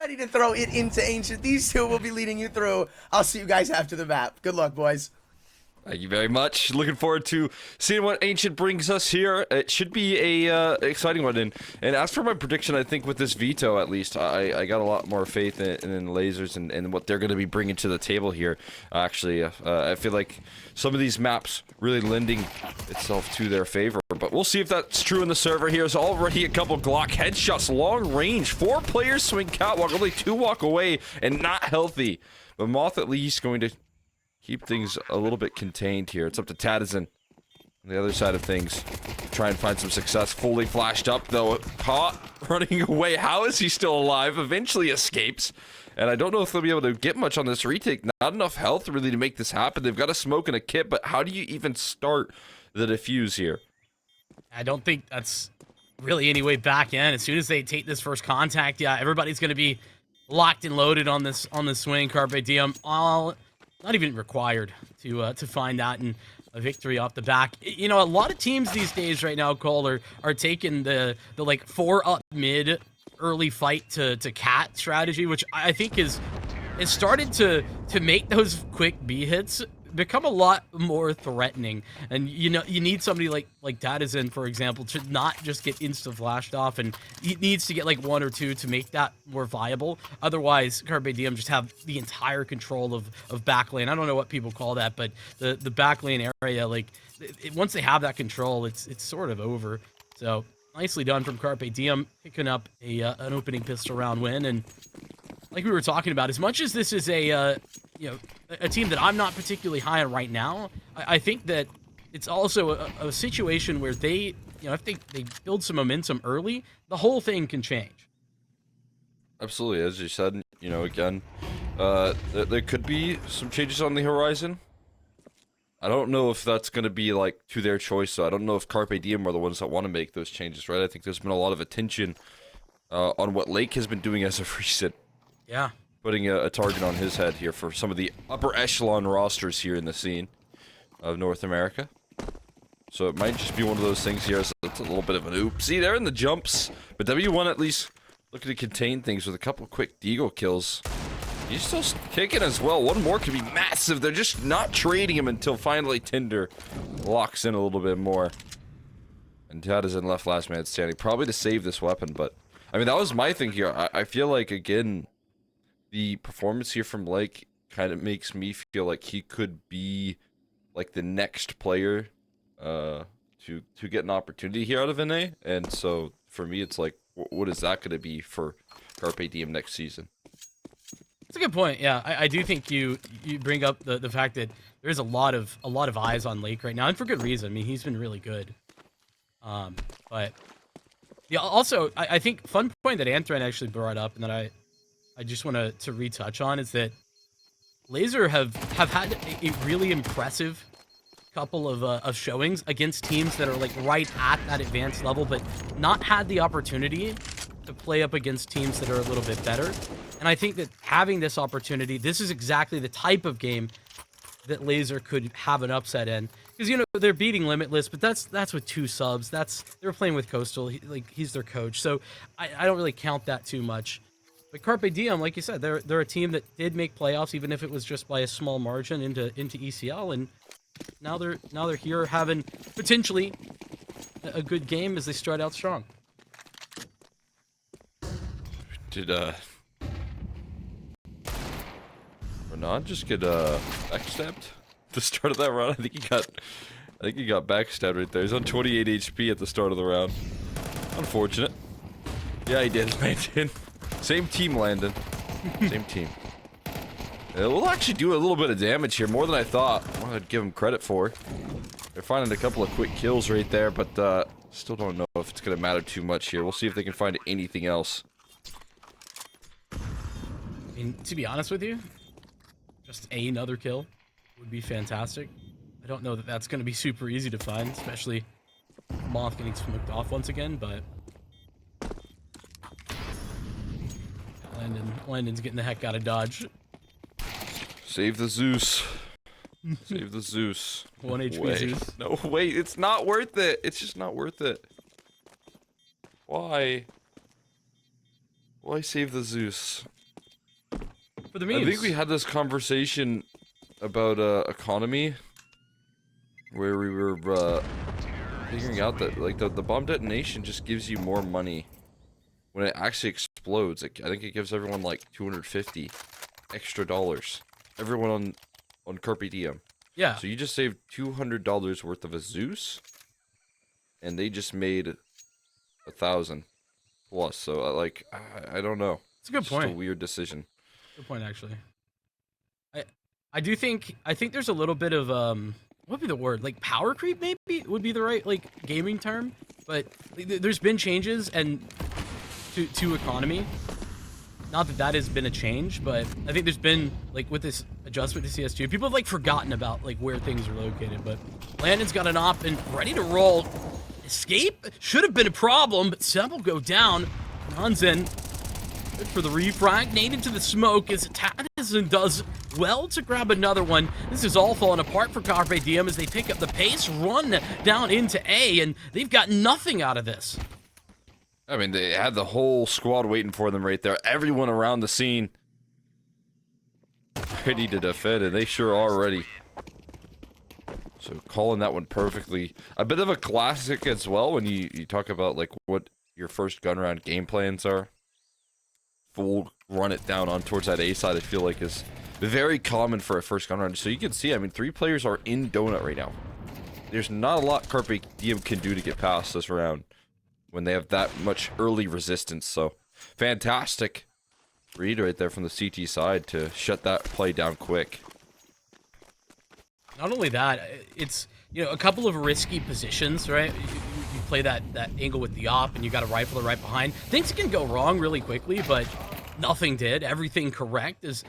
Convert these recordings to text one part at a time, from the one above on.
ready to throw it into Ancient. These two will be leading you through. I'll see you guys after the map. Good luck, boys. Thank you very much. Looking forward to seeing what Ancient brings us here. It should be a exciting one. And as for my prediction, I think with this veto, at least, I got a lot more faith in lasers and what they're going to be bringing to the table here. Actually, I feel like some of these maps really lending itself to their favor. But we'll see if that's true in the server. Here's already a couple Glock headshots, long range. 4 players swing catwalk, only 2 walk away, and not healthy. But Moth at least going to keep things a little bit contained here. It's up to Tadizin on the other side of things. Try and find some success. Fully flashed up, though. Caught running away. How is he still alive? Eventually escapes. And I don't know if they'll be able to get much on this retake. Not enough health really to make this happen. They've got a smoke and a kit, but how do you even start the defuse here? I don't think that's really any way back in. As soon as they take this first contact, yeah, everybody's going to be locked and loaded on this swing. Carpe Diem, all not even required to find that and a victory off the back. You know, a lot of teams these days right now, Cole, are taking the like 4 up mid early fight to cat strategy, which I think is started to make those quick B hits become a lot more threatening. And you know, you need somebody like Tadizin, for example, to not just get insta flashed off, and he needs to get like 1 or 2 to make that more viable. Otherwise, Carpe Diem just have the entire control of backlane. I don't know what people call that, but the backlane area, like once they have that control, it's sort of over. So nicely done from Carpe Diem, picking up an opening pistol round win. And like we were talking about, as much as this is a team that I'm not particularly high on right now, I think that it's also a situation where they, if they build some momentum early, the whole thing can change. Absolutely, as you said, again, there could be some changes on the horizon. I don't know if that's going to be, like, to their choice, so I don't know if Carpe Diem are the ones that want to make those changes, right? I think there's been a lot of attention on what Lake has been doing as of recent. Yeah. Putting a target on his head here for some of the upper echelon rosters here in the scene of North America. So it might just be one of those things here. So it's a little bit of an oopsie there in the jumps. But W1 at least looking to contain things with a couple quick Deagle kills. He's still kicking as well. One more could be massive. They're just not trading him until finally Tinder locks in a little bit more. And Tad is in left last man standing. Probably to save this weapon, but I mean, that was my thing here. I feel like, again, the performance here from Lake kind of makes me feel like he could be like the next player to get an opportunity here out of NA. And so for me, it's like, what is that going to be for Carpe Diem next season? That's a good point. Yeah, I do think you bring up the fact that there's a lot of eyes on Lake right now, and for good reason. I mean, he's been really good. But yeah, also I think fun point that Anthran actually brought up, and that I just want to retouch on, is that Laser have had a really impressive couple of showings against teams that are like right at that advanced level, but not had the opportunity to play up against teams that are a little bit better. And I think that having this opportunity, this is exactly the type of game that Laser could have an upset in. Because, they're beating Limitless, but that's with 2 subs. They're playing with Coastal. He's their coach. So I don't really count that too much. But Carpe Diem, like you said, they're a team that did make playoffs, even if it was just by a small margin into ECL. And now they're here having potentially a good game as they start out strong. Did Renan just get backstabbed at the start of that round? I think he got backstabbed right there. He's on 28 HP at the start of the round. Unfortunate. Yeah, he did, Landon. Same team, Landon. Same team. We'll actually do a little bit of damage here, more than I thought. I'd give him credit for. They're finding a couple of quick kills right there, but still don't know if it's going to matter too much here. We'll see if they can find anything else. I mean, to be honest with you, just another kill would be fantastic. I don't know that that's going to be super easy to find, especially Moth getting smoked off once again, but Landon's getting the heck out of Dodge. Save the Zeus. Save the Zeus. 1 HP Zeus. No, wait, it's not worth it. It's just not worth it. Why? Why save the Zeus? for the memes. I think we had this conversation about economy, where we were figuring out that like the bomb detonation just gives you more money when it actually explodes. Like, I think it gives everyone like 250 extra dollars. Everyone on Carpe Diem. Yeah. So you just saved $200 worth of a Zeus, and they just made 1,000 plus. So like, I don't know. It's a good point. Just a weird decision. Good point, actually. I think there's a little bit of what would be the word, like power creep maybe would be the right like gaming term, but there's been changes and to economy. Not that that has been a change, but I think there's been like with this adjustment to CS2, people have like forgotten about like where things are located. But Landon's got an op and ready to roll. Escape should have been a problem, but Seb will go down. Runs in. Good for the refrag. Nade into the smoke as Tadison does well to grab another one. This is all falling apart for Carpe Diem as they pick up the pace, run down into A, and they've got nothing out of this. I mean, they had the whole squad waiting for them right there. Everyone around the scene ready to defend, and they sure are ready. So calling that one perfectly. A bit of a classic as well when you talk about like what your first gun round game plans are. Full run it down on towards that A side, I feel like is very common for a first gun round. So you can see, I mean, 3 players are in donut right now. There's not a lot Carpe Diem can do to get past this round when they have that much early resistance. So fantastic read right there from the CT side to shut that play down quick. Not only that, it's, you know, a couple of risky positions, right? You play that angle with the op and you got a rifler right behind. Things can go wrong really quickly, but nothing did. Everything correct as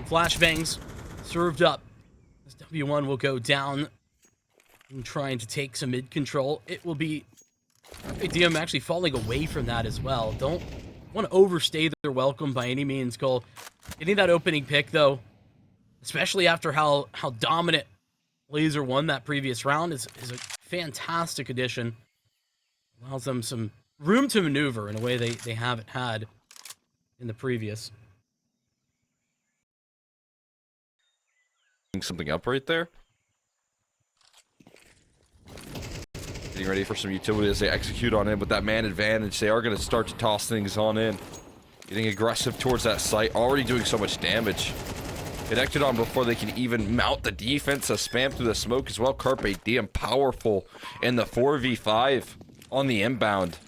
flashbangs served up. As W1 will go down and trying to take some mid control. It will be DM actually falling away from that as well. Don't want to overstay their welcome by any means, Cole. Getting that opening pick though, especially after how dominant Laser won that previous round, is a fantastic addition. Allows them some room to maneuver in a way they haven't had in the previous. Something up right there. Getting ready for some utility as they execute on him with that man advantage. They are going to start to toss things on in. Getting aggressive towards that site. Already doing so much damage. Connected on before they can even mount the defense. A spam through the smoke as well. Carpe Diem powerful in the 4v5 on the inbound.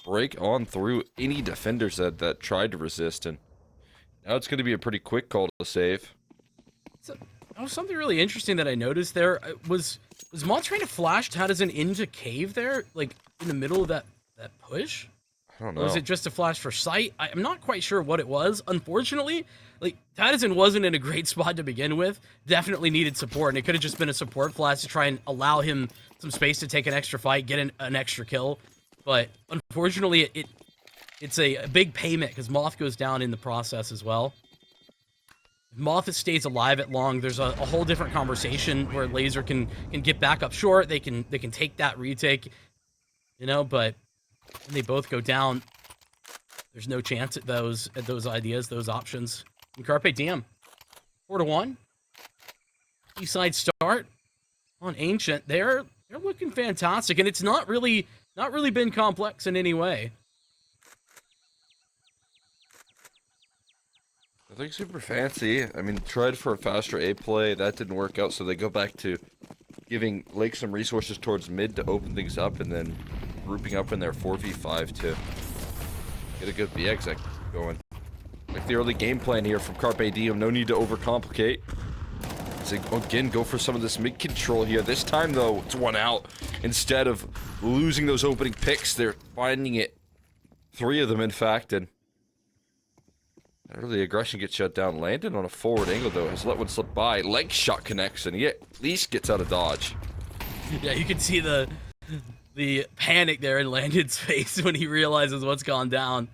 Break on through any defenders that tried to resist. And now it's going to be a pretty quick call to save. So, something really interesting that I noticed there was Maul trying to flash Tadison into cave there, like in the middle of that push? I don't know. Or was it just a flash for sight? I'm not quite sure what it was. Unfortunately, like Tadison wasn't in a great spot to begin with. Definitely needed support, and it could have just been a support flash to try and allow him some space to take an extra fight, get an extra kill. But unfortunately, it's a big payment because Moth goes down in the process as well. If Moth stays alive at long, there's a whole different conversation where Laser can get back up short. They can take that retake, you know. But when they both go down, there's no chance at those ideas, those options. And Carpe Diem, 4-1. Eastside start on Ancient. They're looking fantastic, and it's not really been complex in any way. Nothing super fancy. I mean, tried for a faster A play. That didn't work out, so they go back to giving Lake some resources towards mid to open things up, and then grouping up in their 4v5 to get a good B exec going. Like the early game plan here from Carpe Diem. No need to overcomplicate. So again, go for some of this mid control here. This time, though, it's one out. Instead of losing those opening picks, they're finding it. 3 of them, in fact, and early aggression gets shut down. Landon on a forward angle, though, has let one slip by. Leg shot connects, and he at least gets out of dodge. Yeah, you can see the panic there in Landon's face when he realizes what's gone down.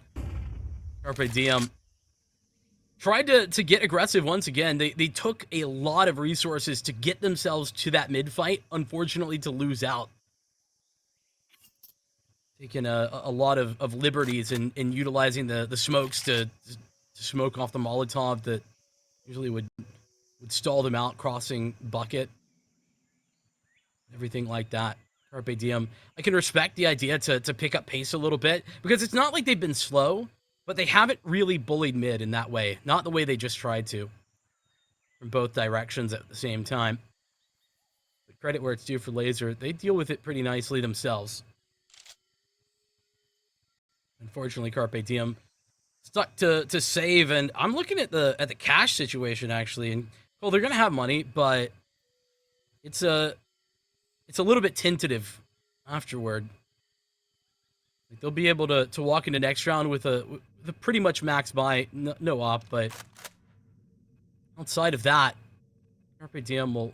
Carpe Diem tried to get aggressive once again. They took a lot of resources to get themselves to that mid fight, unfortunately to lose out. Taking a lot of liberties in utilizing the smokes to smoke off the Molotov that usually would stall them out crossing bucket. Everything like that. Carpe Diem. I can respect the idea to pick up pace a little bit because it's not like they've been slow, but they haven't really bullied mid in that way. Not the way they just tried to. From both directions at the same time. But credit where it's due for Laser. They deal with it pretty nicely themselves. Unfortunately, Carpe Diem stuck to save, and I'm looking at the cash situation actually, and well, they're gonna have money, but it's a little bit tentative afterward. Like they'll be able to walk into next round with a pretty much max buy, no op, but outside of that, Carpe Diem will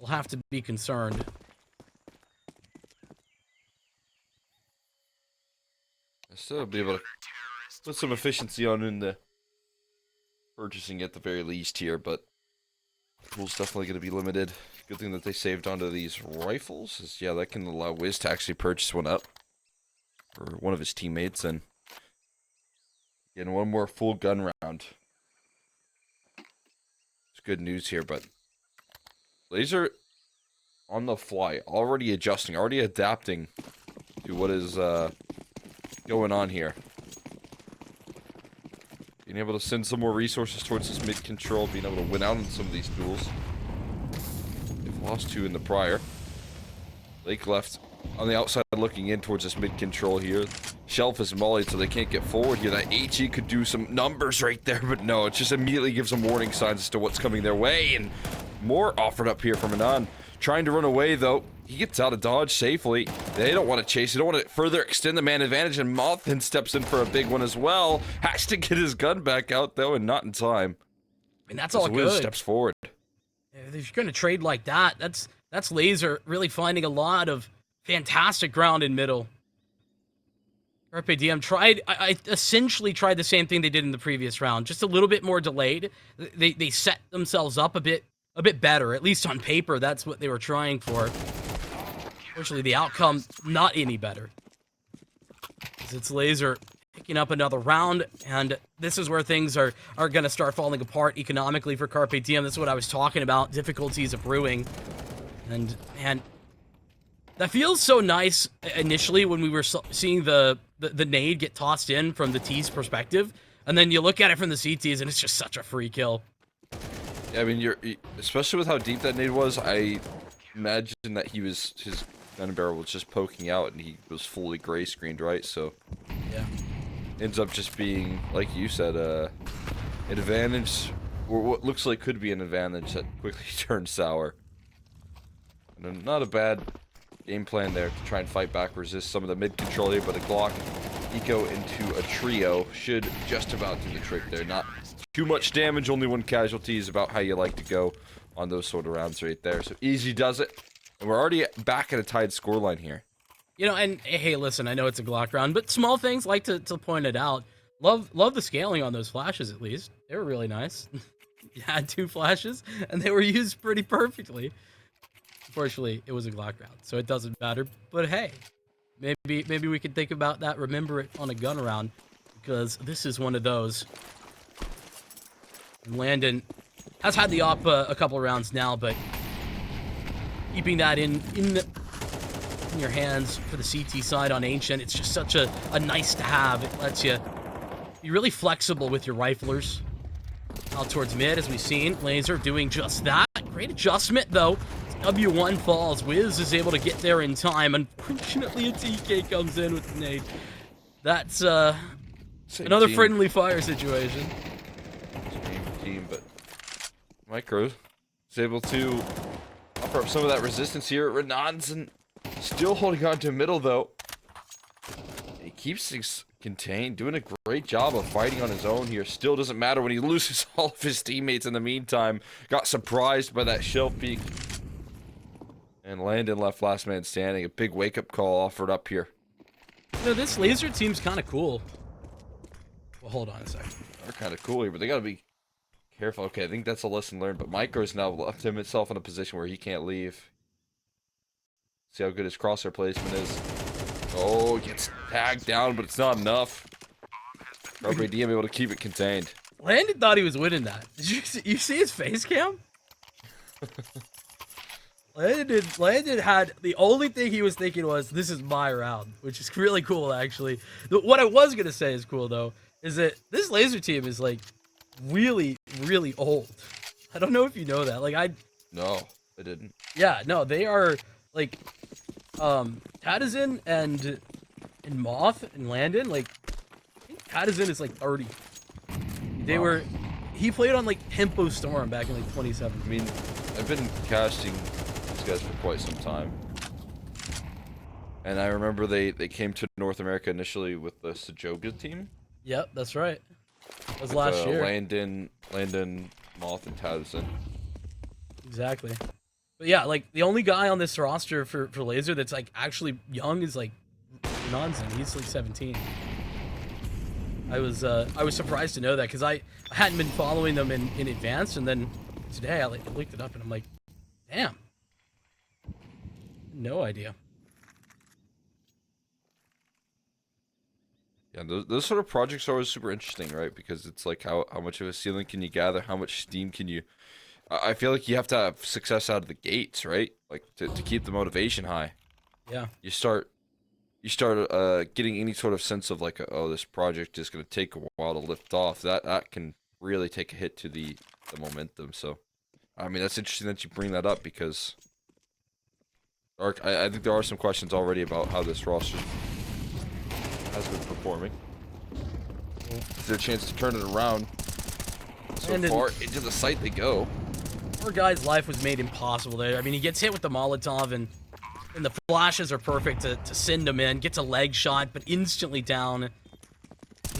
have to be concerned. Still be able to put some efficiency on in the purchasing at the very least here, but pool's definitely going to be limited. Good thing that they saved onto these rifles. Is, yeah, that can allow Wiz to actually purchase one up for one of his teammates, and getting one more full gun round. It's good news here, but Laser on the fly, already adjusting, already adapting to what is going on here. Being able to send some more resources towards this mid control, being able to win out on some of these duels. They've lost 2 in the prior. Lake left on the outside looking in towards this mid control here. Shelf is mollied so they can't get forward here. That HE could do some numbers right there, but no, it just immediately gives them warning signs as to what's coming their way, and more offered up here from Anon. Trying to run away though. He gets out of dodge safely. They don't want to chase. They don't want to further extend the man advantage, and Moth then steps in for a big one as well. Has to get his gun back out though, and not in time. I mean, that's all good. Wiz steps forward. If you're going to trade like that, that's Laser really finding a lot of fantastic ground in middle. Carpe Diem tried, I essentially tried the same thing they did in the previous round, just a little bit more delayed. They set themselves up a bit better, at least on paper. That's what they were trying for. Unfortunately, the outcome not any better. As it's Laser picking up another round, and this is where things are going to start falling apart economically for Carpe Diem. That's what I was talking about, difficulties of brewing. And, man, that feels so nice initially when we were seeing the nade get tossed in from the T's perspective, and then you look at it from the CTs, and it's just such a free kill. Yeah, I mean, especially with how deep that nade was, I imagine that his gun barrel was just poking out, and he was fully gray screened, right? So, yeah, ends up just being, like you said, an advantage, or what looks like could be an advantage that quickly turned sour. And not a bad game plan there to try and fight back, resist some of the mid control here, but a Glock eco into a trio should just about do the trick there. Not too much damage, only 1 casualty is about how you like to go on those sort of rounds right there. So easy does it, and we're already back at a tied scoreline here. You know, and hey, listen, I know it's a Glock round, but small things, like to point it out. Love the scaling on those flashes, at least. They were really nice. You had 2 flashes, and they were used pretty perfectly. Unfortunately, it was a Glock round, so it doesn't matter. But hey, maybe we can think about that, remember it on a gun round, because this is one of those. And Landon has had the op a couple of rounds now, but keeping that in your hands for the CT side on Ancient, it's just such a nice to have. It lets you be really flexible with your riflers. Out towards mid, as we've seen. Laser doing just that. Great adjustment, though. W1 falls. Wiz is able to get there in time. Unfortunately, a TK comes in with the nade. That's another friendly fire situation. Same team, but Micro is able to offer up some of that resistance here. Renan's still holding on to middle, though. He keeps things contained, doing a great job of fighting on his own here. Still doesn't matter when he loses all of his teammates in the meantime. Got surprised by that shelf peek. And Landon left last man standing. A big wake-up call offered up here. You know, this Laser team's kind of cool. Well, hold on a second. They're kind of cool here, but they got to be careful. Okay, I think that's a lesson learned, but Micro's now left himself in a position where he can't leave. See how good his crosshair placement is. Oh, gets tagged down, but it's not enough. Carpe Diem able to keep it contained. Landon thought he was winning that. Did you see his face cam? Landon had the only thing he was thinking was, "This is my round," which is really cool, actually. What I was gonna say is cool though, is that this laser team is like really, really old. I don't know if you know that. Like No, I didn't. yeah, no, they are like, Tadazin and Moth and Landon. Like, I think Tadazin is like 30. They were. He played on like Tempo Storm back in like 2017. I mean, I've been casting these guys for quite some time. And I remember they came to North America initially with the Sajoga team. Yep, that's right. That was With, last year. Landon, Moth, and Towson. Exactly. But yeah, like the only guy on this roster for Laser that's like actually young is like Nonsen. He's like 17. I was surprised to know that because I hadn't been following them in advance, and then today I looked it up and I'm like, damn, no idea. Yeah, those sort of projects are always super interesting, right? Because it's like how much of a ceiling can you gather? How much steam can you... I feel like you have to have success out of the gates, right? Like to keep the motivation high. Yeah. You start getting any sort of sense of like, oh, this project is going to take a while to lift off. That can really take a hit to the momentum. So, I mean, that's interesting that you bring that up because I think there are some questions already about how this roster has been performing. Is there a chance to turn it around? So far into the site they go. Poor guy's life was made impossible there. I mean, he gets hit with the Molotov and the flashes are perfect to send him in. Gets a leg shot, but instantly down.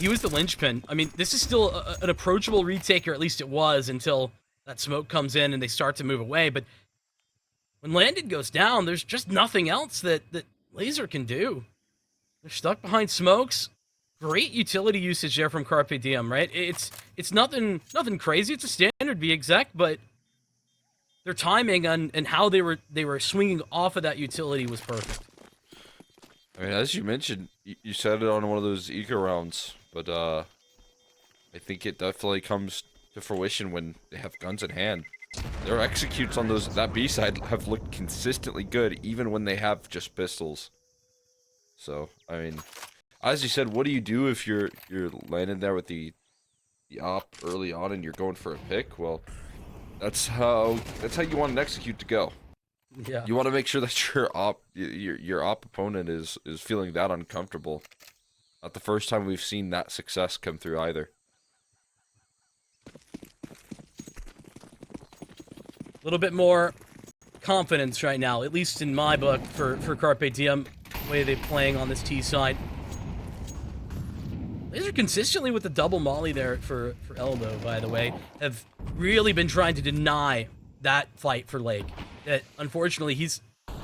He was the linchpin. I mean, this is still an approachable retake, or at least it was until that smoke comes in and they start to move away. But when Landon goes down, there's just nothing else that Laser can do. They're stuck behind smokes. Great utility usage there from Carpe Diem, right? It's nothing crazy. It's a standard V exec, but their timing and how they were swinging off of that utility was perfect. I mean, as you mentioned, you said it on one of those eco rounds, but I think it definitely comes to fruition when they have guns in hand. Their executes on that B side have looked consistently good, even when they have just pistols. So, I mean, as you said, what do you do if you're landing there with the op early on and you're going for a pick? Well, that's how you want an execute to go. Yeah. You want to make sure that your op opponent is feeling that uncomfortable. Not the first time we've seen that success come through either. A little bit more confidence right now, at least in my book, for Carpe Diem, the way they're playing on this T side. Laser consistently with the double molly there for elbow, by the way, have really been trying to deny that fight for Lake. That unfortunately he's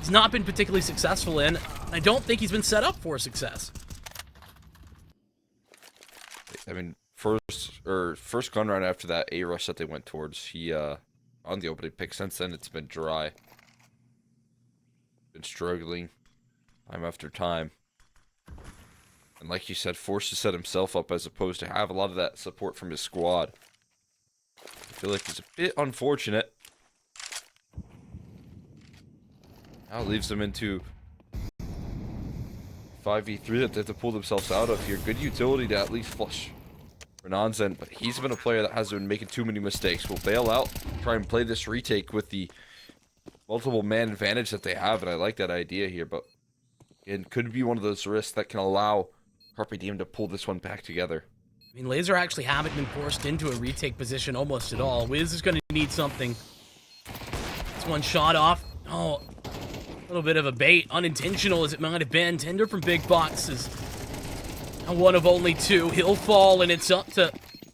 not been particularly successful in. I don't think he's been set up for success. I mean, first gun round after that A rush that they went towards, he on the opening pick. Since then, it's been dry. Been struggling time after time. And like you said, forced to set himself up as opposed to have a lot of that support from his squad. I feel like it's a bit unfortunate. Now it leaves them into 5v3 that they have to pull themselves out of here. Good utility to at least flush Renanzen, but he's been a player that hasn't been making too many mistakes. Will bail out, try and play this retake with the multiple man advantage that they have, and I like that idea here, but it could be one of those risks that can allow Carpe Diem to pull this one back together. I mean, Laser actually haven't been forced into a retake position almost at all. Wiz is going to need something. This one shot off. Oh, a little bit of a bait, unintentional as it might have been. Tender from Big Box is one of only two. He'll fall, and it's up to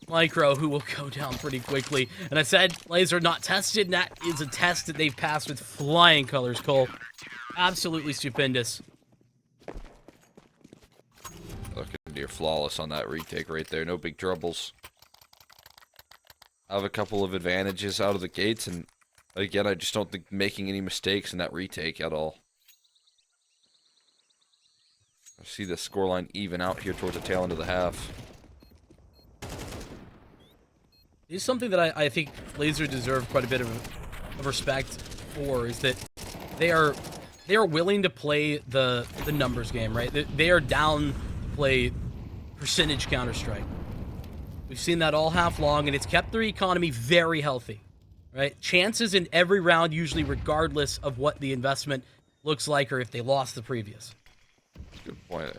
Micro, who will go down pretty quickly. And I said Laser not tested, and that is a test that they've passed with flying colors, Cole. Absolutely stupendous. Looking near flawless on that retake right there. No big troubles. I have a couple of advantages out of the gates, and again, I just don't think making any mistakes in that retake at all. I see the scoreline even out here towards the tail end of the half. It's something that I think Laser deserve quite a bit of respect for, is that they are willing to play the numbers game, right? They are down to play percentage Counter-Strike. We've seen that all half long, and it's kept their economy very healthy, right? Chances in every round, usually regardless of what the investment looks like or if they lost the previous. Good point.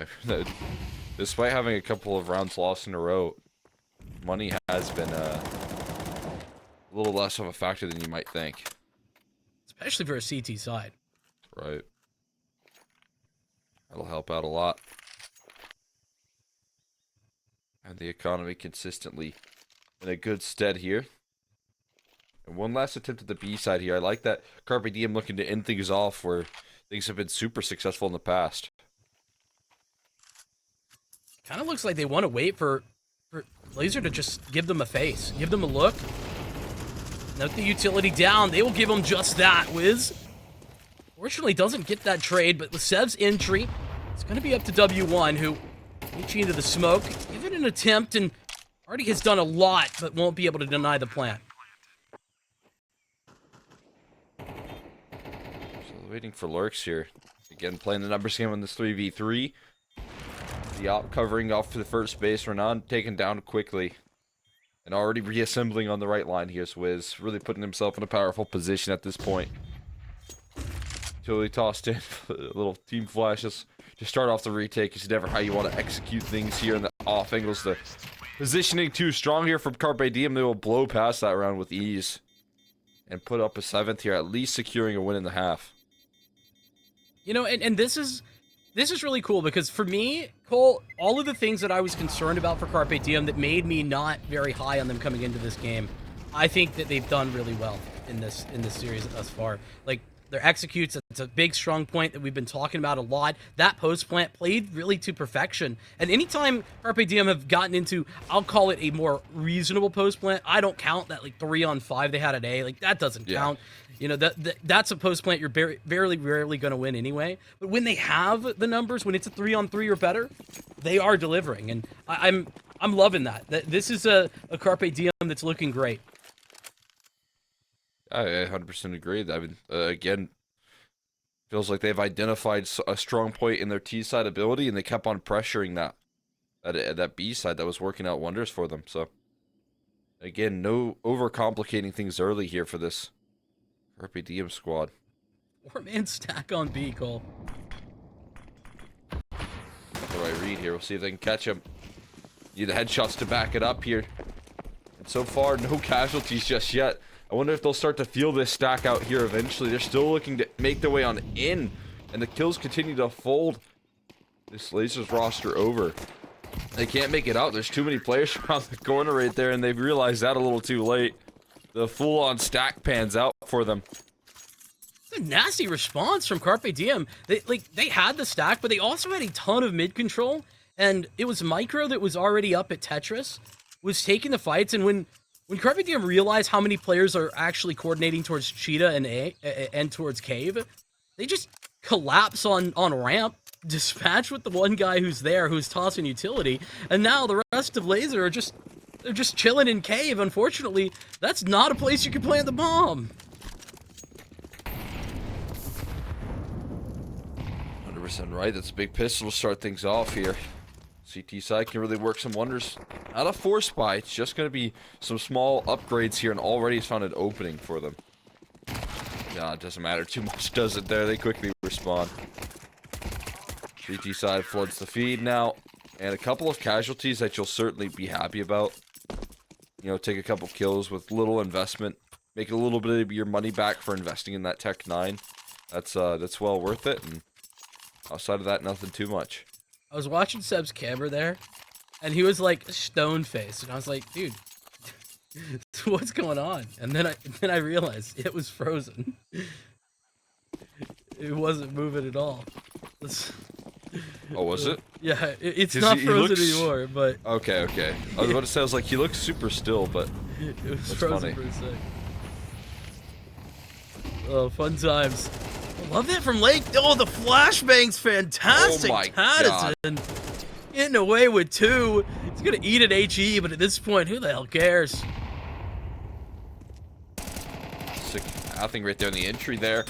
Despite having a couple of rounds lost in a row, money has been a little less of a factor than you might think. Especially for a CT side. Right. That'll help out a lot. And the economy consistently in a good stead here. And one last attempt at the B side here. I like that Carpe Diem looking to end things off where things have been super successful in the past. Kind of looks like they want to wait for Laser to just give them a face. Give them a look. Note the utility down. They will give him just that. Wiz, fortunately, doesn't get that trade, but with Sev's entry, it's going to be up to W1, who reaching into the smoke. Give it an attempt, and already has done a lot, but won't be able to deny the plant. So waiting for lurks here. Again, playing the numbers game on this 3v3. The op covering off to the first base. Renan taken down quickly. And already reassembling on the right line here, Swizz. Really putting himself in a powerful position at this point. Totally tossed in a little team flashes to start off the retake. Is never how you want to execute things here in the off angles. The positioning too strong here from Carpe Diem. They will blow past that round with ease. And put up a 7th here, at least securing a win in the half. You know, and this is really cool, because for me, Cole, all of the things that I was concerned about for Carpe Diem that made me not very high on them coming into this game, I think that they've done really well in this series thus far. Like, their executes, it's a big strong point that we've been talking about a lot. That post plant played really to perfection. And anytime Carpe Diem have gotten into, I'll call it a more reasonable post plant, I don't count that like 3-on-5 they had at A. Like, that doesn't count. You know, that's a post plant you're rarely going to win anyway. But when they have the numbers, when it's a 3-on-3 or better, they are delivering. And I'm loving that. This is a Carpe Diem that's looking great. I 100% agree. I mean, again, feels like they've identified a strong point in their T side ability, and they kept on pressuring that B side that was working out wonders for them. So, again, no overcomplicating things early here for this Carpe Diem squad. 4-man stack on B, Cole. What do I read here? We'll see if they can catch him. Need the headshots to back it up here. And so far, no casualties just yet. I wonder if they'll start to feel this stack out here eventually. They're still looking to make their way on in, and the kills continue to fold this Lasers roster over. They can't make it out. There's too many players around the corner right there, and they've realized that a little too late. The full-on stack pans out for them. It's a nasty response from Carpe Diem. They had the stack, but they also had a ton of mid control, and it was Micro that was already up at Tetris, was taking the fights, and when Carpe Diem realized how many players are actually coordinating towards Cheetah and A and towards Cave, they just collapse on ramp, dispatch with the one guy who's there, who's tossing utility, and now the rest of Laser are just chilling in Cave. Unfortunately, that's not a place you can plant the bomb. 100% right. That's a big pistol to start things off here. CT side can really work some wonders. Not a force buy. It's just going to be some small upgrades here, and already it's found an opening for them. Yeah, it doesn't matter too much, does it there? They quickly respond. CT side floods the feed now, and a couple of casualties that you'll certainly be happy about. You know, take a couple kills with little investment. Make a little bit of your money back for investing in that Tech 9. That's well worth it, and outside of that, nothing too much. I was watching Seb's camera there, and he was like stone faced, and I was like, dude, what's going on? And then I realized it was frozen. It wasn't moving at all. Oh, was it? Yeah, it's not frozen anymore, but... Okay. I was about to say, I was like, he looks super still, but it was that's frozen funny. for a sec. Oh, fun times. I love that from Lake. Oh, the flashbang's fantastic. Oh my Taddison getting away with 2. He's going to eat an HE, but at this point, who the hell cares? basic pathing right there in the entry there.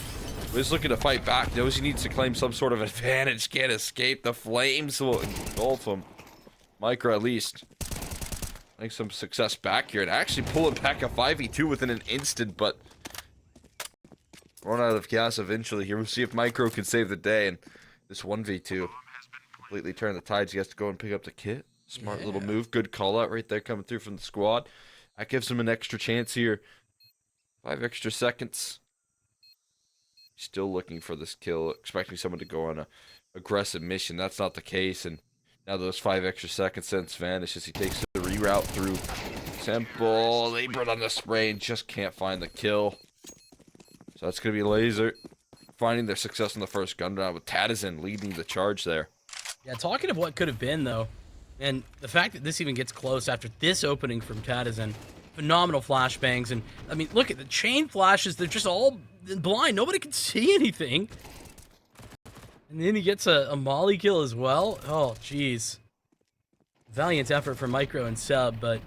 Wiz looking to fight back, knows he needs to claim some sort of advantage, can't escape. The flames will engulf him. Micro at least. Getting some success back here and actually pulling back a 5v2 within an instant, but run out of gas eventually here. We'll see if Micro can save the day, and this 1v2 completely turn the tides. He has to go and pick up the kit. Smart little move. Good call out right there coming through from the squad. That gives him an extra chance here. 5 extra seconds. Still looking for this kill, expecting someone to go on a aggressive mission. That's not the case, and now those 5 extra seconds since vanish as he takes the reroute through Temple. Labored on the spray and just can't find the kill. So that's going to be Laser finding their success in the first gun round with Tadizin leading the charge there. Yeah, talking of what could have been, though, and the fact that this even gets close after this opening from Tadizin, phenomenal flashbangs, and, I mean, look at the chain flashes. They're just all blind. Nobody can see anything. And then he gets a molly kill as well. Oh, jeez. Valiant effort for Micro and Sub, but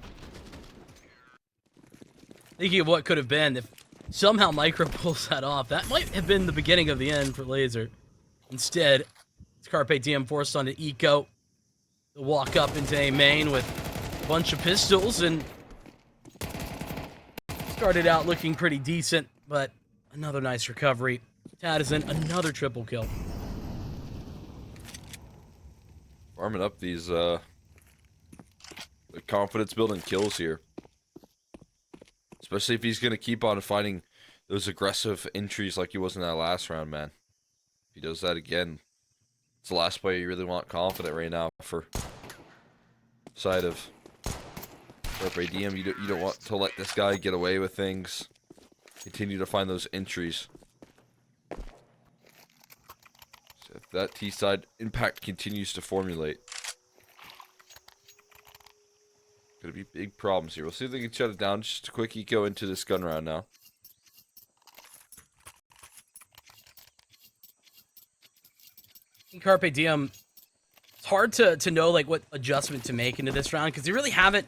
thinking of what could have been, if somehow Micro pulls that off, that might have been the beginning of the end for Laser. Instead, it's Carpe Diem forced onto Eco. They'll walk up into A main with a bunch of pistols, and started out looking pretty decent, but another nice recovery. Tadizin, another triple kill. Farming up these the confidence building kills here. Especially if he's going to keep on fighting those aggressive entries like he was in that last round, man. If he does that again, it's the last player you really want confident right now for side of Carpe Diem. You don't want to let this guy get away with things. Continue to find those entries. So if that T-side impact continues to formulate, gonna be big problems here. We'll see if they can shut it down. Just a quick eco into this gun round now. In Carpe Diem, it's hard to know like what adjustment to make into this round because they really haven't.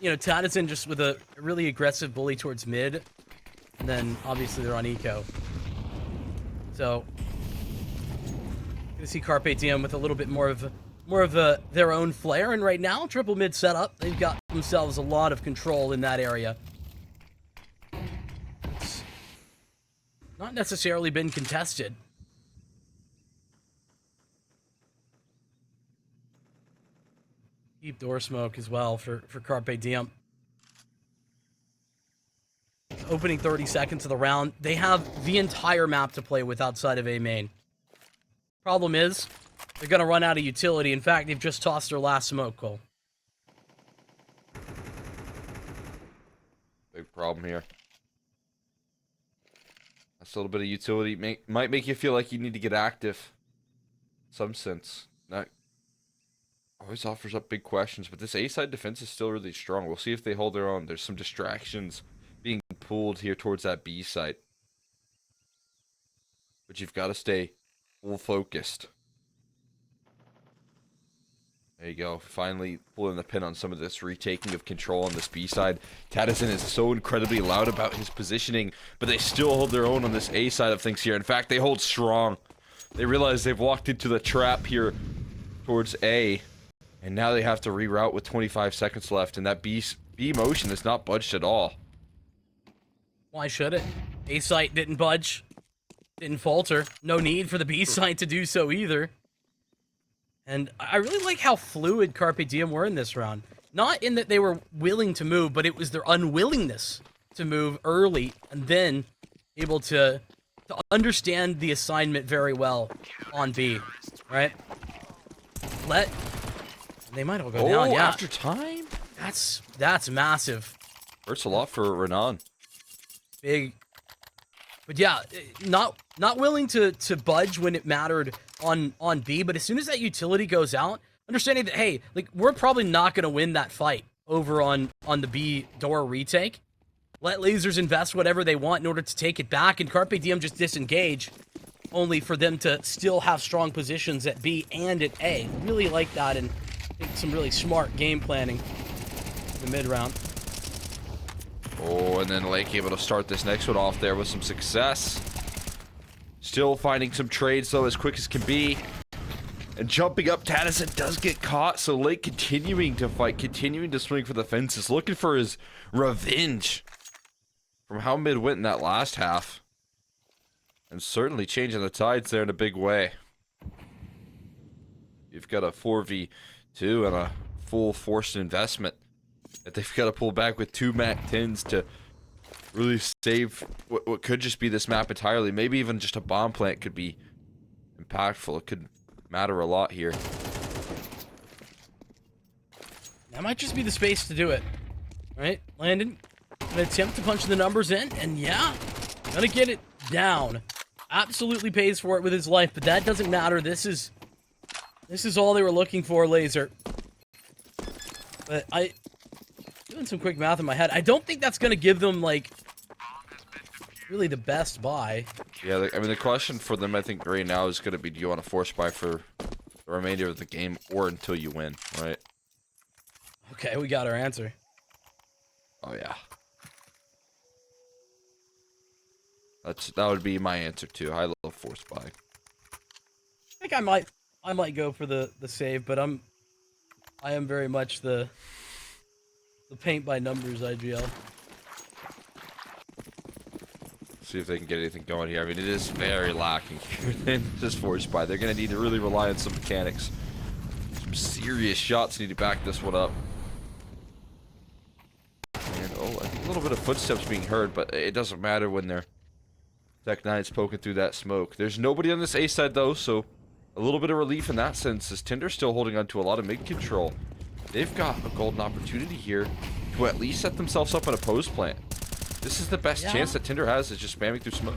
You know, Tadizin just with a really aggressive bully towards mid, and then obviously they're on eco. So, gonna see Carpe Diem with a little bit more of their own flair, and right now triple mid setup. They've got themselves a lot of control in that area. It's not necessarily been contested. Deep door smoke as well for Carpe Diem. Opening 30 seconds of the round. They have the entire map to play with outside of A main. Problem is, they're going to run out of utility. In fact, they've just tossed their last smoke, Cole. Big problem here. That's a little bit of utility. Might make you feel like you need to get active. In some sense. Not always offers up big questions, but this A-side defense is still really strong. We'll see if they hold their own. There's some distractions being pulled here towards that B site. But you've got to stay full focused. There you go. Finally pulling the pin on some of this retaking of control on this B side. Tadizin is so incredibly loud about his positioning, but they still hold their own on this A side of things here. In fact, they hold strong. They realize they've walked into the trap here towards A. And now they have to reroute with 25 seconds left, and that B motion is not budged at all. Why should it? A site didn't budge, didn't falter. No need for the B site to do so either. And I really like how fluid Carpe Diem were in this round. Not in that they were willing to move, but it was their unwillingness to move early and then able to understand the assignment very well on B, right? They might all go down, yeah. After time? That's massive. Hurts a lot for Renan. Big. But yeah, not willing to budge when it mattered on B, but as soon as that utility goes out, understanding that, hey, like, we're probably not going to win that fight over on the B door retake. Let Lasers invest whatever they want in order to take it back, and Carpe Diem just disengage, only for them to still have strong positions at B and at A. Really like that, and I think some really smart game planning in the mid-round. Oh, and then Lake able to start this next one off there with some success. Still finding some trades, though, as quick as can be. And jumping up, Tadison does get caught, so Lake continuing to fight, continuing to swing for the fences, looking for his revenge from how mid went in that last half. And certainly changing the tides there in a big way. You've got a 4v2 and a full forced investment that they've got to pull back with 2 Mac 10s to really save what could just be this map entirely. Maybe even just a bomb plant could be impactful. It could matter a lot here. That might just be the space to do it. Right? Landon, gonna attempt to punch the numbers in, and yeah, gonna get it down. Absolutely pays for it with his life, but that doesn't matter. This is all they were looking for, Laser. But doing some quick math in my head, I don't think that's gonna give them, like, really the best buy. Yeah, I mean, the question for them, I think, right now is gonna be, do you want to force buy for the remainder of the game or until you win, right? Okay, we got our answer. Oh, yeah. That would be my answer, too. I love force buy. I think I might go for the save, but I am very much the paint by numbers IGL. See if they can get anything going here. I mean, it is very lacking here than just force buy. They're going to need to really rely on some mechanics. Some serious shots need to back this one up. And, oh, I think a little bit of footsteps being heard, but it doesn't matter when they're Tech 9's poking through that smoke. There's nobody on this A side, though, so a little bit of relief in that sense, as Tinder's still holding on to a lot of mid control. They've got a golden opportunity here to at least set themselves up on a post plant. This is the best chance that Tinder has, is just spamming through smoke.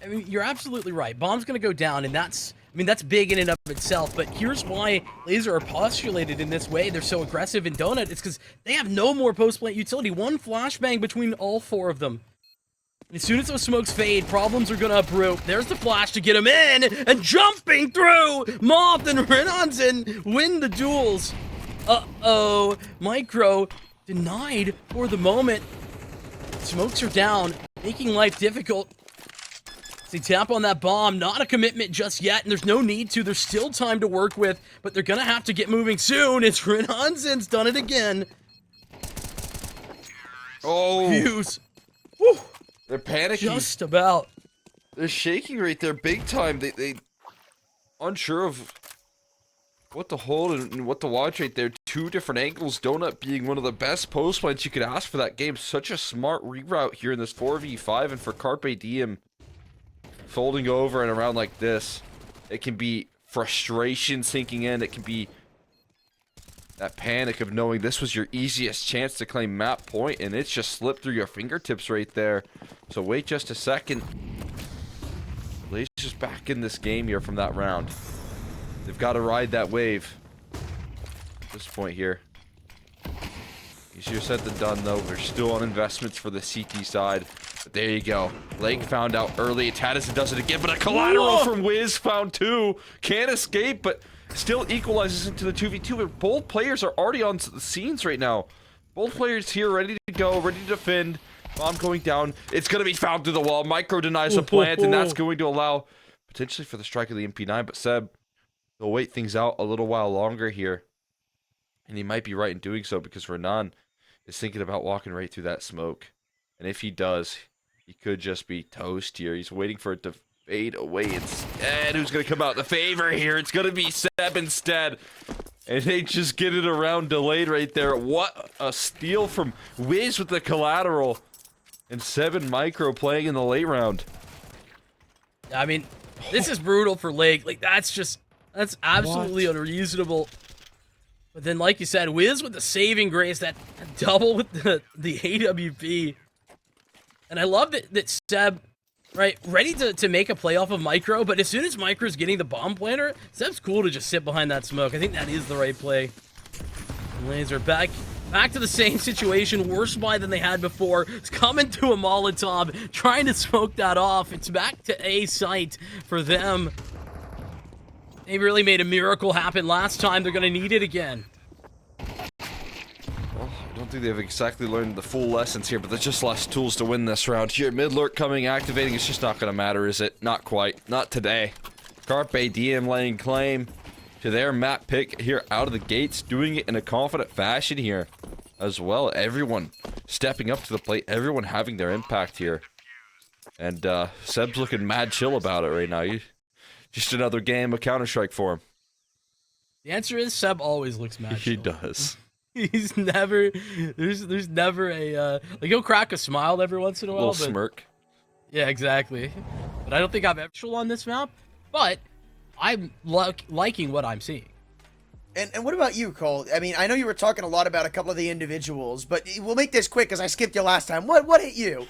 I mean, you're absolutely right. Bomb's gonna go down, and that's big in and of itself, but here's why Laser are postulated in this way. They're so aggressive in Donut. It's because they have no more post-plant utility. One flashbang between all 4 of them. And as soon as those smokes fade, problems are gonna brew. There's the flash to get him in, and jumping through! Moth and Renonsen win the duels. Uh-oh. Micro denied for the moment. Smokes are down, making life difficult. They tap on that bomb, not a commitment just yet, and there's no need to. There's still time to work with, but they're gonna have to get moving soon. It's Renonsen's done it again. Oh! Fuse. Woo. They're panicking. Just about. They're shaking right there big time. They unsure of what to hold and what to watch right there. 2 different angles. Donut being one of the best post plants you could ask for that game. Such a smart reroute here in this 4v5, and for Carpe Diem folding over and around like this, it can be frustration sinking in. It can be that panic of knowing this was your easiest chance to claim map point, and it's just slipped through your fingertips right there. So wait just a second. Blazers back in this game here from that round. They've got to ride that wave at this point here. Easier said than done, though. We're still on investments for the CT side. But there you go. Lake found out early. Tadison does it again, but a collateral from Wiz found 2. Can't escape, but still equalizes into the 2v2. But both players are already on the scenes right now. Both players here ready to go, ready to defend. Bomb going down. It's going to be found through the wall. Micro denies a plant, and that's going to allow potentially for the strike of the MP9. But Seb, he'll wait things out a little while longer here. And he might be right in doing so, because Renan is thinking about walking right through that smoke. And if he does, he could just be toast here. He's waiting for it to fade away instead. Who's going to come out in the favor here? It's going to be Seb instead. And they just get it around delayed right there. What a steal from Wiz with the collateral. And 7 Micro playing in the late round. I mean, this is brutal for Lake. Like, that's absolutely unreasonable. But then, like you said, Wiz with the saving grace, that double with the AWP. And I love that Seb, right, ready to make a play off of Micro, but as soon as Micro's getting the bomb planter, Seb's cool to just sit behind that smoke. I think that is the right play. And Laser back to the same situation, worse buy than they had before. It's coming to a Molotov, trying to smoke that off. It's back to A site for them. They really made a miracle happen last time. They're going to need it again. Well, I don't think they've exactly learned the full lessons here, but there's just less tools to win this round here. Mid lurk coming, activating. It's just not going to matter, is it? Not quite. Not today. Carpe Diem laying claim to their map pick here out of the gates, doing it in a confident fashion here as well. Everyone stepping up to the plate, everyone having their impact here. And Seb's looking mad chill about it right now. Just another game of Counter-Strike for him. The answer is Seb always looks mad. He does. He's never, there's never a, like he'll crack a smile every once in a while. Little smirk. Yeah, exactly. But I don't think I've ever on this map, but I'm liking what I'm seeing. And what about you, Cole? I mean, I know you were talking a lot about a couple of the individuals, but we'll make this quick because I skipped you last time. What hit you?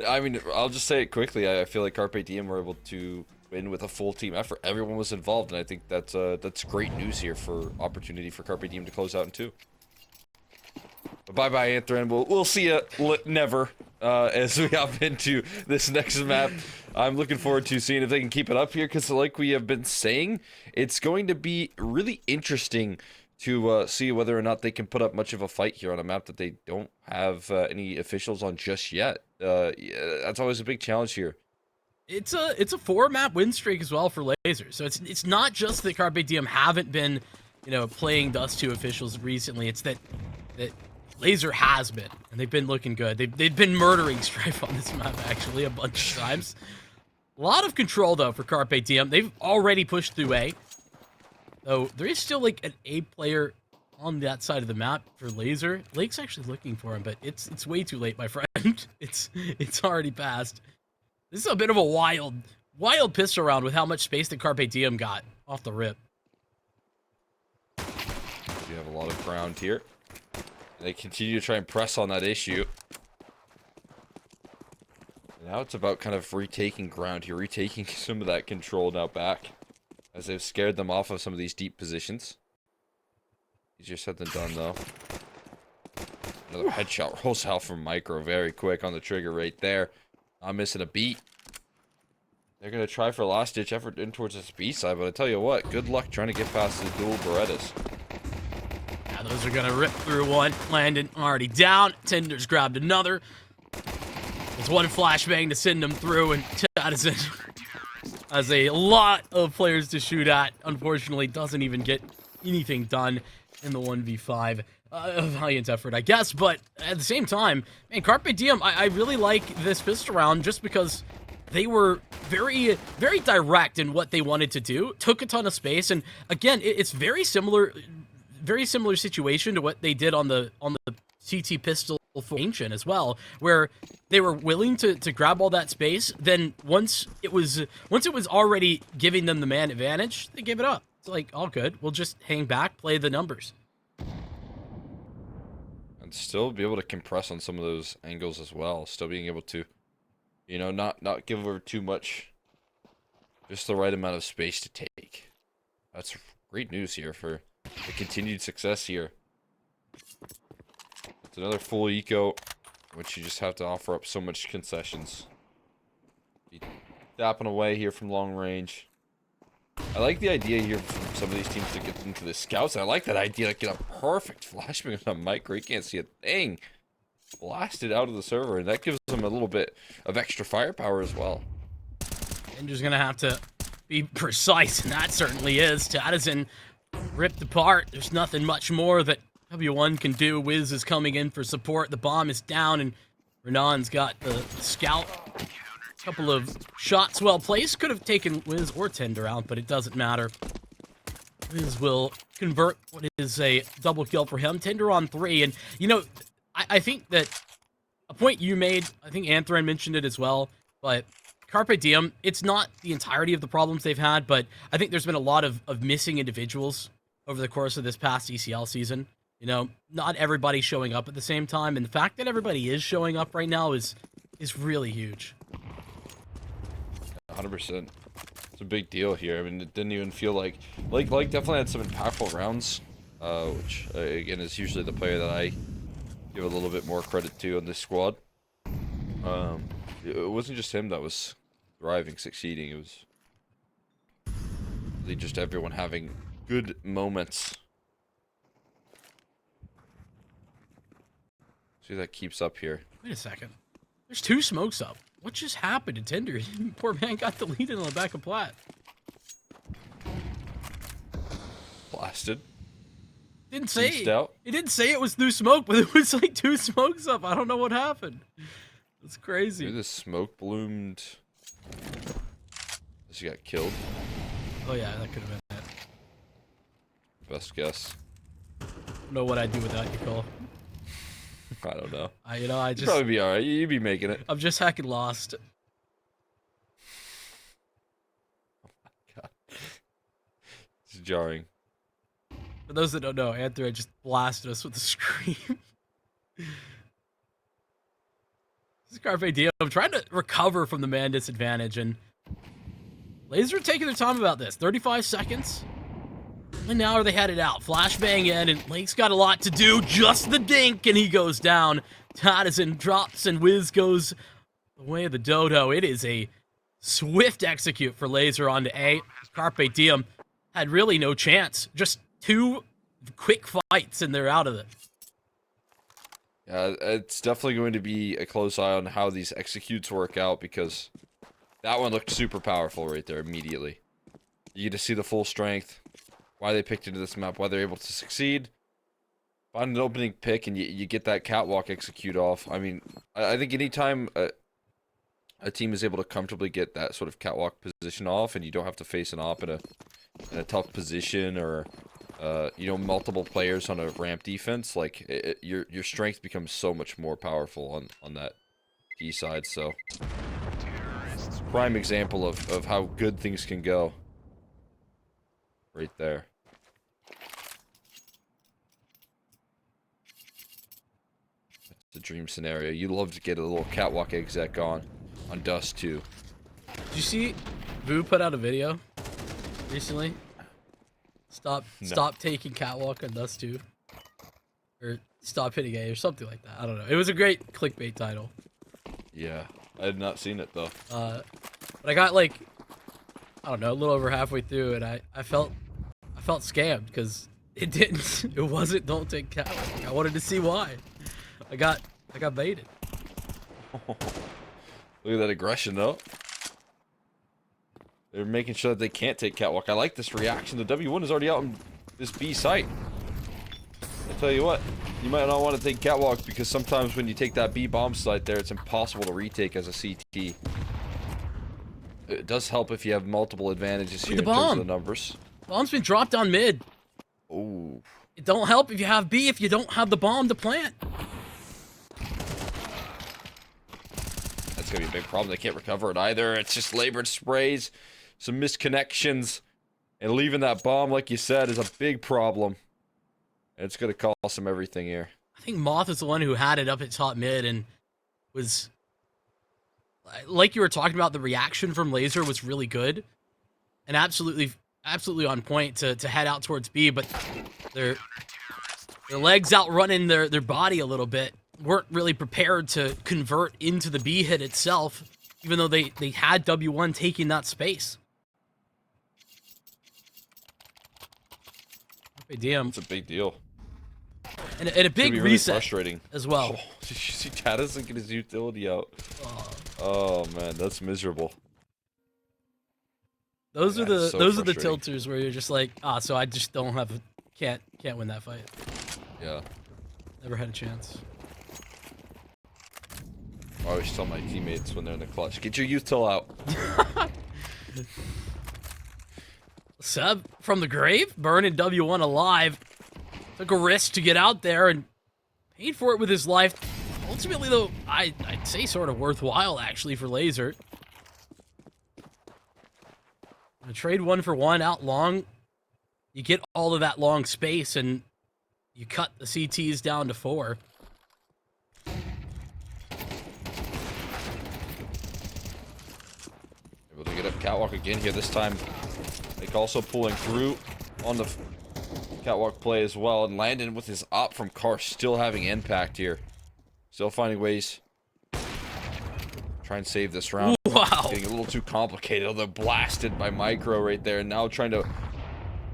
I mean, I'll just say it quickly. I feel like Carpe Diem were able to win with a full team effort. Everyone was involved, and I think that's great news here for opportunity for Carpe Diem to close out in 2. Bye-bye, Anthony. We'll see you never as we hop into this next map. I'm looking forward to seeing if they can keep it up here, because like we have been saying, it's going to be really interesting to see whether or not they can put up much of a fight here on a map that they don't have any officials on just yet. Yeah, that's always a big challenge here. It's a 4-map win streak as well for Lazer. So it's not just that Carpe Diem haven't been, playing Dust 2 officials recently. It's that Lazer has been, and they've been looking good. They've been murdering Strife on this map, actually, a bunch of times. A lot of control, though, for Carpe Diem. They've already pushed through A. Though, there is still, like, an A player on that side of the map for Lazer. Lake's actually looking for him, but it's way too late, my friend. It's already passed. This is a bit of a wild pistol round with how much space that Carpe Diem got off the rip. You have a lot of ground here. They continue to try and press on that issue. Now it's about kind of retaking ground here, retaking some of that control now back, as they've scared them off of some of these deep positions. Easier said than done, though. Another headshot rolls out from Micro very quick on the trigger right there. Not missing a beat. They're going to try for a last-ditch effort in towards this B side, but I tell you what, good luck trying to get past the dual Berettas. Yeah, those are going to rip through one. Landon already down. Tinder's grabbed another. There's one flashbang to send them through, and Addison has a lot of players to shoot at. Unfortunately, doesn't even get anything done in the 1v5. A valiant effort, I guess, but at the same time, man, Carpe Diem, I really like this pistol round just because they were very, very direct in what they wanted to do, took a ton of space, and again, it's very similar situation to what they did on the CT pistol for Ancient as well, where they were willing to grab all that space. Then once it was already giving them the man advantage, they gave it up. It's like, all good, we'll just hang back, play the numbers. And still be able to compress on some of those angles as well. Still being able to, not give over too much. Just the right amount of space to take. That's great news here for the continued success here. It's another full eco, which you just have to offer up so much concessions. Be dapping away here from long range. I like the idea here from some of these teams to get into the scouts. I like that idea, like get a perfect flashbang on a Micro. You can't see a thing. Blasted out of the server, and that gives them a little bit of extra firepower as well. And just gonna have to be precise, and that certainly is. To Addison ripped apart. There's nothing much more that W1 can do. Wiz is coming in for support. The bomb is down, and Renan's got the scout. Couple of shots well placed. Could have taken Wiz or Tinder out, but it doesn't matter. Wiz will convert what is a double kill for him. Tinder on 3, and I think that a point you made, I think Anthron mentioned it as well, but Carpe Diem, it's not the entirety of the problems they've had, but I think there's been a lot of missing individuals over the course of this past ECL season. Not everybody showing up at the same time, and the fact that everybody is showing up right now is really huge. 100%. It's a big deal here. I mean, it didn't even feel like definitely had some impactful rounds, which again is usually the player that I give a little bit more credit to on this squad. It wasn't just him that was thriving, succeeding. It was really just everyone having good moments. See if that keeps up here. Wait a second. There's 2 smokes up. What just happened to Tinder? Poor man got deleted on the back of plat. Blasted. Didn't say East out. it didn't say it was new smoke, but it was like 2 smokes up. I don't know what happened. It's crazy. Maybe the smoke bloomed. She got killed. Oh yeah, that could have been it. Best guess. Don't know what I'd do without you, Cole. I don't know. I You'd just probably be alright. You'd be making it. I'm just hacking lost. God. It's jarring. For those that don't know, Anthony just blasted us with a scream. This is Carpe Diem. I'm trying to recover from the man disadvantage, and Laser taking their time about this. 35 seconds. And now are they headed out? Flashbang in, and Lake's got a lot to do. Just the dink, and he goes down. Tadison drops, and Wiz goes the way of the dodo. It is a swift execute for Laser onto A. Carpe Diem had really no chance. Just 2 quick fights, and they're out of it. Yeah, it's definitely going to be a close eye on how these executes work out, because that one looked super powerful right there immediately. You get to see the full strength, why they picked into this map, why they're able to succeed. Find an opening pick, and you get that catwalk execute off. I mean, I think anytime a team is able to comfortably get that sort of catwalk position off, and you don't have to face an op in a tough position, or you know, multiple players on a ramp defense, like your strength becomes so much more powerful on that P side. So prime example of how good things can go right there. That's the dream scenario. You love to get a little catwalk exec on Dust too. Did you see Vu put out a video recently? Stop taking catwalk on Dust 2. Or stop hitting A or something like that. I don't know. It was a great clickbait title. Yeah, I had not seen it though. But I got like, I don't know, a little over halfway through, and I felt scammed because it didn't. It wasn't don't take catwalk. I wanted to see why. I got baited. Look at that aggression though. They're making sure that they can't take catwalk. I like this reaction. The W1 is already out on this B site. I tell you what, you might not want to take catwalk, because sometimes when you take that B bomb site there, it's impossible to retake as a CT. It does help if you have multiple advantages here in terms of the numbers. Bomb's been dropped on mid. Oh. It don't help if you have B if you don't have the bomb to plant. That's going to be a big problem. They can't recover it either. It's just labored sprays, some misconnections, and leaving that bomb, like you said, is a big problem. And it's going to cost them everything here. I think Moth is the one who had it up at top mid and was, like you were talking about, the reaction from Laser was really good and absolutely on point to head out towards B, but their legs outrunning their body a little bit, weren't really prepared to convert into the B hit itself, even though they had W1 taking that space. Carpe Diem. It's a big deal. And a big really reset frustrating as well. Oh, did you see Tadison get his utility out? Oh man, that's miserable. Those are the frustrating. tilters where you're just like, so I just don't have can't win that fight. Yeah. Never had a chance. I always tell my teammates when they're in the clutch, get your util out. Seb from the grave, burning W1 alive. Took a risk to get out there and paid for it with his life. Ultimately, though, I'd say sort of worthwhile, actually, for Laser. A trade 1-for-1 out long. You get all of that long space, and you cut the CTs down to 4. Able to get up catwalk again here this time. Like also pulling through on the catwalk play as well, and Landon with his op from Car still having impact here. Still finding ways. Try and save this round. Wow. Getting a little too complicated, although blasted by Micro right there. And now trying to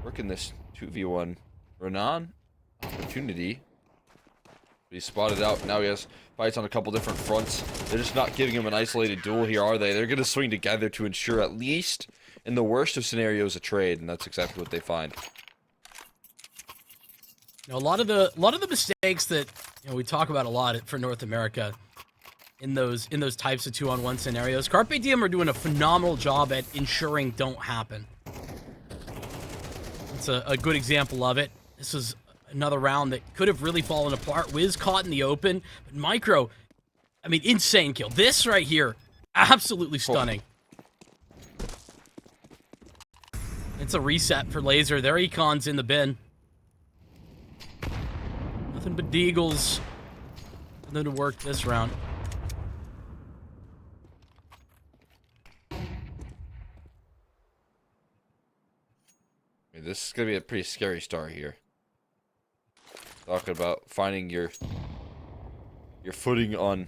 work in this 2v1 Renan opportunity. He's spotted out. Now he has fights on a couple different fronts. They're just not giving him an isolated duel here, are they? They're going to swing together to ensure, at least in the worst of scenarios, a trade, and that's exactly what they find. You know, a lot of the mistakes that we talk about a lot for North America in those types of 2-on-1 scenarios, Carpe Diem are doing a phenomenal job at ensuring don't happen. It's a good example of it. This is another round that could have really fallen apart. Wiz caught in the open, but Micro, I mean, insane kill. This right here, absolutely stunning. It's a reset for Laser. Their Econ's in the bin. Nothing but deagles. Nothing to work this round. I mean, this is going to be a pretty scary start here. Talking about finding your footing on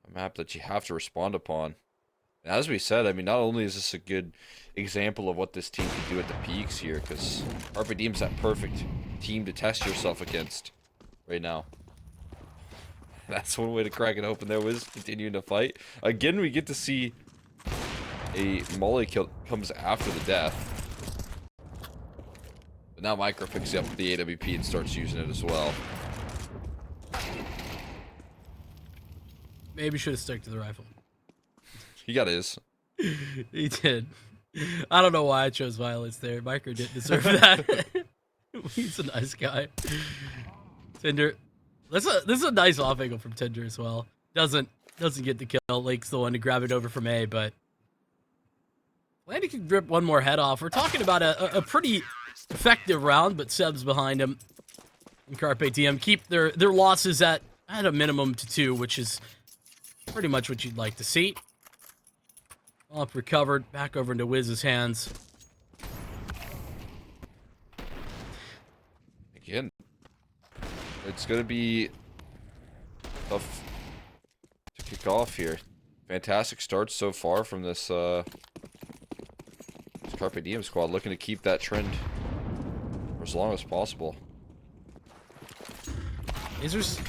a map that you have to respond upon. And as we said, I mean, not only is this a good example of what this team can do at the peaks here, because Carpe Diem's that perfect team to test yourself against right now. That's one way to crack it open there, was continuing to fight. Again, we get to see a molly kill comes after the death. But now Micro picks up the AWP and starts using it as well. Maybe should have stuck to the rifle. He got his. He did. I don't know why I chose violence there. Micro didn't deserve that. He's a nice guy. Tinder. This is a nice off angle from Tinder as well. Doesn't get the kill. Lake's the one to grab it over from A, but Landy can rip one more head off. We're talking about a pretty effective round, but Seb's behind him. And Carpe Diem keep their losses at a minimum to 2, which is pretty much what you'd like to see. Up recovered, back over into Wiz's hands. Again, it's going to be tough to kick off here. Fantastic start so far from this Carpe Diem squad, looking to keep that trend for as long as possible. Lazer's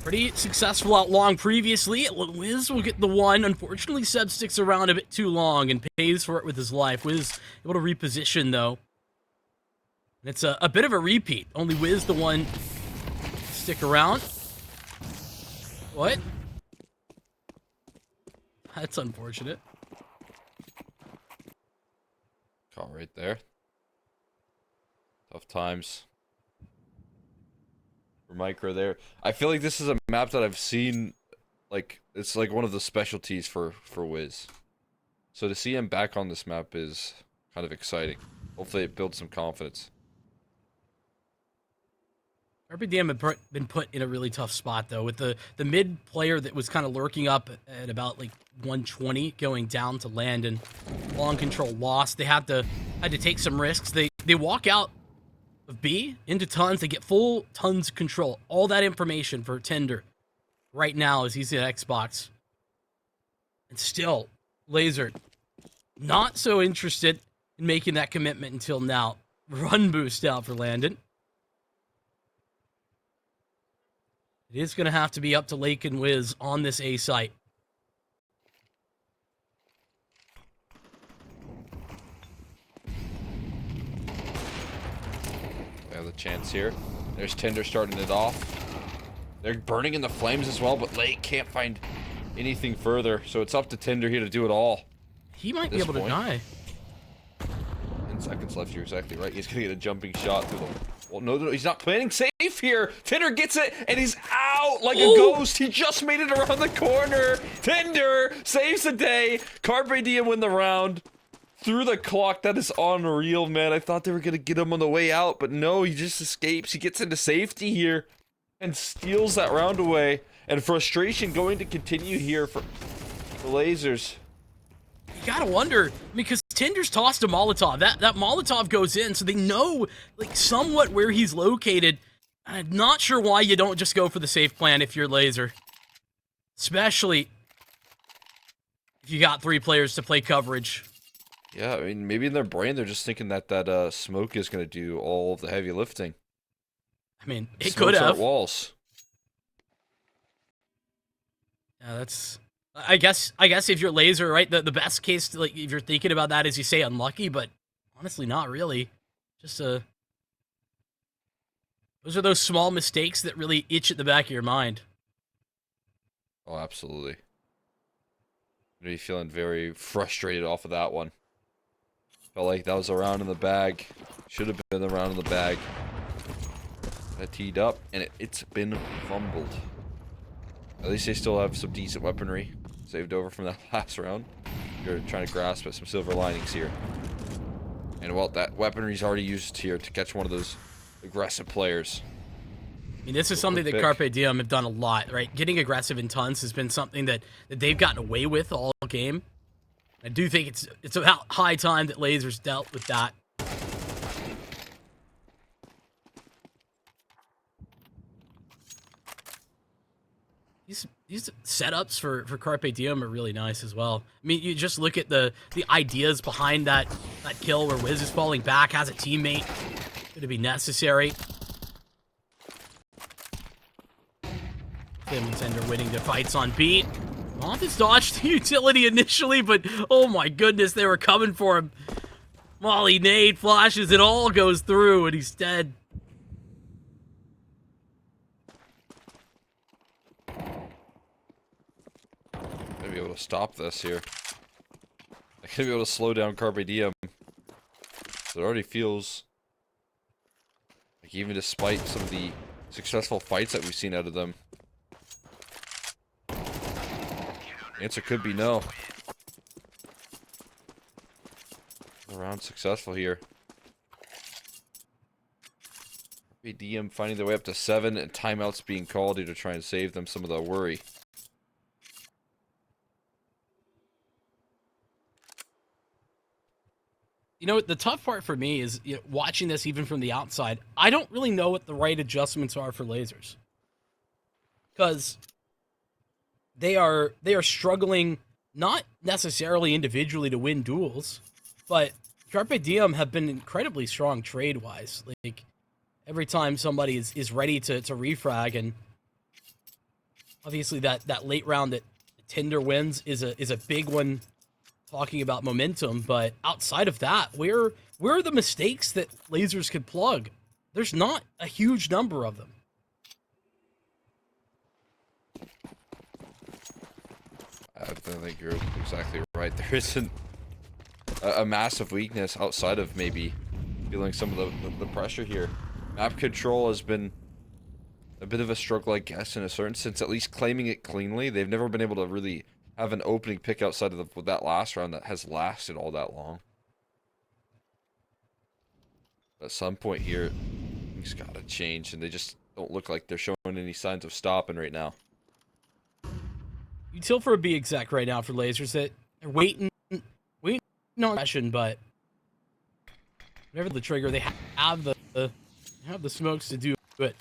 pretty successful out long previously. Wiz will get the one. Unfortunately, Seb sticks around a bit too long and pays for it with his life. Wiz able to reposition, though. And it's a bit of a repeat. Only Wiz the one stick around. What? That's unfortunate. Caught right there. Tough times for Micro there. I feel like this is a map that I've seen, like, it's like one of the specialties for Wiz. So to see him back on this map is kind of exciting. Hopefully it builds some confidence. Carpe Diem had been put in a really tough spot, though, with the mid player that was kind of lurking up at about like 120 going down to land, and long control lost. They had to take some risks. They walk out of B into tons. They get full tons control. All that information for Tinder right now as he's at Xbox. And still, Laser not so interested in making that commitment until now. Run boost out for Landon. It is going to have to be up to Lake and Wiz on this A site. They have the chance here. There's Tinder starting it off. They're burning in the flames as well, but Lake can't find anything further, so it's up to Tinder here to do it all. He might be able to die. 10 seconds left, you're exactly right. He's going to get a jumping shot through the... Well, no, he's not planning safe here. Tinder gets it, and he's out like a ghost. He just made it around the corner. Tinder saves the day. Carpe Diem win the round. Through the clock. That is unreal, man. I thought they were going to get him on the way out, but no, he just escapes. He gets into safety here and steals that round away. And frustration going to continue here for the Lasers. You gotta wonder, because Tinder's tossed a Molotov. That Molotov goes in, so they know, like, somewhat where he's located. I'm not sure why you don't just go for the safe plan if you're Laser. Especially if you got 3 players to play coverage. Yeah, I mean, maybe in their brain they're just thinking that smoke is going to do all of the heavy lifting. I mean, it Smokes could are have. at walls. Yeah, that's. I guess if you're laser, right, the best case, like if you're thinking about that, is you say unlucky, but honestly, not really. Just those are those small mistakes that really itch at the back of your mind. Oh, absolutely. You'd be feeling very frustrated off of that one. Felt like that was a round in the bag. Should have been a round in the bag. That teed up, and it's been fumbled. At least they still have some decent weaponry saved over from that last round. You're trying to grasp at some silver linings here. And well, that weaponry's already used here to catch one of those aggressive players. I mean, this is something that Carpe Diem have done a lot, right? Getting aggressive in tons has been something that they've gotten away with all game. I do think it's about high time that Lasers dealt with that. These setups for Carpe Diem are really nice as well. I mean, you just look at the ideas behind that kill where Wiz is falling back, has a teammate. Could it be necessary? Tim Zender winning the fights on beat. Montes dodged the utility initially, but oh my goodness, they were coming for him. Molly nade flashes, it all goes through, and he's dead. I'd be able to stop this here. I could be able to slow down Carpe Diem. It already feels like, even despite some of the successful fights that we've seen out of them, the answer could be no. The round successful here. Carpe Diem finding their way up to 7, and timeouts being called here to try and save them some of the worry. You know, the tough part for me is watching this even from the outside. I don't really know what the right adjustments are for Lasers. Because they are struggling, not necessarily individually to win duels, but Carpe Diem have been incredibly strong trade-wise. Like, every time somebody is ready to refrag, and obviously that late round that Tinder wins is a big one, talking about momentum, but outside of that, where are the mistakes that Lasers could plug? There's not a huge number of them. I think you're exactly right. There isn't a massive weakness outside of maybe feeling some of the pressure here. Map control has been a bit of a struggle, I guess, in a certain sense, at least claiming it cleanly. They've never been able to really have an opening pick outside of that last round that has lasted all that long. At some point here, things gotta change, and they just don't look like they're showing any signs of stopping right now. Util for a B exec right now for Lasers that they're waiting on action, but whatever the trigger, they have the smokes to do it.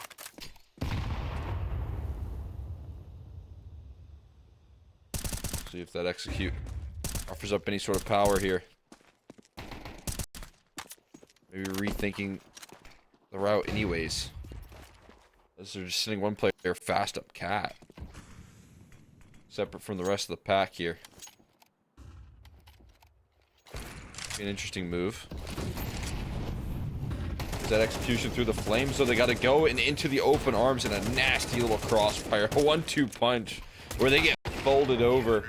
See if that execute offers up any sort of power here. Maybe rethinking the route anyways. As they're just sitting one player fast up cat. Separate from the rest of the pack here. An interesting move. Is that execution through the flames? So they got to go and into the open arms, and a nasty little crossfire. 1-2 punch where they get folded over.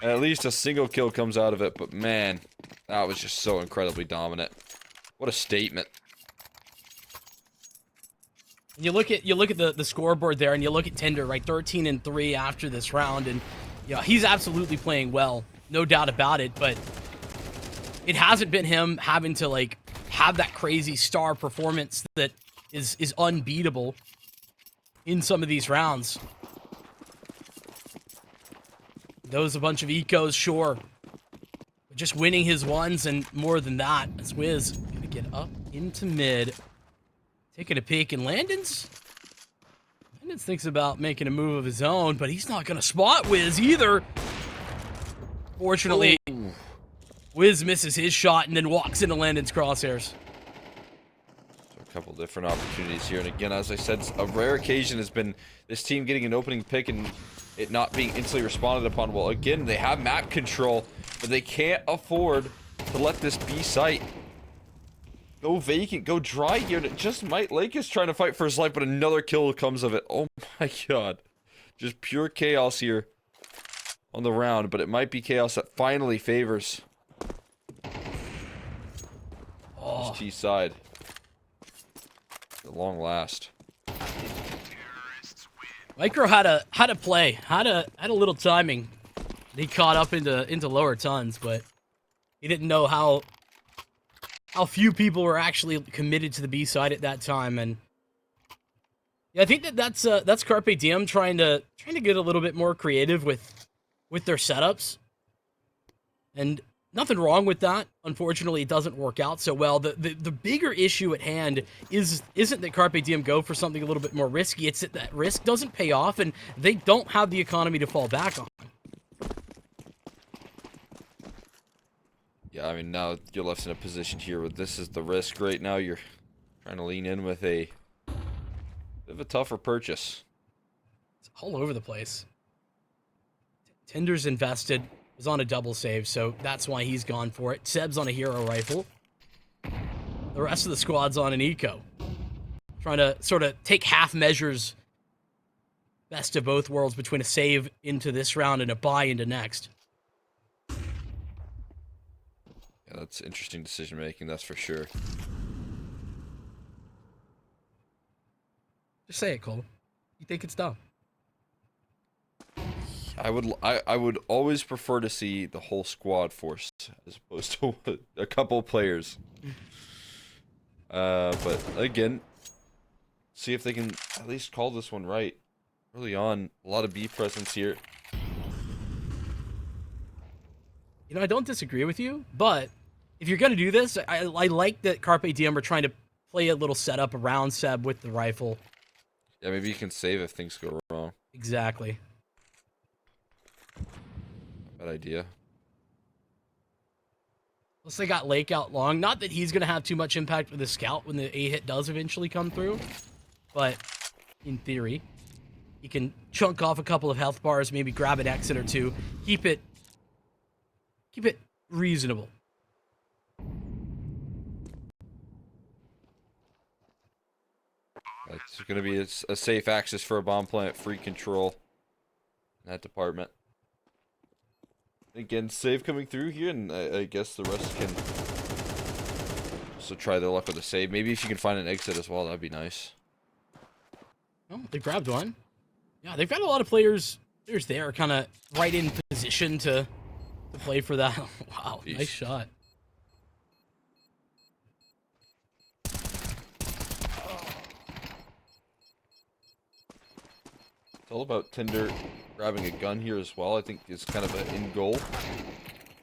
And at least a single kill comes out of it, but man, that was just so incredibly dominant. What a statement. You look at the scoreboard there, and you look at Tinder, right? 13-3 after this round, and he's absolutely playing well, no doubt about it. But it hasn't been him having to like have that crazy star performance that is unbeatable in some of these rounds. Those a bunch of ecos, sure. But just winning his ones, and more than that, as Wiz gonna get up into mid. Taking a peek, and Landon's thinks about making a move of his own, but he's not going to spot Wiz either. Fortunately, Wiz misses his shot and then walks into Landon's crosshairs. So a couple different opportunities here. And again, as I said, a rare occasion has been this team getting an opening pick and it not being instantly responded upon. Well, again, they have map control, but they can't afford to let this B site go vacant, go dry here. And it just might. Lake is trying to fight for his life, but another kill comes of it. Oh my god. Just pure chaos here on the round, but it might be chaos that finally favors T side. At long last. Micro had a play, had a little timing. He caught up into lower tons, but he didn't know how few people were actually committed to the B side at that time. And yeah, I think that's Carpe Diem trying to get a little bit more creative with their setups. And nothing wrong with that. Unfortunately, it doesn't work out so well. The bigger issue at hand isn't that Carpe Diem go for something a little bit more risky. It's that risk doesn't pay off, and they don't have the economy to fall back on. Yeah, I mean, now you're left in a position here where this is the risk right now. You're trying to lean in with a bit of a tougher purchase. It's all over the place. Tinder's invested. Was on a double save, so that's why he's gone for it. Seb's on a hero rifle. The rest of the squad's on an eco. Trying to sort of take half measures. Best of both worlds between a save into this round and a buy into next. Yeah, that's interesting decision making, that's for sure. Just say it, Cole. You think it's dumb? I would always prefer to see the whole squad forced as opposed to a couple players. But again, see if they can at least call this one right early on. A lot of B presence here. You know, I don't disagree with you, but if you're gonna do this, I like that Carpe Diem are trying to play a little setup around Seb with the rifle. Yeah, maybe you can save if things go wrong. Exactly. Bad idea. Plus they got Lake out long. Not that he's going to have too much impact with the scout when the A hit does eventually come through. But in theory, he can chunk off a couple of health bars, maybe grab an exit or two. Keep it reasonable. It's going to be a safe access for a bomb plant, free control in that department. Again, save coming through here, and I guess the rest can also try their luck with a save. Maybe if you can find an exit as well, that'd be nice. Oh, they grabbed one. Yeah, they've got a lot of players there, kind of right in position to play for that. Wow, Jeez. Nice shot. It's all about Tinder grabbing a gun here as well. I think it's kind of an in goal.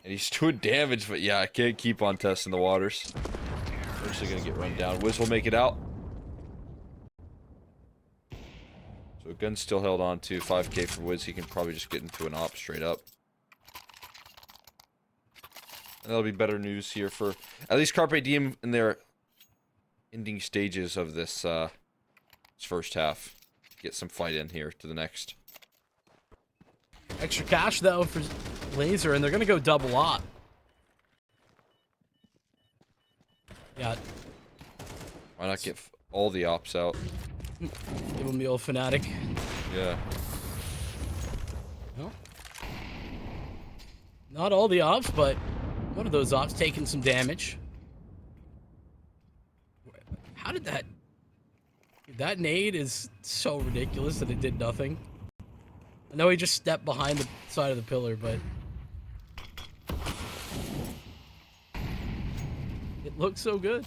And he's doing damage, but yeah, I can't keep on testing the waters. Eventually gonna get run down. Wiz will make it out. So gun's still held on to 5k for Wiz. He can probably just get into an op straight up. And that'll be better news here for at least Carpe Diem in their ending stages of this first half. Get some fight in here to the next. Extra cash, though, for Laser, and they're going to go double op. Yeah. Why not get all the ops out? Give him the old Fnatic. Yeah. Well, not all the ops, but one of those ops taking some damage. How did that... That nade is so ridiculous that it did nothing. I know he just stepped behind the side of the pillar, but... It looks so good.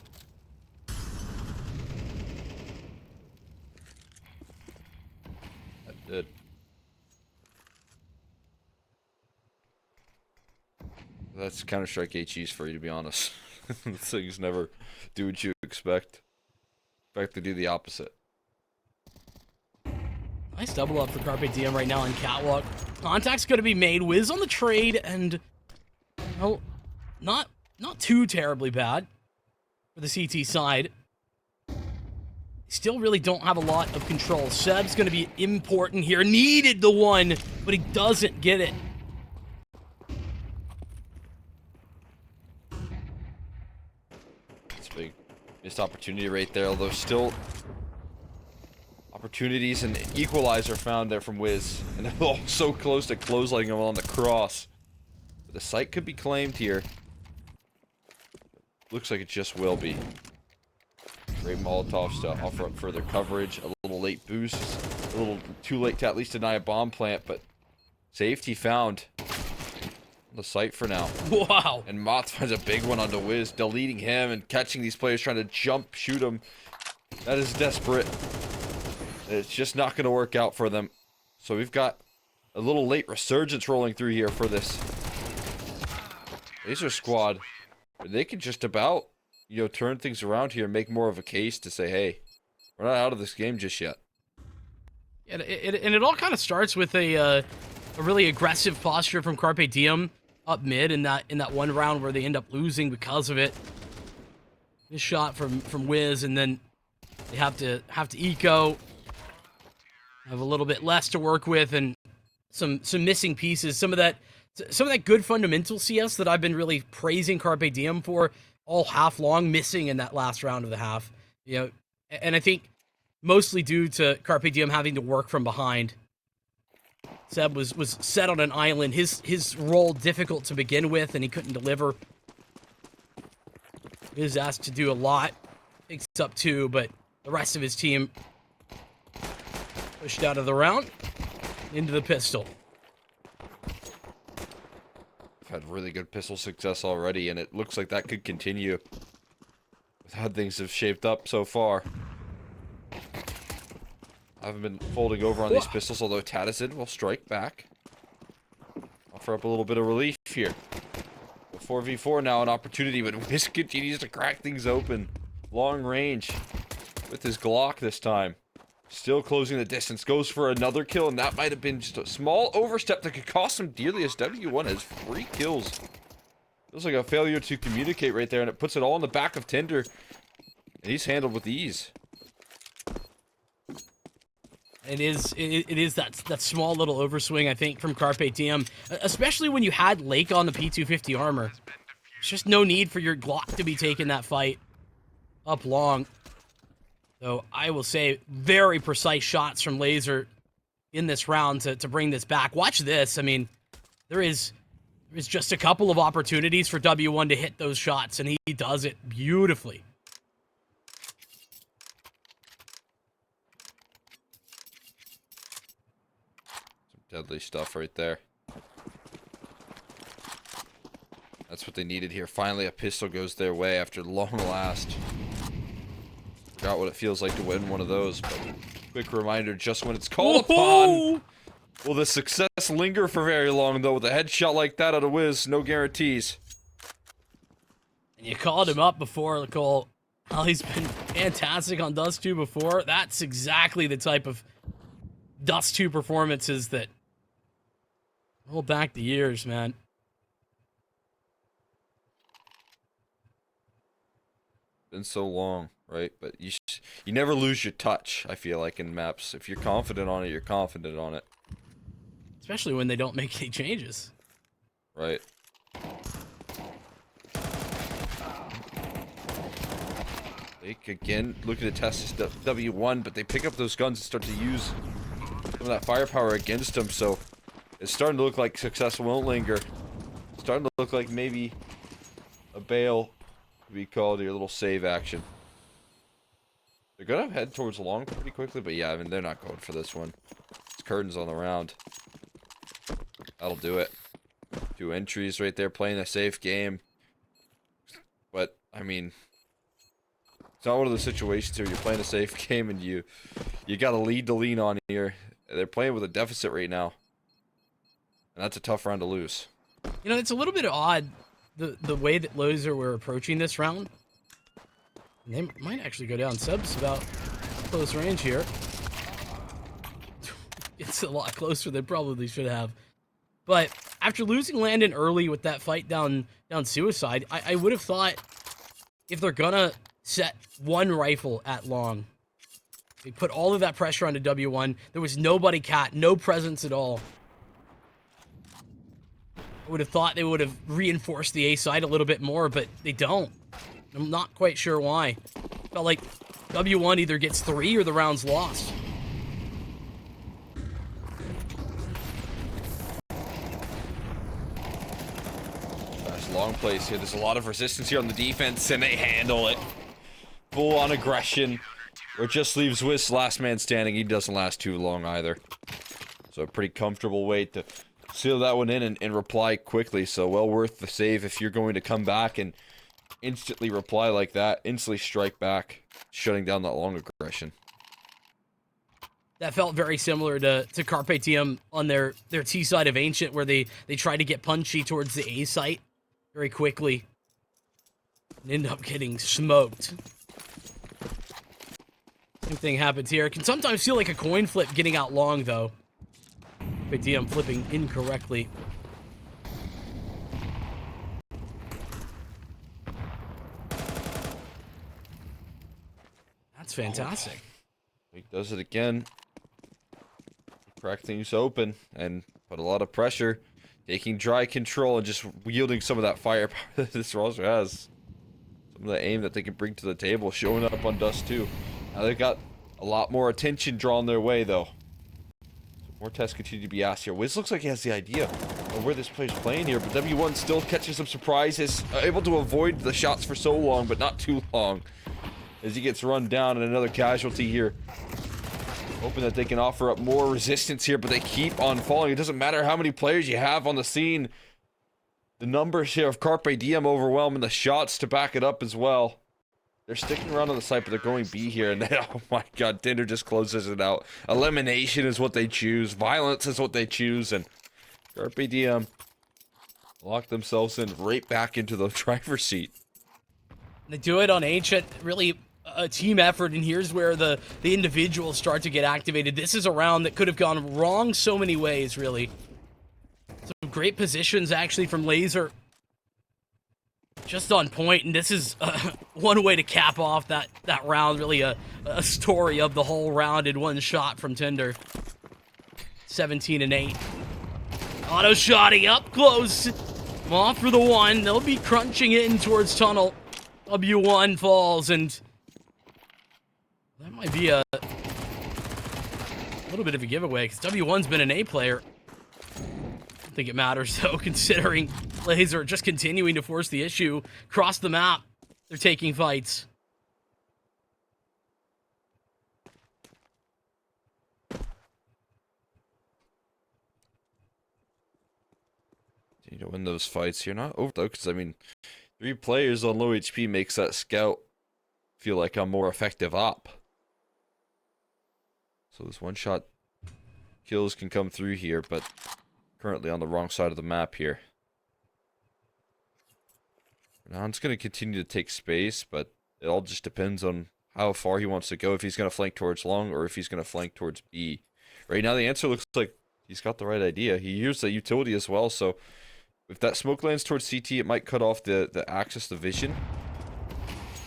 That did. That's Counter-Strike HEs for you, to be honest. These things never do what you expect. In fact, they do the opposite. Nice double up for Carpe Diem right now on Catwalk. Contact's going to be made. Wiz on the trade, and... Well, not too terribly bad for the CT side. still really don't have a lot of control. Seb's going to be important here. Needed the one, but he doesn't get it. It's a big missed opportunity right there, although still opportunities and equalizer found there from Wiz. And oh, so close to clotheslining him on the cross. But the site could be claimed here. Looks like it just will be. Great Molotovs to offer up further coverage. A little late boost. A little too late to at least deny a bomb plant, but safety found on the site for now. Wow. And Moth finds a big one onto Wiz, deleting him and catching these players trying to jump, shoot him. That is desperate. It's just not going to work out for them. So we've got a little late resurgence rolling through here for this Laser squad. They can just about, you know, turn things around here and make more of a case to say, hey, we're not out of this game just yet. And it all kind of starts with a really aggressive posture from Carpe Diem up mid in that one round where they end up losing because of it. This shot from Wiz, and then they have to eco. Have a little bit less to work with, and some missing pieces. Some of that good fundamental CS that I've been really praising Carpe Diem for all half long, missing in that last round of the half. You know, and I think mostly due to Carpe Diem having to work from behind. Seb was set on an island. His role difficult to begin with, and he couldn't deliver. He was asked to do a lot. Picks up 2, but the rest of his team pushed out of the round into the pistol. Had really good pistol success already, and it looks like that could continue with how things have shaped up so far. I haven't been folding over on these pistols, although Tadison will strike back. Offer up a little bit of relief here. 4v4 now, an opportunity, but Wiz continues to crack things open. Long range with his Glock this time. Still closing the distance, goes for another kill, and that might have been just a small overstep that could cost him dearly, as W1 has 3 kills. Feels like a failure to communicate right there, and it puts it all in the back of Tinder. And he's handled with ease. It is that small little overswing, I think, from Carpe Diem, especially when you had Lake on the P250 armor. There's just no need for your Glock to be taking that fight up long. So I will say very precise shots from Laser in this round to bring this back. Watch this. I mean, there is just a couple of opportunities for W1 to hit those shots, and he does it beautifully. Some deadly stuff right there. That's what they needed here. Finally, a pistol goes their way after long last. Forgot what it feels like to win one of those, but quick reminder, just when it's called upon. Will the success linger for very long, though? With a headshot like that out of Wiz, no guarantees. And you called him up before, Cole. Oh, he's been fantastic on Dust 2 before. That's exactly the type of Dust 2 performances that roll back the years, man. Been so long, right? But you never lose your touch, I feel like, in maps. If you're confident on it, you're confident on it. Especially when they don't make any changes. Right. They again looking to test this W1, but they pick up those guns and start to use some of that firepower against them. So it's starting to look like success won't linger. It's starting to look like maybe a bail to be called your little save action. They're gonna head towards long pretty quickly, but yeah, I mean they're not going for this one. It's curtains on the round. That'll do it. 2 entries right there, playing a safe game. But I mean, it's not one of those situations where you're playing a safe game and you got a lead to lean on here. They're playing with a deficit right now, and that's a tough round to lose. You know, it's a little bit odd the way that Lazer were approaching this round. They might actually go down. Seb's about close range here. It's a lot closer than probably should have. But after losing Landon early with that fight down Suicide, I would have thought if they're gonna set one rifle at long, They put all of that pressure onto W1. There was nobody cat, no presence at all. I would have thought they would have reinforced the A side a little bit more, but they don't. I'm not quite sure why. Felt like W1 either gets 3 or the round's lost. That's long plays here. There's a lot of resistance here on the defense, and they handle it. Full on aggression. Or just leaves Wiz last man standing. He doesn't last too long either. So a pretty comfortable way to seal that one in and reply quickly. So well worth the save if you're going to come back and instantly reply like that. Instantly strike back, shutting down that long aggression. That felt very similar to Carpe Diem on their T side of Ancient, where they tried to get punchy towards the A site very quickly and end up getting smoked. Same thing happens here. It can sometimes feel like a coin flip getting out long, though. Carpe Diem flipping incorrectly. That's fantastic. He does it again. Crack things open and put a lot of pressure. Taking dry control and just wielding some of that firepower that this roster has. Some of the aim that they can bring to the table showing up on Dust 2. Now they've got a lot more attention drawn their way, though. So more tests continue to be asked here. Wiz looks like he has the idea of where this player's playing here, but W1 still catching some surprises. Able to avoid the shots for so long, but not too long. As he gets run down and another casualty here. Hoping that they can offer up more resistance here, but they keep on falling. It doesn't matter how many players you have on the scene. The numbers here of Carpe Diem overwhelming the shots to back it up as well. They're sticking around on the site, but they're going B here. And then, oh my god, Tinder just closes it out. Elimination is what they choose. Violence is what they choose. And Carpe Diem lock themselves in right back into the driver's seat. They do it on Ancient, really a team effort, and here's where the individuals start to get activated. This is a round that could have gone wrong so many ways, really. Some great positions, actually, from Laser. Just on point, and this is one way to cap off that round. Really a story of the whole round in one shot from Tinder. 17-8. Auto shotty up close. Off for the one. They'll be crunching it in towards tunnel. W1 falls, and that might be a little bit of a giveaway, because W1's been an A player. I don't think it matters, though, considering Laser just continuing to force the issue across the map. They're taking fights. You know, win those fights. You're not over, though, because, I mean, 3 players on low HP makes that scout feel like a more effective op. So this one-shot kills can come through here, but currently on the wrong side of the map here. Now it's going to continue to take space, but it all just depends on how far he wants to go, if he's going to flank towards long or if he's going to flank towards B. Right now the answer looks like he's got the right idea. He used the utility as well, so if that smoke lands towards CT, it might cut off the access to vision.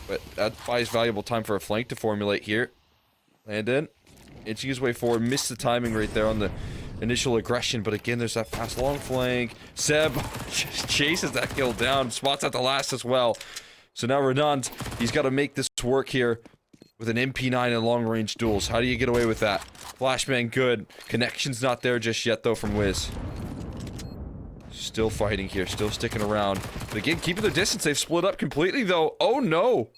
But that buys valuable time for a flank to formulate here. Land in. Inching his way forward. Missed the timing right there on the initial aggression. But again, there's that fast long flank. Seb just chases that kill down. Spots at the last as well. So now Renant, he's got to make this work here with an MP9 and long range duels. How do you get away with that? Flashbang good. Connection's not there just yet though from Wiz. Still fighting here, still sticking around. But again, keeping their distance. They've split up completely, though. Oh, no!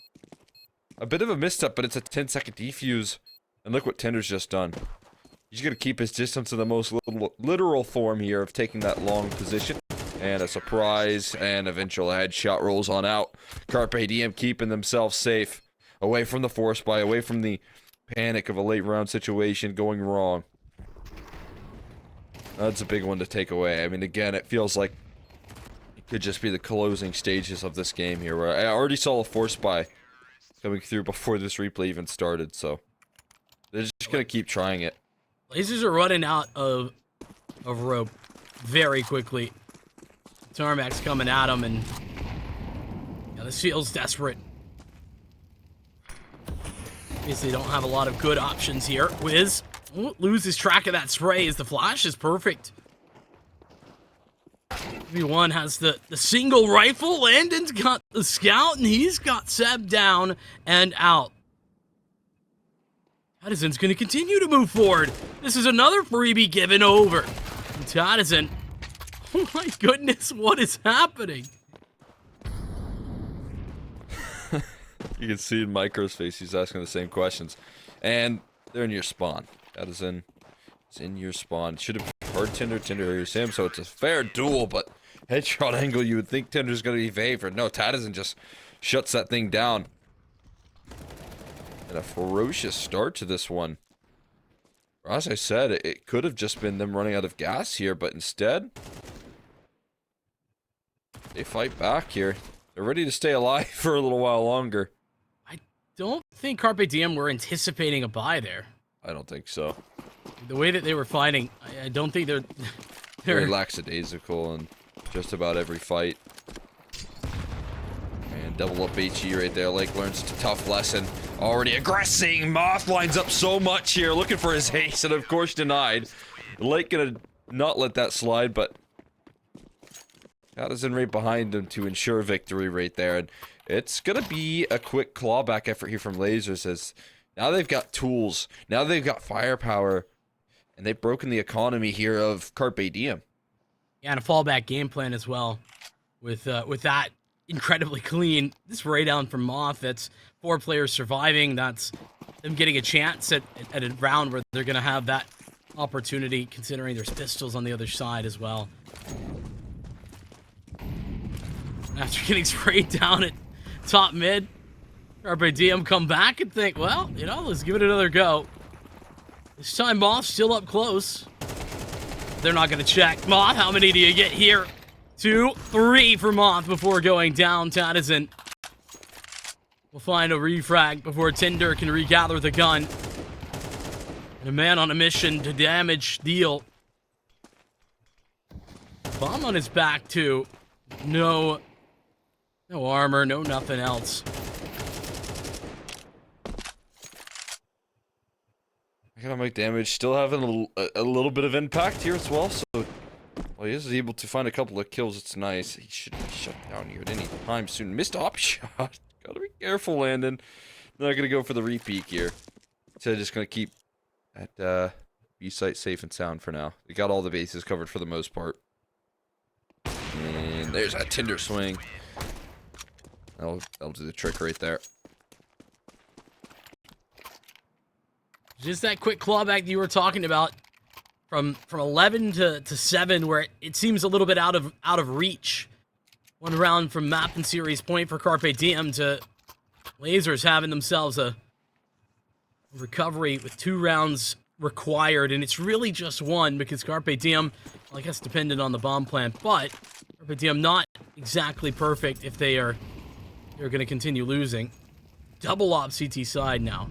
A bit of a misstep, but it's a 10-second defuse. And look what Tinder's just done. He's going to keep his distance in the most literal form here of taking that long position. And a surprise, and eventual headshot rolls on out. Carpe Diem keeping themselves safe. Away from the force buy, away from the panic of a late round situation going wrong. That's a big one to take away. I mean, again, it feels like it could just be the closing stages of this game here, where I already saw a force buy coming through before this replay even started, so they're just going to keep trying it. Lasers are running out of rope very quickly. Tarmac's coming at them, and yeah, this feels desperate. Obviously don't have a lot of good options here. Wiz loses track of that spray as the flash is perfect. Everyone has the single rifle. Landon's got the scout, and he's got Seb down and out. Tadison's going to continue to move forward. This is another freebie given over. And Tadison, oh my goodness, what is happening? You can see in Micro's face, he's asking the same questions. And they're in your spawn. Tadison is in your spawn. Should have heard Tinder hears him, so it's a fair duel, but headshot angle, you would think Tinder's going to be favored. No, Tadison just shuts that thing down. And a ferocious start to this one. As I said, it could have just been them running out of gas here, but instead, they fight back here. They're ready to stay alive for a little while longer. I don't think Carpe Diem were anticipating a buy there. I don't think so. The way that they were fighting, I don't think they're very lackadaisical in just about every fight. And double up HE right there. Lake learns it's a tough lesson. Already aggressing. Moth lines up so much here, looking for his ace, and of course denied. Lake gonna not let that slide, but Addison right behind him to ensure victory right there. And it's gonna be a quick clawback effort here from Lasers, as now they've got tools, now they've got firepower, and they've broken the economy here of Carpe Diem. Yeah, and a fallback game plan as well. With that incredibly clean, this ray down from Moth, that's 4 players surviving. That's them getting a chance at a round where they're going to have that opportunity, considering there's pistols on the other side as well. After getting sprayed down at top mid, Carpe Diem come back and think, well, you know, let's give it another go. This time Moth still up close. They're not going to check. Moth, how many do you get here? 2, 3 for Moth before going down. Tadison will find a refrag before Tinder can regather the gun. And a man on a mission to damage deal. Bomb on his back, too. No armor, no nothing else. Economic damage, still having a little bit of impact here as well, so well, he is able to find a couple of kills. It's nice. He shouldn't be shut down here at any time soon. Missed op shot. Gotta be careful, Landon. They're not gonna go for the repeat here. So just gonna keep that B site safe and sound for now. They got all the bases covered for the most part. And there's that Tinder swing. That'll do the trick right there. Just that quick clawback that you were talking about, from 11 to 7, where it seems a little bit out of reach. One round from map and series point for Carpe Diem to Lasers having themselves a recovery with 2 rounds required, and it's really just 1 because Carpe Diem, well, I guess dependent on the bomb plant, but Carpe Diem not exactly perfect if they're going to continue losing. Double op CT side now.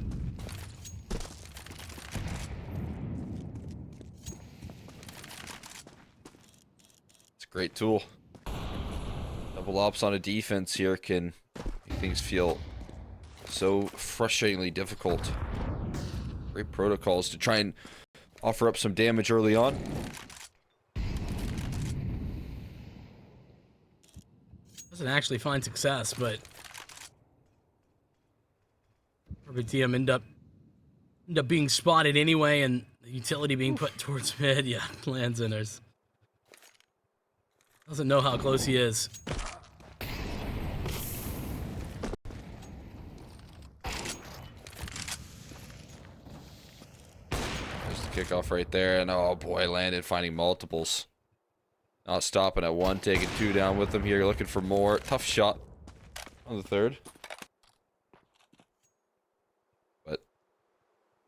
Great tool. Double ops on a defense here can make things feel so frustratingly difficult. Great protocols to try and offer up some damage early on. Doesn't actually find success, but Carpe Diem end up being spotted anyway, and the utility being put towards mid. Yeah, lands in. Doesn't know how close he is. There's the kickoff right there, and oh boy, landed finding multiples. Not stopping at 1, taking 2 down with him here, looking for more. Tough shot on the 3rd. But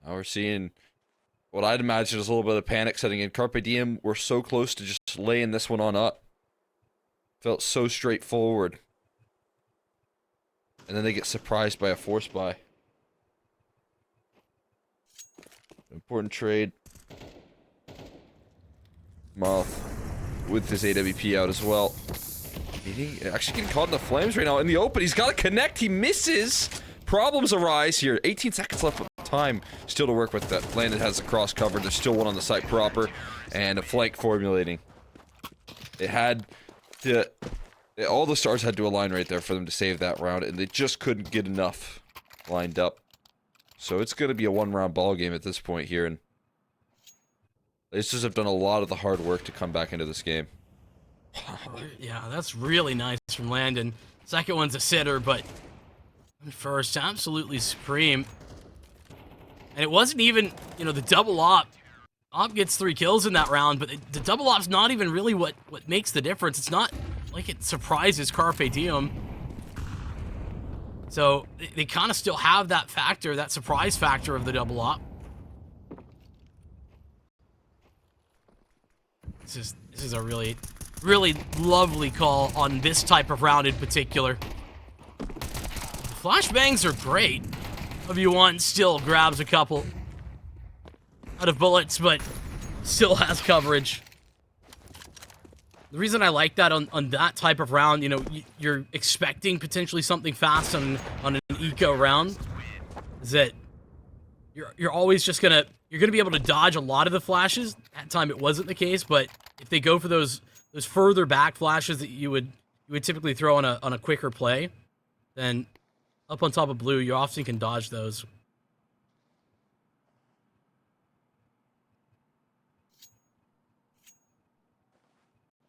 now we're seeing what I'd imagine is a little bit of panic setting in. Carpe Diem were so close to just laying this one on up. Felt so straightforward. And then they get surprised by a force buy. Important trade. Moth with his AWP out as well. Actually getting caught in the flames right now in the open. He's got to connect. He misses. problems arise here. 18 seconds left of time still to work with. That Landon has the cross cover. There's still one on the site proper, and a flank formulating. It had to... all the stars had to align right there for them to save that round, and they just couldn't get enough lined up. So it's going to be a one-round ball game at this point here, and Lazers have done a lot of the hard work to come back into this game. Yeah, that's really nice from Landon. Second one's a sitter, but first, absolutely supreme. And it wasn't even, you know, the double op. Op gets 3 kills in that round, but the double op's not even really what makes the difference. It's not like it surprises Carpe Diem. So they kind of still have that factor, that surprise factor of the double op. This is a really, really lovely call on this type of round in particular. The flashbangs are great. W1 still grabs a couple out of bullets, but still has coverage. The reason I like that on that type of round, you know, you're expecting potentially something fast on an eco round, is that you're always just gonna be able to dodge a lot of the flashes. That time it wasn't the case, but if they go for those further back flashes that you would typically throw on a quicker play, then up on top of blue, you often can dodge those.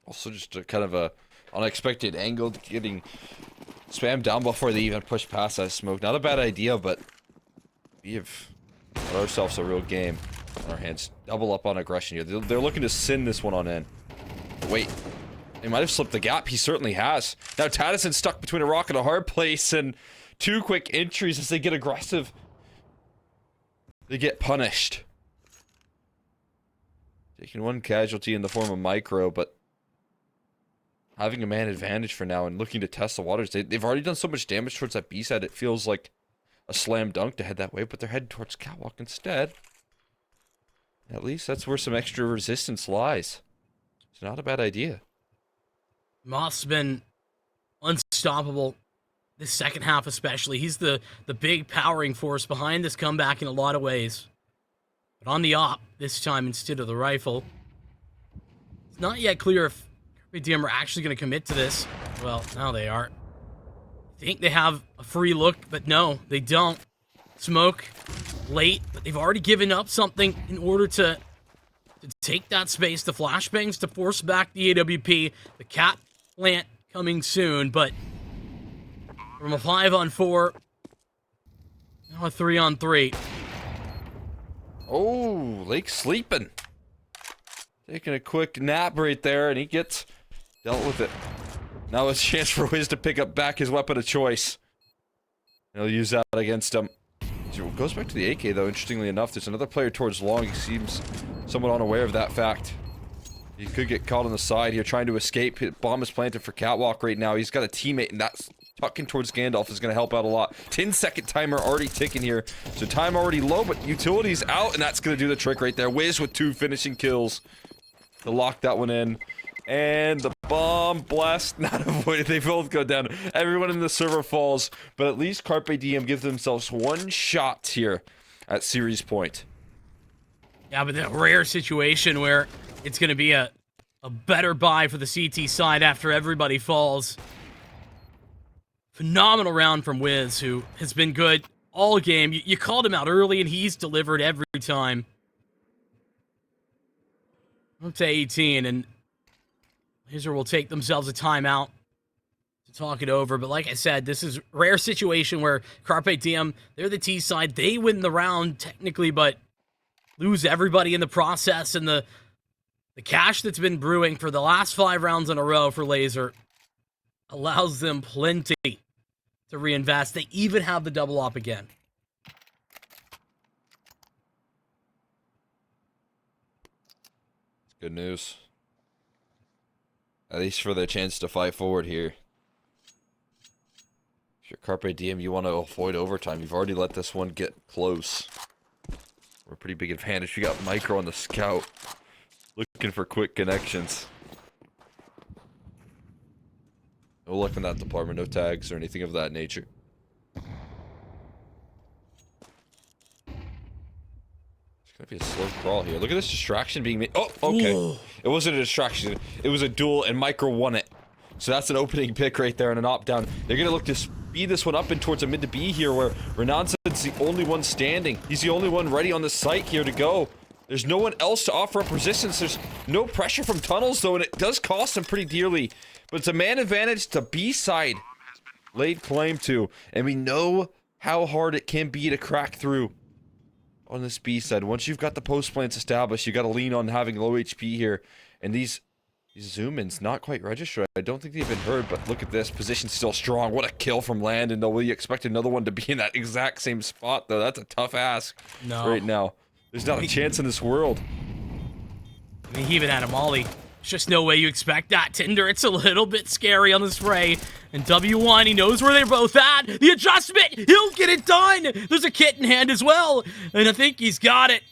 Also just a kind of a unexpected angle, getting spammed down before they even push past that smoke. Not a bad idea, but we have got ourselves a real game on our hands. Double up on aggression here. They're looking to send this one on in. Wait, he might have slipped the gap. He certainly has. Now Tadison's stuck between a rock and a hard place, and 2 quick entries as they get aggressive. They get punished. Taking 1 casualty in the form of Micro, but having a man advantage for now and looking to test the waters. They've already done so much damage towards that B side, it feels like a slam dunk to head that way, but they're heading towards Catwalk instead. At least that's where some extra resistance lies. It's not a bad idea. Moth's been unstoppable this second half especially. He's the big powering force behind this comeback in a lot of ways. But on the op, this time instead of the rifle. It's not yet clear if Carpe Diem are actually going to commit to this. Well, now they are. I think they have a free look, but no, they don't. Smoke late, but they've already given up something in order to take that space. The flashbangs to force back the AWP. The cat plant coming soon, but from a 5-on-4, now a 3-on-3. Oh, Lake sleeping. Taking a quick nap right there, and he gets dealt with it. Now a chance for Wiz to pick up back his weapon of choice. He'll use that against him. It goes back to the AK, though, interestingly enough. There's another player towards long. He seems somewhat unaware of that fact. He could get caught on the side here, trying to escape. Bomb is planted for Catwalk right now. He's got a teammate, and that's tucking towards Gandalf is going to help out a lot. 10-second timer already ticking here. So time already low, but utility's out, and that's going to do the trick right there. Wiz with 2 finishing kills to lock that one in. And the bomb blast not avoided. They both go down. Everyone in the server falls, but at least Carpe Diem give themselves 1 shot here at series point. Yeah, but that rare situation where it's going to be a better buy for the CT side after everybody falls. Phenomenal round from Wiz, who has been good all game. You called him out early, and he's delivered every time. Up to 18, and Lazer will take themselves a timeout to talk it over. But like I said, this is a rare situation where Carpe Diem, they're the T side. They win the round technically, but lose everybody in the process. And the cash that's been brewing for the last 5 rounds in a row for Lazer allows them plenty to reinvest. They even have the double op again. Good news. At least for the chance to fight forward here. If you're Carpe Diem, you want to avoid overtime. You've already let this one get close. We're a pretty big advantage. We got Micro on the scout. Looking for quick connections. No luck in that department. No tags or anything of that nature. Be a slow crawl here. Look at this distraction being made. Oh, okay. Ooh. It wasn't a distraction. It was a duel, and Micro won it. So that's an opening pick right there and an opt down. They're going to look to speed this one up and towards a mid to B here, where Renan's the only one standing. He's the only one ready on the site here to go. There's no one else to offer up resistance. There's no pressure from tunnels, though, and it does cost them pretty dearly. But it's a man advantage to B side. Laid claim to. And we know how hard it can be to crack through on this B side. Once you've got the post plants established, you got to lean on having low HP here. And these zoom-ins not quite registered. I don't think they've been heard, but look at this. Position still strong. What a kill from Landon, though. Will you expect another one to be in that exact same spot, though? That's a tough ask right now. There's not a chance in this world. I mean, he even had a molly. There's just no way you expect that, Tinder. It's a little bit scary on the spray. And W1, he knows where they're both at. The adjustment, he'll get it done. There's a kit in hand as well. And I think he's got it.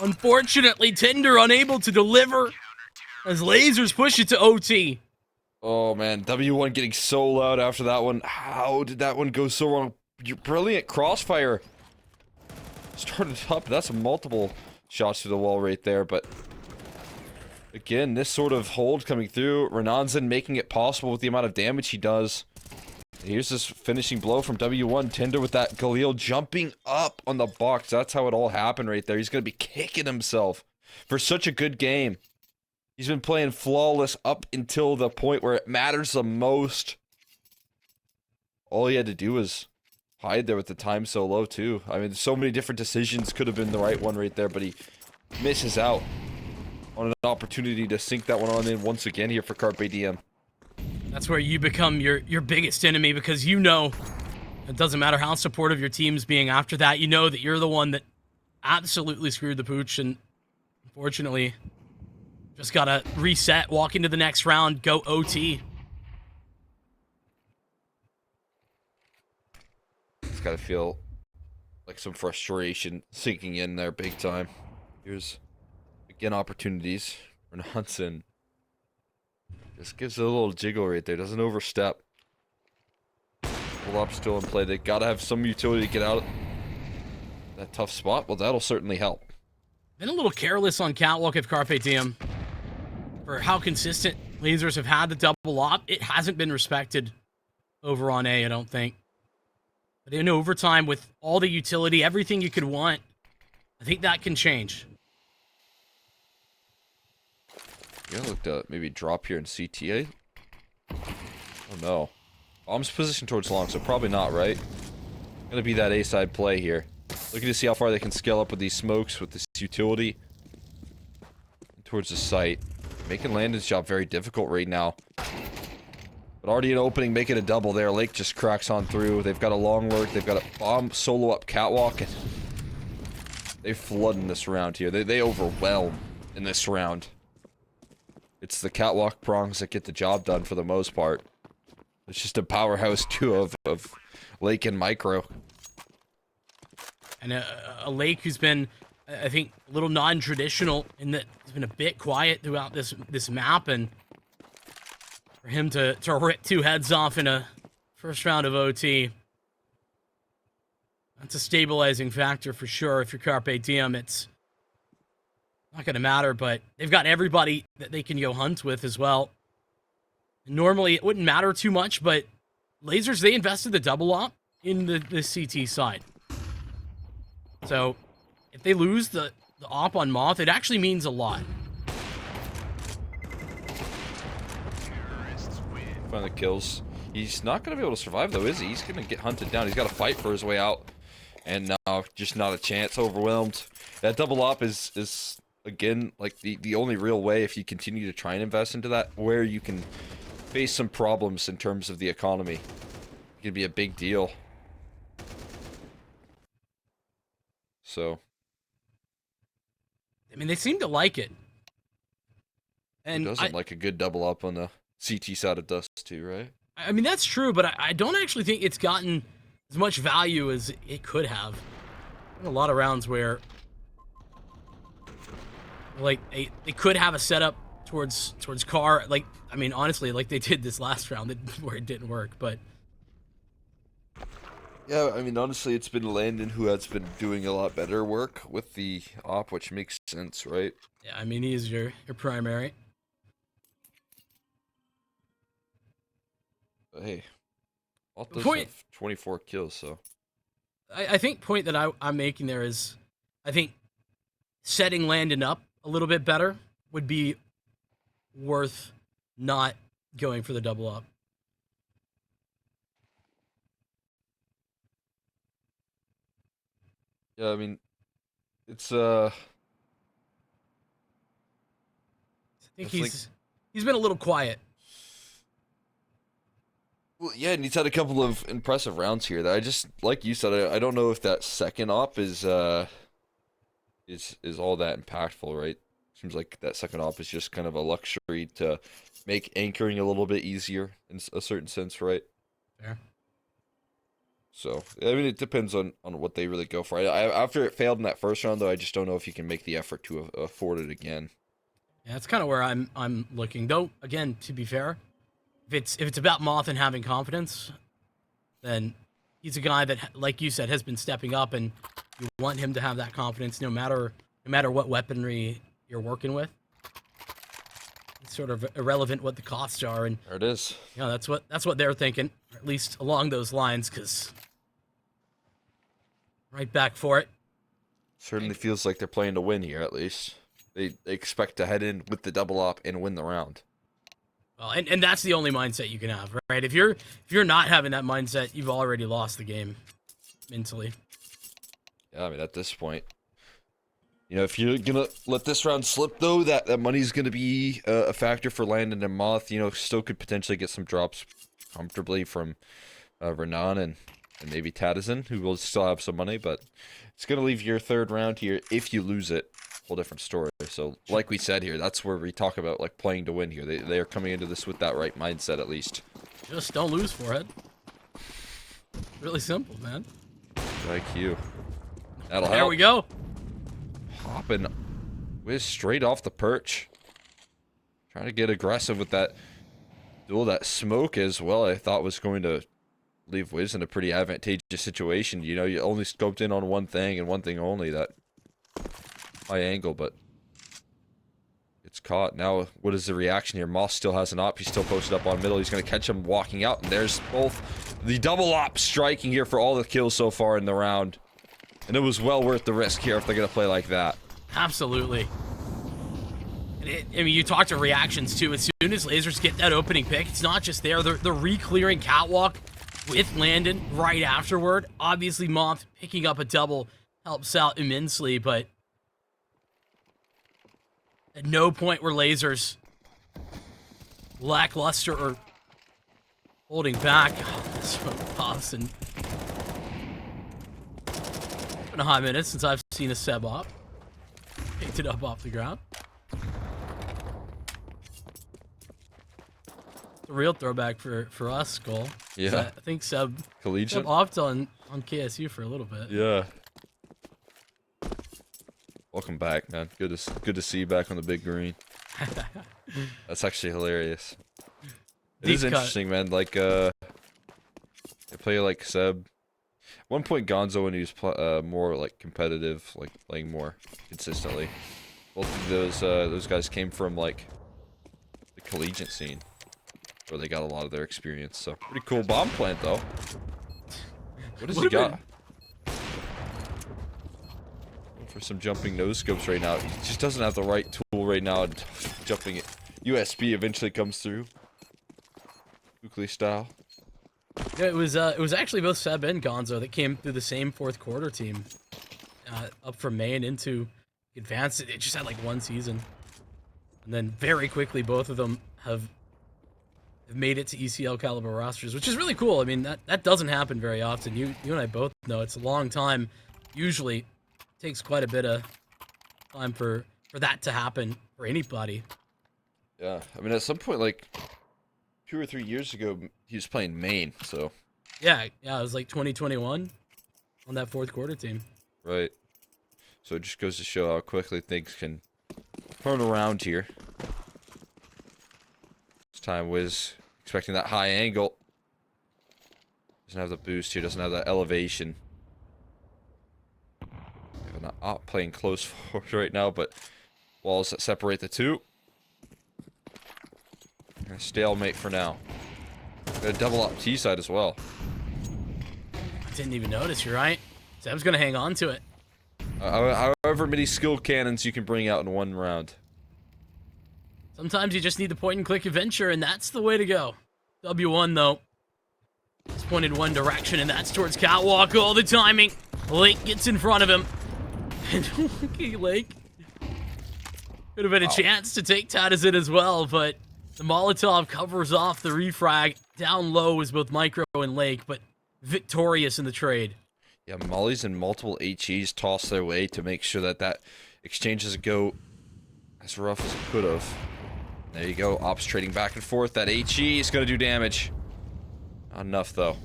Unfortunately, Tinder unable to deliver as Lasers push it to OT. Oh, man. W1 getting so loud after that one. How did that one go so wrong? Your brilliant crossfire started up. That's multiple shots to the wall right there, but again, this sort of hold coming through. Renanzen making it possible with the amount of damage he does. Here's this finishing blow from W1. Tinder with that Galil jumping up on the box. That's how it all happened right there. He's going to be kicking himself for such a good game. He's been playing flawless up until the point where it matters the most. All he had to do was hide there with the time so low, too. I mean, so many different decisions could have been the right one right there, but he misses out on an opportunity to sink that one on in once again here for Carpe Diem. That's where you become your biggest enemy, because you know it doesn't matter how supportive your team's being after that. You know that you're the one that absolutely screwed the pooch, and unfortunately, just gotta reset, walk into the next round, go OT. It's gotta feel like some frustration sinking in there big time. Here's again opportunities. Renanzen just gives it a little jiggle right there. Doesn't overstep. Pull up still in play. They gotta have some utility to get out of that tough spot. Well, that'll certainly help. Been a little careless on catwalk of Carpe Diem. For how consistent Lasers have had the double op, it hasn't been respected over on A, I don't think. But in overtime, with all the utility, everything you could want, I think that can change. Yeah, look to maybe drop here in CTA. Oh no. Bomb's positioned towards long, so probably not, right? Gonna be that A-side play here. Looking to see how far they can scale up with these smokes, with this utility. Towards the site. Making Landon's job very difficult right now. But already an opening, making a double there. Lake just cracks on through. They've got a long lurk. They've got a bomb solo up catwalk. And they flood in this round here. They overwhelm in this round. It's the catwalk prongs that get the job done for the most part. It's just a powerhouse too of Lake and Micro. And a Lake who's been, I think, a little non-traditional in that he's been a bit quiet throughout this map, and for him to rip two heads off in a first round of OT, that's a stabilizing factor for sure. If you're Carpe Diem, it's not going to matter, but they've got everybody that they can go hunt with as well. And normally, it wouldn't matter too much, but Lasers, they invested the double op in the CT side. So if they lose the op on Moth, it actually means a lot. Find the kills. He's not going to be able to survive, though, is he? He's going to get hunted down. He's got to fight for his way out. And now, just not a chance. Overwhelmed. That double op is again, like, the only real way, if you continue to try and invest into that, where you can face some problems in terms of the economy. It could be a big deal. So, I mean, they seem to like it. And who doesn't like a good double up on the CT side of Dust too, right? I mean, that's true, but I don't actually think it's gotten as much value as it could have. There are a lot of rounds where, like, they could have a setup towards car. Like, I mean, honestly, like they did this last round where it didn't work, but Yeah, I mean, honestly, it's been Landon who has been doing a lot better work with the op, which makes sense, right? Yeah, I mean, he's your primary. But hey, Alt The does point, have 24 kills, so I think, point that I'm making there is, I think setting Landon up a little bit better would be worth not going for the double up. yeah, I mean, it's I think definitely. he's been a little quiet. Well, yeah, and he's had a couple of impressive rounds here. That I just, like you said, I don't know if that second op is all that impactful, right? Seems like that second op is just kind of a luxury to make anchoring a little bit easier in a certain sense, right? Fair. So, I mean, it depends on what they really go for. After it failed in that first round, though, I just don't know if you can make the effort to afford it again. Yeah, that's kind of where I'm looking. Though, again, to be fair, if it's about Moth and having confidence, then he's a guy that, like you said, has been stepping up, and you want him to have that confidence no matter what weaponry you're working with. It's sort of irrelevant what the costs are, and There it is. you know, that's what they're thinking, or at least along those lines, because right back for it. Certainly feels like they're playing to win here, at least. They expect to head in with the double op and win the round. Well, and that's the only mindset you can have, right? If you're not having that mindset, you've already lost the game mentally. Yeah, I mean, at this point, you know, if you're gonna let this round slip, though, that money's gonna be a factor for Landon and Moth. You know, still could potentially get some drops comfortably from Renan and maybe Tadazin, who will still have some money, but it's gonna leave your third round here. If you lose it, whole different story. So, like we said here, that's where we talk about like playing to win here. They are coming into this with that right mindset, at least. Just don't lose for it. Really simple, man. Like you. That'll There help. we go. Hopping whiz straight off the perch. Trying to get aggressive with that duel. That smoke as well, I thought was going to leave Wiz in a pretty advantageous situation. You know, you only scoped in on one thing and one thing only, that high angle, but it's caught. Now, what is the reaction here? Moss still has an op. He's still posted up on middle. He's going to catch him walking out, and there's both the double op striking here for all the kills so far in the round. And it was well worth the risk here if they're going to play like that. Absolutely. I mean, you talk to reactions too. As soon as Lasers get that opening pick, it's not just there. They're re-clearing catwalk with Landon right afterward. Obviously, Moth picking up a double helps out immensely, but at no point were Lasers lackluster or holding back. This one pops, and it's been a hot minute since I've seen a Seb op. Picked it up off the ground. It's a real throwback for us, Skull. Yeah. I think Seb Collegiate? opted on KSU for a little bit. Yeah. Welcome back, man. Good to see you back on the big green. That's actually hilarious. It is Deep cut. interesting, man. Like, they play like Seb. At one point, Gonzo, when he was more like competitive, like playing more consistently. Both of those guys came from like the collegiate scene, where they got a lot of their experience. So pretty cool bomb plant, though. What has he got? For some jumping nose scopes right now. He just doesn't have the right tool right now. And jumping it. USB eventually comes through. Ukli style. Yeah, it was actually both Seb and Gonzo that came through the same fourth quarter team, up from main into advanced. It just had like one season, and then very quickly both of them have made it to ECL caliber rosters, which is really cool. I mean, that doesn't happen very often. You and I both know it's a long time. Usually takes quite a bit of time for that to happen for anybody. Yeah, I mean, at some point, like 2 or 3 years ago, he was playing main, so. Yeah, it was like 2021 on that fourth quarter team. Right. So it just goes to show how quickly things can turn around here. This time Wiz expecting that high angle. Doesn't have the boost here, doesn't have the elevation. Not playing close forward right now, but walls that separate the two. A stalemate for now. Got a double up T side as well. I didn't even notice, you're right. Seb's gonna hang on to it. However many skill cannons you can bring out in one round. Sometimes you just need the point and click adventure, and that's the way to go. W1 though. It's pointed one direction, and that's towards Catwalk. All the timing. Lake gets in front of him. And Lake could have been a chance to take Tadazin as well, but the Molotov covers off the refrag. Down low is both Micro and Lake, but victorious in the trade. Yeah, Mollies and multiple HEs toss their way to make sure that that exchange doesn't go as rough as it could have. There you go, Ops trading back and forth. That HE is going to do damage. Not enough, though.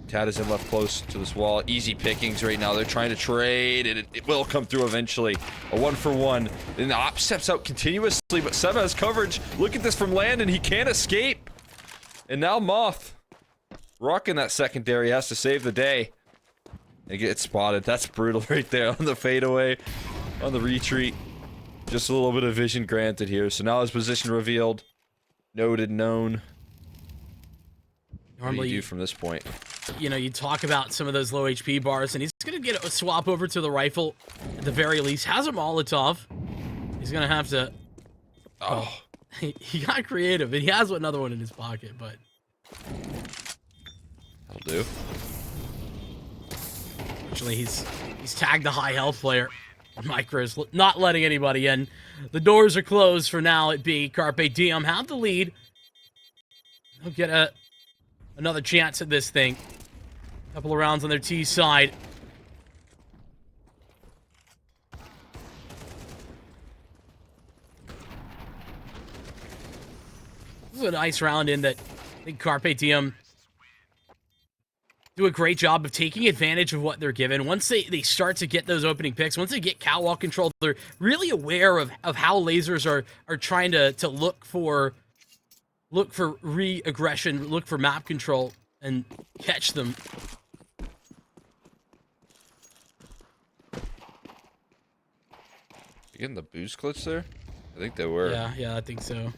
Tadazin left close to this wall. Easy pickings right now. They're trying to trade, and it will come through eventually. A 1-for-1. And the Ops steps out continuously, but Seb has coverage. Look at this from Landon. He can't escape. And now Moth, rocking that secondary, has to save the day. And get spotted. That's brutal right there on the fadeaway, on the retreat. Just a little bit of vision granted here. So now his position revealed. Noted, known. Normally, what do you do from this point? You know, you talk about some of those low HP bars, and he's going to get a swap over to the rifle at the very least. Has a Molotov. He's going to have to... Oh. He got creative, and he has another one in his pocket, but... That'll do. Actually, he's tagged the high health player. Micro's not letting anybody in. The doors are closed for now at B. Carpe Diem have the lead. They'll get another chance at this thing. Couple of rounds on their T side. This is a nice round in that I think Carpe Diem do a great job of taking advantage of what they're given. Once they start to get those opening picks, once they get catwalk control, they're really aware of how lasers are trying to look for re-aggression, look for map control, and catch them. You getting the boost glitch there? I think they were. Yeah, I think so.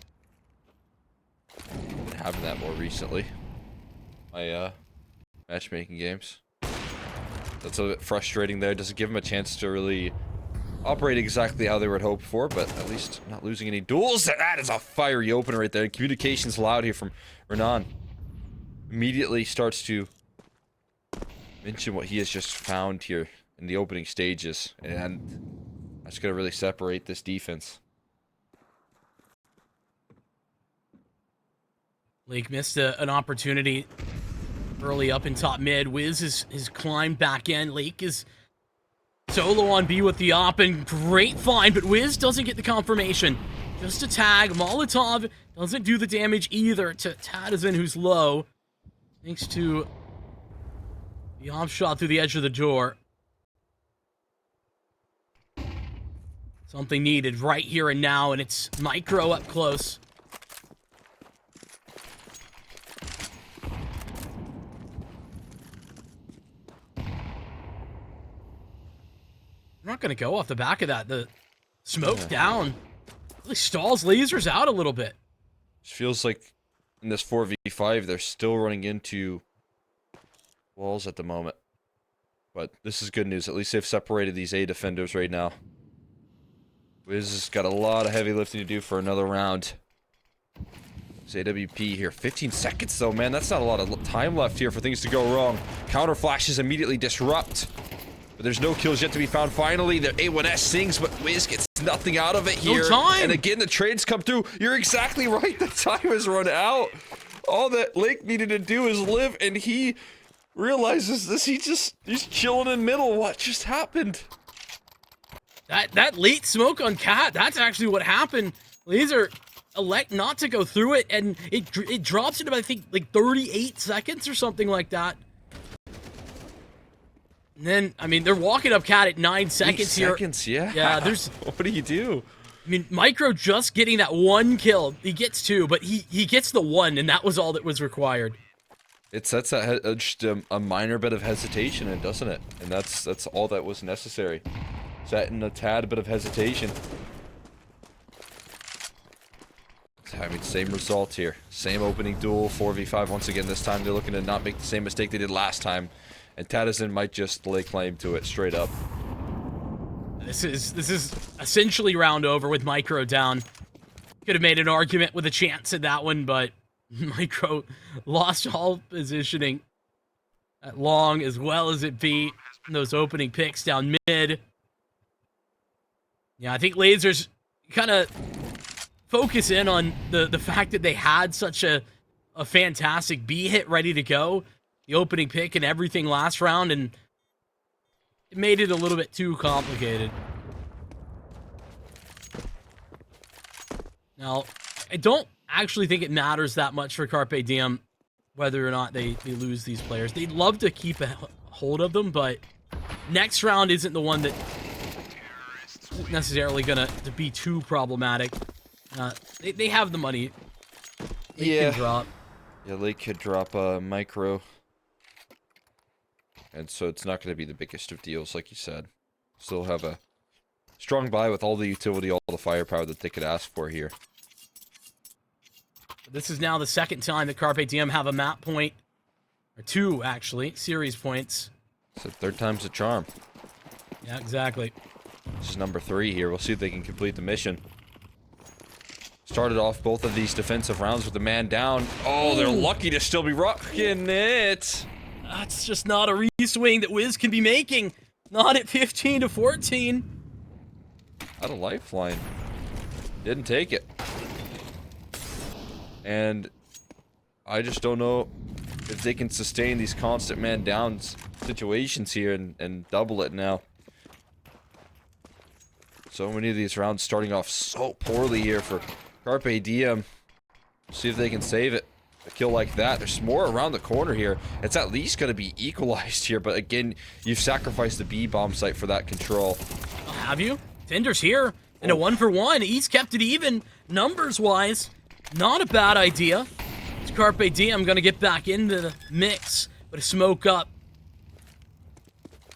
Been having that more recently. My matchmaking games. That's a bit frustrating there. Doesn't give them a chance to really operate exactly how they would hope for, but at least not losing any duels. That is a fiery opener right there. Communications loud here from Renan. Immediately starts to mention what he has just found here in the opening stages, and that's going to really separate this defense. Lake missed an opportunity early up in top mid. Wiz has climbed back in. Lake is solo on B with the op, and great find, but Wiz doesn't get the confirmation. Just a tag. Molotov doesn't do the damage either to Tadazin, who's low. Thanks to the off shot through the edge of the door. Something needed right here and now, and it's Micro up close. I'm not going to go off the back of that. The smoke down really stalls lasers out a little bit. It feels like in this 4v5, they're still running into walls at the moment. But this is good news. At least they've separated these A defenders right now. Wiz has got a lot of heavy lifting to do for another round. It's AWP here. 15 seconds though, man. That's not a lot of time left here for things to go wrong. Counter flashes immediately disrupt. But there's no kills yet to be found. Finally, the A1S sings, but Wiz gets nothing out of it here. No time. And again, the trades come through. You're exactly right. The time has run out. All that Lake needed to do is live, and he realizes this. He's chilling in middle. What just happened? That late smoke on Cat, that's actually what happened. Laser elect not to go through it, and it drops into, I think, like 38 seconds or something like that. And then, I mean, they're walking up Cat at 9 seconds here. 8 seconds, yeah. Yeah, there's... What do you do? I mean, Micro just getting that one kill. He gets two, but he gets the one, and that was all that was required. It sets just a minor bit of hesitation, and doesn't it? And that's all that was necessary. Setting a tad bit of hesitation. I mean, same result here. Same opening duel, 4v5 once again. This time they're looking to not make the same mistake they did last time. And Tadison might just lay claim to it straight up. This is essentially round over with Micro down. Could have made an argument with a chance at that one, but Micro lost all positioning at long as well as it beat those opening picks down mid. Yeah, I think Lasers kind of focus in on the fact that they had such a fantastic B hit ready to go, the opening pick and everything last round, and it made it a little bit too complicated. Now, I don't actually think it matters that much for Carpe Diem whether or not they lose these players. They'd love to keep a hold of them, but next round isn't the one that isn't necessarily gonna be too problematic. They have the money. They can drop. Yeah, they could drop a Micro. And so it's not going to be the biggest of deals, like you said. Still have a strong buy with all the utility, all the firepower that they could ask for here. This is now the second time that Carpe Diem have a map point. Or two, actually. Series points. So third time's a charm. Yeah, exactly. This is number 3 here. We'll see if they can complete the mission. Started off both of these defensive rounds with a man down. Oh, they're lucky to still be rocking it. That's just not a re-swing that Wiz can be making. Not at 15 to 14. Out of lifeline. Didn't take it. And I just don't know if they can sustain these constant man down situations here and double it now. So many of these rounds starting off so poorly here for Carpe Diem. See if they can save it. A kill like that. There's more around the corner here. It's at least going to be equalized here, but again, you've sacrificed the B-bomb site for that control. Have you? Tinder's here. And a 1-for-1. He's kept it even, numbers-wise. Not a bad idea. It's Carpe Diem going to get back into the mix, but a smoke up.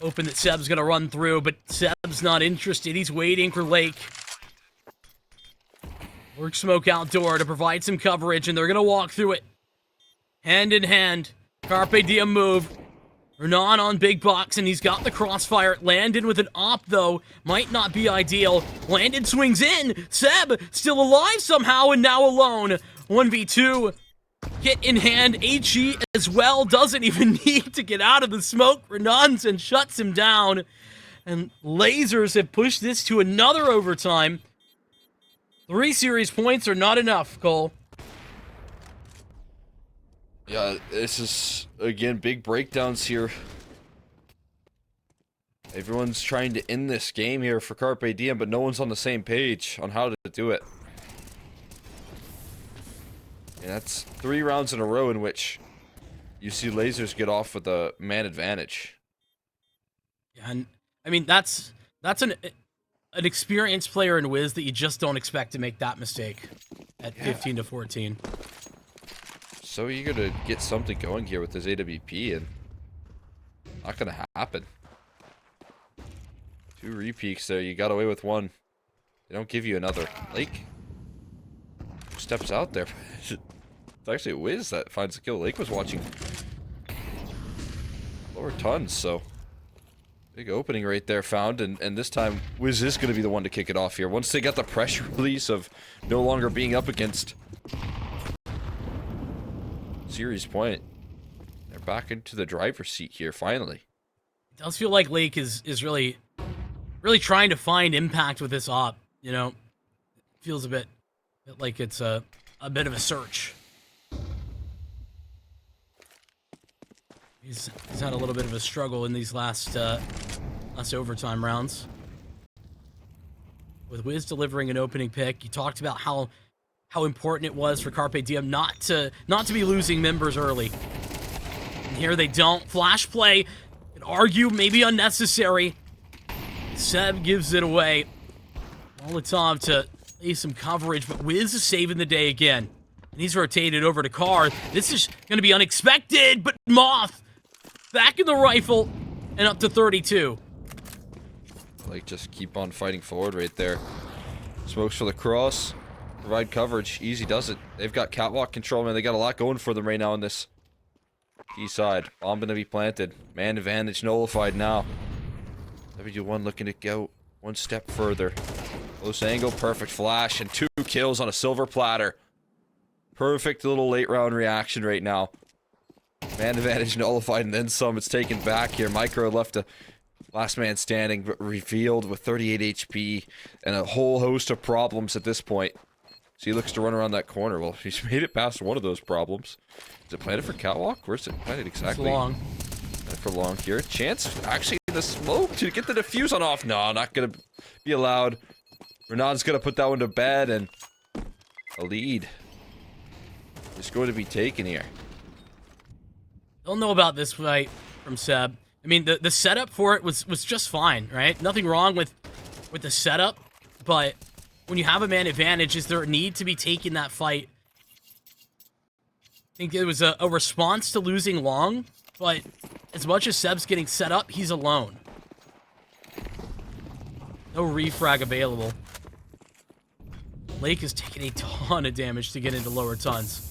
Hoping that Seb's going to run through, but Seb's not interested. He's waiting for Lake. Work smoke outdoor to provide some coverage, and they're going to walk through it. Hand in hand. Carpe Diem move. Renan on big box, and he's got the crossfire. Landon with an op, though. Might not be ideal. Landon swings in. Seb still alive somehow, and now alone. 1v2. Hit in hand. HE as well. Doesn't even need to get out of the smoke. Renan's and shuts him down. And Lasers have pushed this to another overtime. 3 series points are not enough, Cole. Yeah, this is, again, big breakdowns here. Everyone's trying to end this game here for Carpe Diem, but no one's on the same page on how to do it. And that's 3 rounds in a row in which you see Lasers get off with a man advantage. Yeah, and I mean, that's an experienced player in Wiz that you just don't expect to make that mistake at 15 to 14. So eager to get something going here with this AWP, and not gonna happen. 2 repeats there. You got away with 1. They don't give you another. Lake steps out there. It's actually Wiz that finds the kill. Lake was watching lower tons, so big opening right there found, and this time Wiz is going to be the one to kick it off here. Once they got the pressure release of no longer being up against series point, they're back into the driver's seat here finally. It does feel like Lake is really trying to find impact with this op, you know. Feels a bit like it's a bit of a search. He's had a little bit of a struggle in these last overtime rounds. With Wiz delivering an opening pick, you talked about how important it was for Carpe Diem not to be losing members early. And here they don't. Flash play, could argue maybe unnecessary. Seb gives it away. Molotov to lay some coverage, but Wiz is saving the day again. and he's rotated over to Carr. This is going to be unexpected, but Moth back in the rifle and up to 32. Like, just keep on fighting forward right there. Smokes for the cross. Provide coverage. Easy does it. They've got catwalk control, man. They got a lot going for them right now on this T side. Bomb gonna be planted. Man advantage nullified now. WD1 looking to go one step further. Close angle, perfect flash, and 2 kills on a silver platter. Perfect little late round reaction right now. Man advantage nullified and then some. It's taken back here. Micro left a last man standing, but revealed with 38 HP and a whole host of problems at this point. So he looks to run around that corner. Well, he's made it past one of those problems. Is it planted for catwalk? Where's it planted exactly? It's long. Planted for long here. Chance actually the smoke to get the defuse on off. No, not gonna be allowed. Renan's gonna put that one to bed, and a lead is going to be taken here. Don't know about this fight from Seb. I mean, the setup for it was just fine, right? Nothing wrong with the setup, but when you have a man advantage, is there a need to be taking that fight? I think it was a response to losing long, but as much as Seb's getting set up, he's alone. No refrag available. Lake is taking a ton of damage to get into lower tons.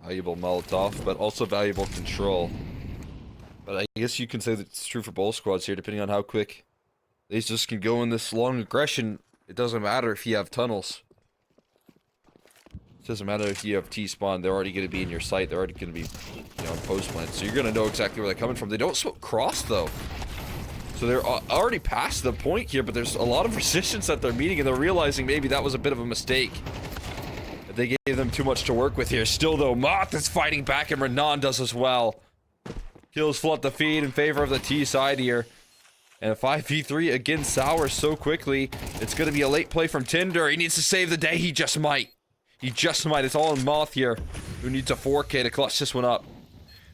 Valuable Molotov, but also valuable control. But I guess you can say that it's true for both squads here, depending on how quick they just can go in this long aggression. It doesn't matter if you have tunnels. It doesn't matter if you have T-spawn. They're already going to be in your sight. They're already going to be, you know, in post-plant. So you're going to know exactly where they're coming from. They don't smoke cross, though. So they're already past the point here, but there's a lot of resistance that they're meeting, and they're realizing maybe that was a bit of a mistake. They gave them too much to work with here. Still, though, Moth is fighting back, and Renan does as well. Kills flood the feed in favor of the T side here. And a 5v3 against Sour so quickly. It's going to be a late play from Tinder. He needs to save the day. He just might. He just might. It's all in Moth here, who needs a 4K to clutch this one up.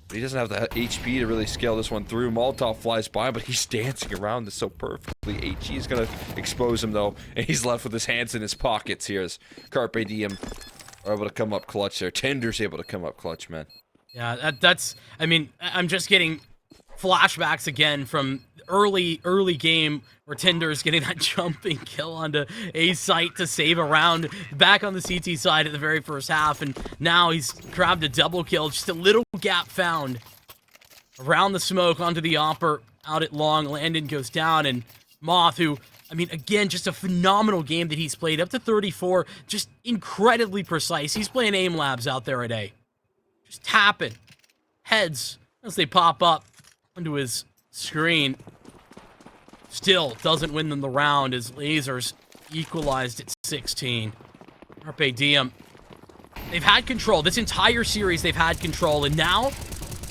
But he doesn't have the HP to really scale this one through. Molotov flies by, but he's dancing around this so perfectly. HE is going to expose him, though. And he's left with his hands in his pockets here as Carpe Diem are able to come up clutch there. Tinder's able to come up clutch, man. Yeah, that's... I mean, I'm just getting flashbacks again from early game where Tinder's getting that jumping kill onto A site to save a round back on the CT side at the very first half, and now he's grabbed a double kill. Just a little gap found around the smoke onto the Opper out at long. Landon goes down, and Moth, who, I mean, again, just a phenomenal game that he's played, up to 34, just incredibly precise. He's playing aim labs out there at A. Just tapping heads as they pop up onto his screen. Still doesn't win them the round as Lasers equalized at 16. Carpe Diem. They've had control. This entire series they've had control, and now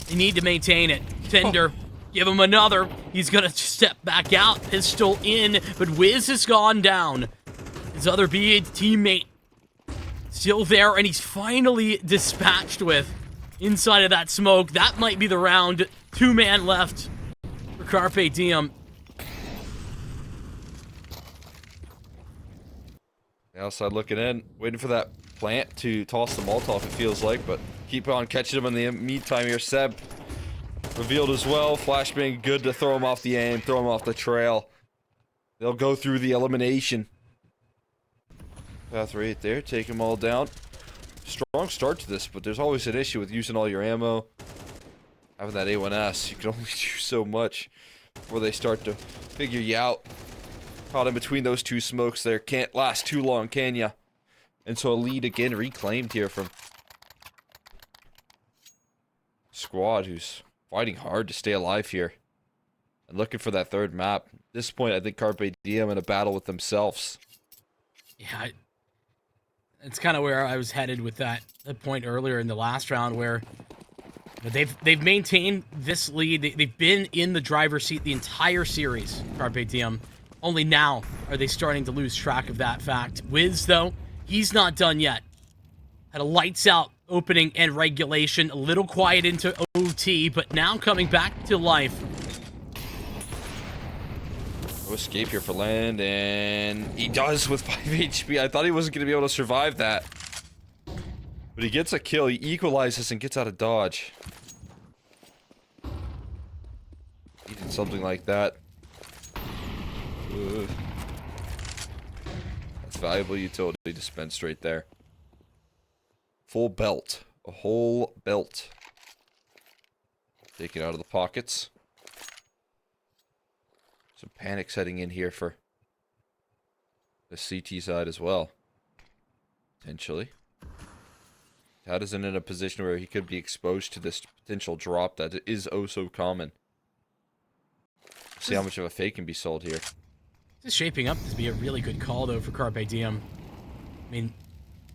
they need to maintain it. Tinder, give him another. He's going to step back out. Pistol in, but Wiz has gone down. His other BA teammate still there, and he's finally dispatched with inside of that smoke. That might be the round. 2-man left for Carpe Diem. Outside looking in, waiting for that plant to toss the Molotov, it feels like, but keep on catching him in the meantime here. Seb revealed as well. Flashbang good to throw him off the aim, throw him off the trail. They'll go through the elimination. Path right there, take them all down. Strong start to this, but there's always an issue with using all your ammo. Having that A1S, you can only do so much before they start to figure you out. Caught in between those two smokes there. Can't last too long, can ya? And so a lead again reclaimed here from squad, who's fighting hard to stay alive here. And looking for that third map. At this point, I think Carpe Diem in a battle with themselves. Yeah, it's kind of where I was headed with that point earlier in the last round, where they've maintained this lead. They've been in the driver's seat the entire series, Carpe Diem. Only now are they starting to lose track of that fact. Wiz, though, he's not done yet. Had a lights out opening and regulation, a little quiet into OT, but now coming back to life. No escape here for land, and he does with 5 HP. I thought he wasn't going to be able to survive that. But he gets a kill, he equalizes and gets out of dodge. Needed something like that. Ugh. That's valuable utility dispensed right there. Full belt. A whole belt. Take it out of the pockets. Some panic setting in here for the CT side as well. Potentially. Tad isn't in a position where he could be exposed to this potential drop that is oh so common. See how much of a fake can be sold here. This is shaping up to be a really good call, though, for Carpe Diem. I mean,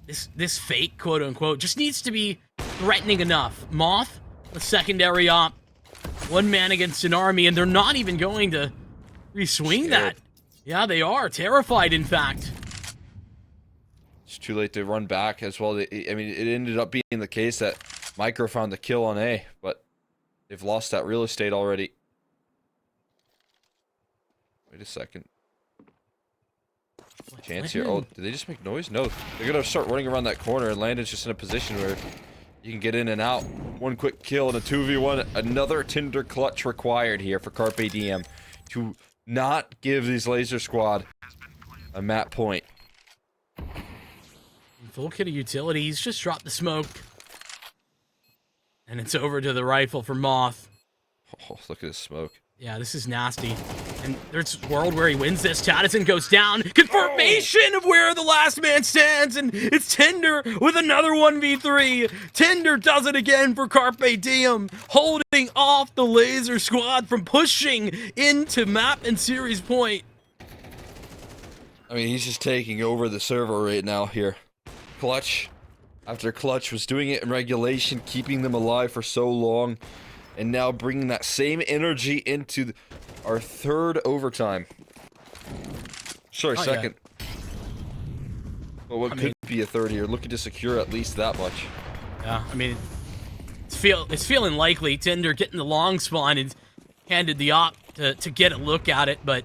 this fake, quote-unquote, just needs to be threatening enough. Moth, the secondary op, one man against an army, and they're not even going to re-swing that. Yeah, they are. Terrified, in fact. It's too late to run back as well. I mean, it ended up being the case that Micro found the kill on A, but they've lost that real estate already. Wait a second. Chance here. Oh, did they just make noise? No. They're going to start running around that corner, and Landon's just in a position where you can get in and out. One quick kill and a 2v1. Another Tinder clutch required here for Carpe Diem to not give these Laser Squad a map point. Full kit of utility. He's just dropped the smoke. And it's over to the rifle for Moth. Oh, look at this smoke. Yeah, this is nasty. And there's a world where he wins this. Tadison goes down. Confirmation of where the last man stands. And it's Tinder with another 1v3. Tinder does it again for Carpe Diem. Holding off the Laser Squad from pushing into map and series point. I mean, he's just taking over the server right now here. Clutch, after Clutch was doing it in regulation, keeping them alive for so long, and now bringing that same energy into our third overtime. Sorry, second. Yeah. But what could be a third here? Looking to secure at least that much. Yeah, I mean, it's feeling likely. Tinder getting the long spawn and handed the op to get a look at it, but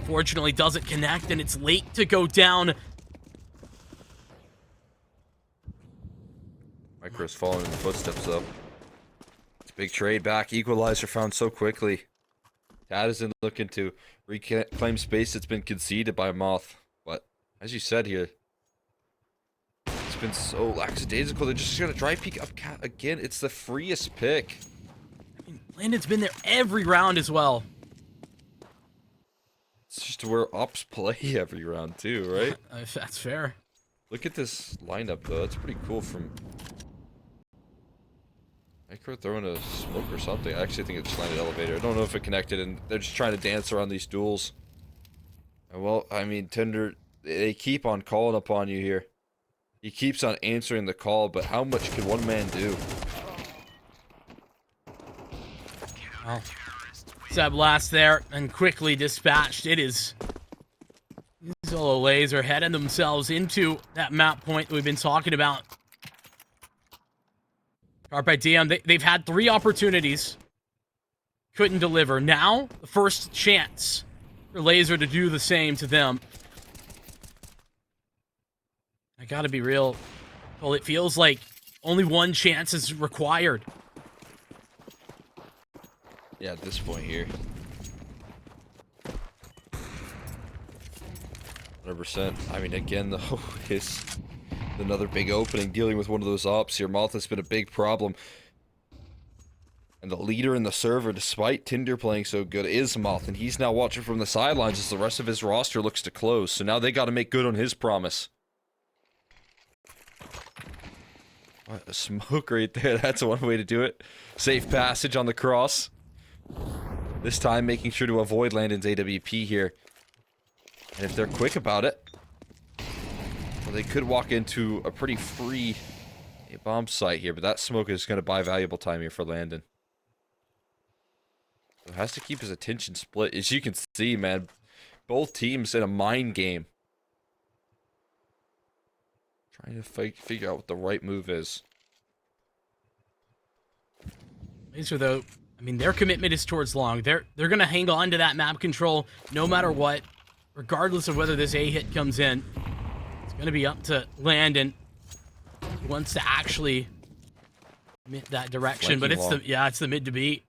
fortunately doesn't connect, and it's late to go down. Micro's following in the footsteps, though. It's a big trade back. Equalizer found so quickly. Tad isn't looking to reclaim space that's been conceded by Moth. But, as you said here, it's been so lackadaisical. They're just going to dry peek up again. It's the freest pick. I mean, Landon's been there every round as well. It's just where ops play every round, too, right? If that's fair. Look at this lineup, though. That's pretty cool from... Micro throwing a smoke or something. I actually think it just landed elevator. I don't know if it connected, and they're just trying to dance around these duels. And well, I mean, Tinder, they keep on calling upon you here. He keeps on answering the call, but how much can one man do? Well, Seb last there and quickly dispatched. It is E-Xolos LAZER heading themselves into that map point that we've been talking about. Carpe Diem, they've had 3 opportunities. Couldn't deliver. Now, the first chance for LAZER to do the same to them. I gotta be real. Well, it feels like only one chance is required. Yeah, at this point here. 100%. I mean, again, though, it's another big opening dealing with one of those ops here. Moth has been a big problem. And the leader in the server, despite Tinder playing so good, is Moth. And he's now watching from the sidelines as the rest of his roster looks to close. So now they got to make good on his promise. What a smoke right there. That's one way to do it. Safe passage on the cross. This time making sure to avoid Landon's AWP here. And if they're quick about it, well, they could walk into a pretty free bomb site here, but that smoke is going to buy valuable time here for Landon. So has to keep his attention split. As you can see, man, both teams in a mind game. Trying to figure out what the right move is. LAZER, though, I mean, their commitment is towards long. They're going to hang on to that map control no matter what, regardless of whether this A hit comes in. It's going to be up to Landon. He wants to actually commit that direction, but it's it's the mid to beat.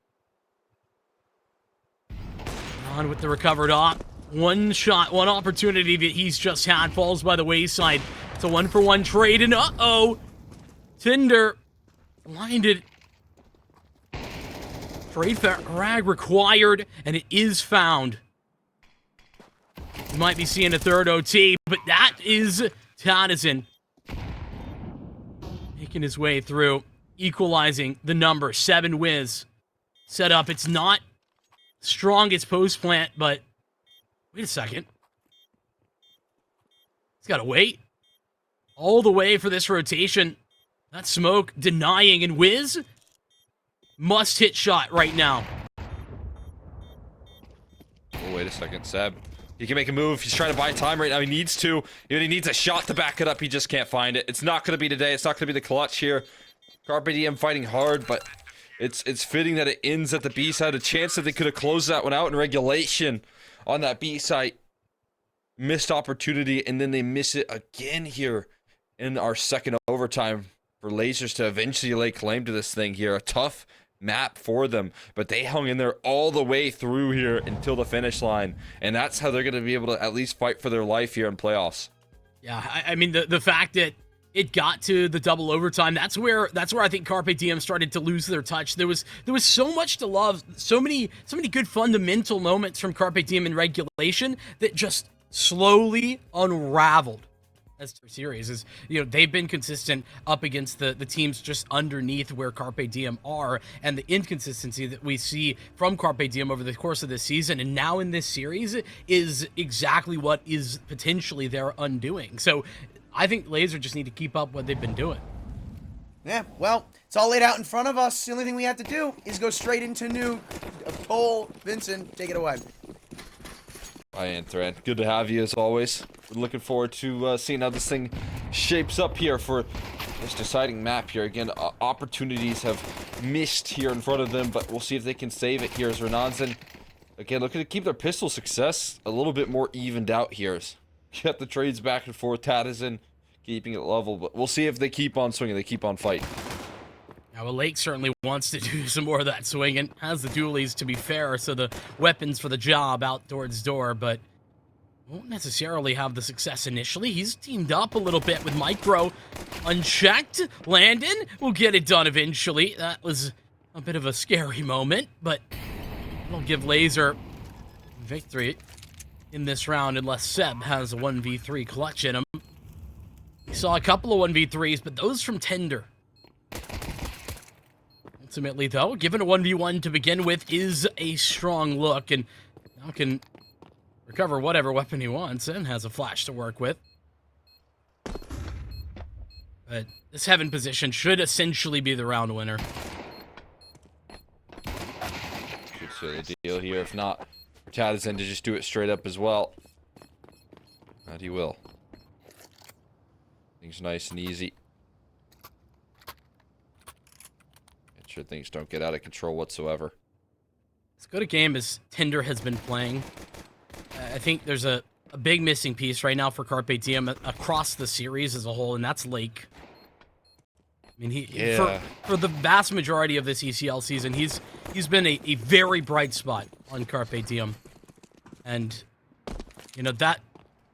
On with the recovered op. One shot, one opportunity that he's just had falls by the wayside. It's a 1-for-1 trade, and Tinder blinded. Trade frag required, and it is found. You might be seeing a third OT, but that is Tadison making his way through, equalizing the number. 7 whiz set up. It's not strongest post plant, but wait a second. He's got to wait all the way for this rotation. That smoke denying, and Wiz must hit shot right now. Oh, wait a second, Seb. He can make a move. He's trying to buy time right now. He needs to. He needs a shot to back it up. He just can't find it. It's not going to be today. It's not going to be the clutch here. Carpe Diem fighting hard, but it's fitting that it ends at the B side. A chance that they could have closed that one out in regulation on that B site. Missed opportunity, and then they miss it again here in our second overtime for Lasers to eventually lay claim to this thing here. A tough map for them, but they hung in there all the way through here until the finish line, and that's how they're going to be able to at least fight for their life here in playoffs. Yeah, I mean, the fact that it got to the double overtime, that's where I think Carpe Diem started to lose their touch. There was so much to love, so many good fundamental moments from Carpe Diem in regulation that just slowly unraveled as their series. Is, they've been consistent up against the teams just underneath where Carpe Diem are, and the inconsistency that we see from Carpe Diem over the course of this season and now in this series is exactly what is potentially their undoing. So I think Laser just need to keep up what they've been doing. Yeah, well, it's all laid out in front of us. The only thing we have to do is go straight into nuke. Cole, Vincent, take it away. Hi, Anthran. Good to have you as always. We're looking forward to seeing how this thing shapes up here for this deciding map here. Again, opportunities have missed here in front of them, but we'll see if they can save it here as Renanzen, again, looking to keep their pistol success a little bit more evened out here. Get the trades back and forth. Tadison keeping it level, but we'll see if they keep on swinging, they keep on fighting. Now, well, Lake certainly wants to do some more of that swinging. Has the dualies, to be fair, so the weapons for the job out towards door, but won't necessarily have the success initially. He's teamed up a little bit with Micro. Unchecked. Landon will get it done eventually. That was a bit of a scary moment, but it'll give Laser victory in this round unless Seb has a 1v3 clutch in him. We saw a couple of 1v3s, but those from Tender. Ultimately, though, given a 1v1 to begin with is a strong look, and now can recover whatever weapon he wants and has a flash to work with. But this heaven position should essentially be the round winner. Good sort of deal here. If not, for Tadison to just do it straight up as well. And he will. Things nice and easy. Sure things don't get out of control whatsoever. As good a game as Tinder has been playing, I think there's a big missing piece right now for Carpe Diem across the series as a whole, and that's Lake. I mean, for the vast majority of this ECL season, he's been a very bright spot on Carpe Diem, and that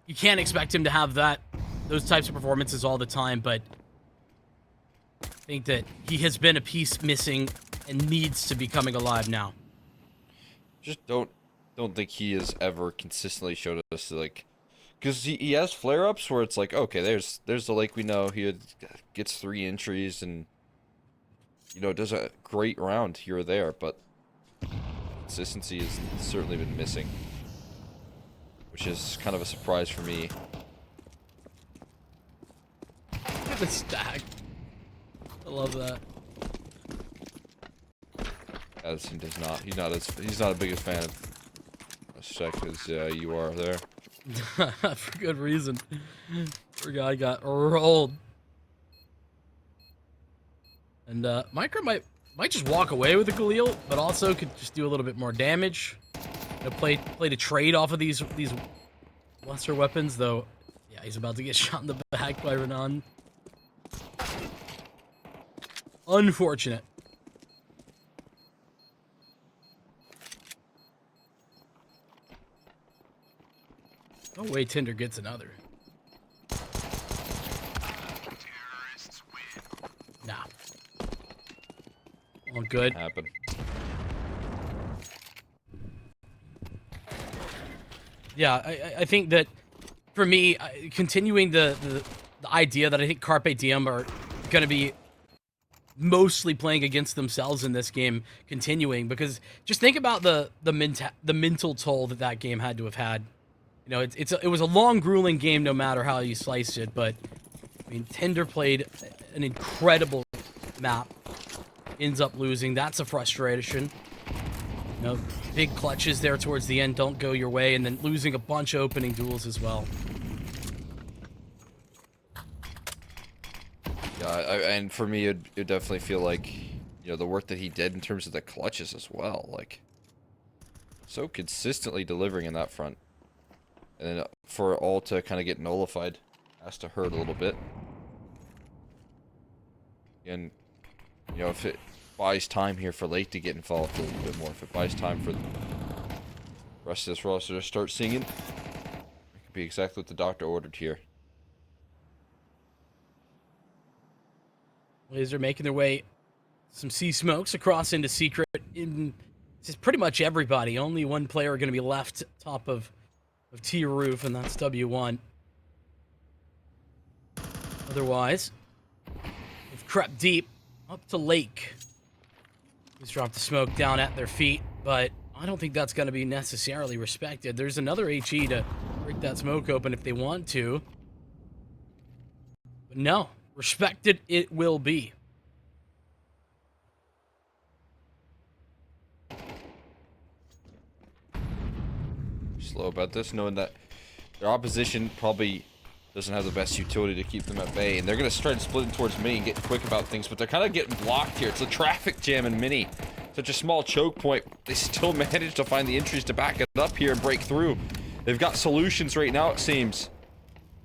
you can't expect him to have those types of performances all the time, but I think that he has been a piece missing and needs to be coming alive now. Just don't think he has ever consistently showed us, like, because he has flare-ups where it's like, okay, there's the Lake we know. He gets 3 entries and does a great round here or there, but consistency has certainly been missing, which is kind of a surprise for me. Look at the stack. I love that. Addison does not. He's not a biggest fan of Stack as you are there. For good reason. Forgot I got rolled. And Micro might might just walk away with the Galil, but also could just do a little bit more damage. You know, play to trade off of these lesser weapons, though. Yeah, he's about to get shot in the back by Renan. Unfortunate. No way Tinder gets another. Nah. All good. Happen. Yeah, I think that for me, continuing the idea that I think Carpe Diem are going to be mostly playing against themselves in this game, continuing, because just think about the mental toll that game had to have had. You know, it was a long, grueling game, no matter how you sliced it. But I mean, Tinder played an incredible map, ends up losing. That's a frustration. You know, big clutches there towards the end don't go your way, and then losing a bunch of opening duels as well. Yeah, and for me, it definitely feel like, you know, the work that he did in terms of the clutches as well. Like, so consistently delivering in that front. And then for it all to kind of get nullified has to hurt a little bit. And, you know, if it buys time here for late to get involved a little bit more, if it buys time for the rest of this roster to start singing, it could be exactly what the doctor ordered here. Laser making their way some C smokes across into secret. It's pretty much everybody. Only one player going to be left top of T roof, and that's W1. Otherwise, they've crept deep up to Lake. He's dropped the smoke down at their feet, but I don't think that's going to be necessarily respected. There's another HE to break that smoke open if they want to. But no, respected it will be. Slow about this, knowing that their opposition probably doesn't have the best utility to keep them at bay, and they're going to try to split in towards Mini and get quick about things, but they're kind of getting blocked here. It's a traffic jam in Mini. Such a small choke point. They still manage to find the entries to back it up here and break through. They've got solutions right now, it seems.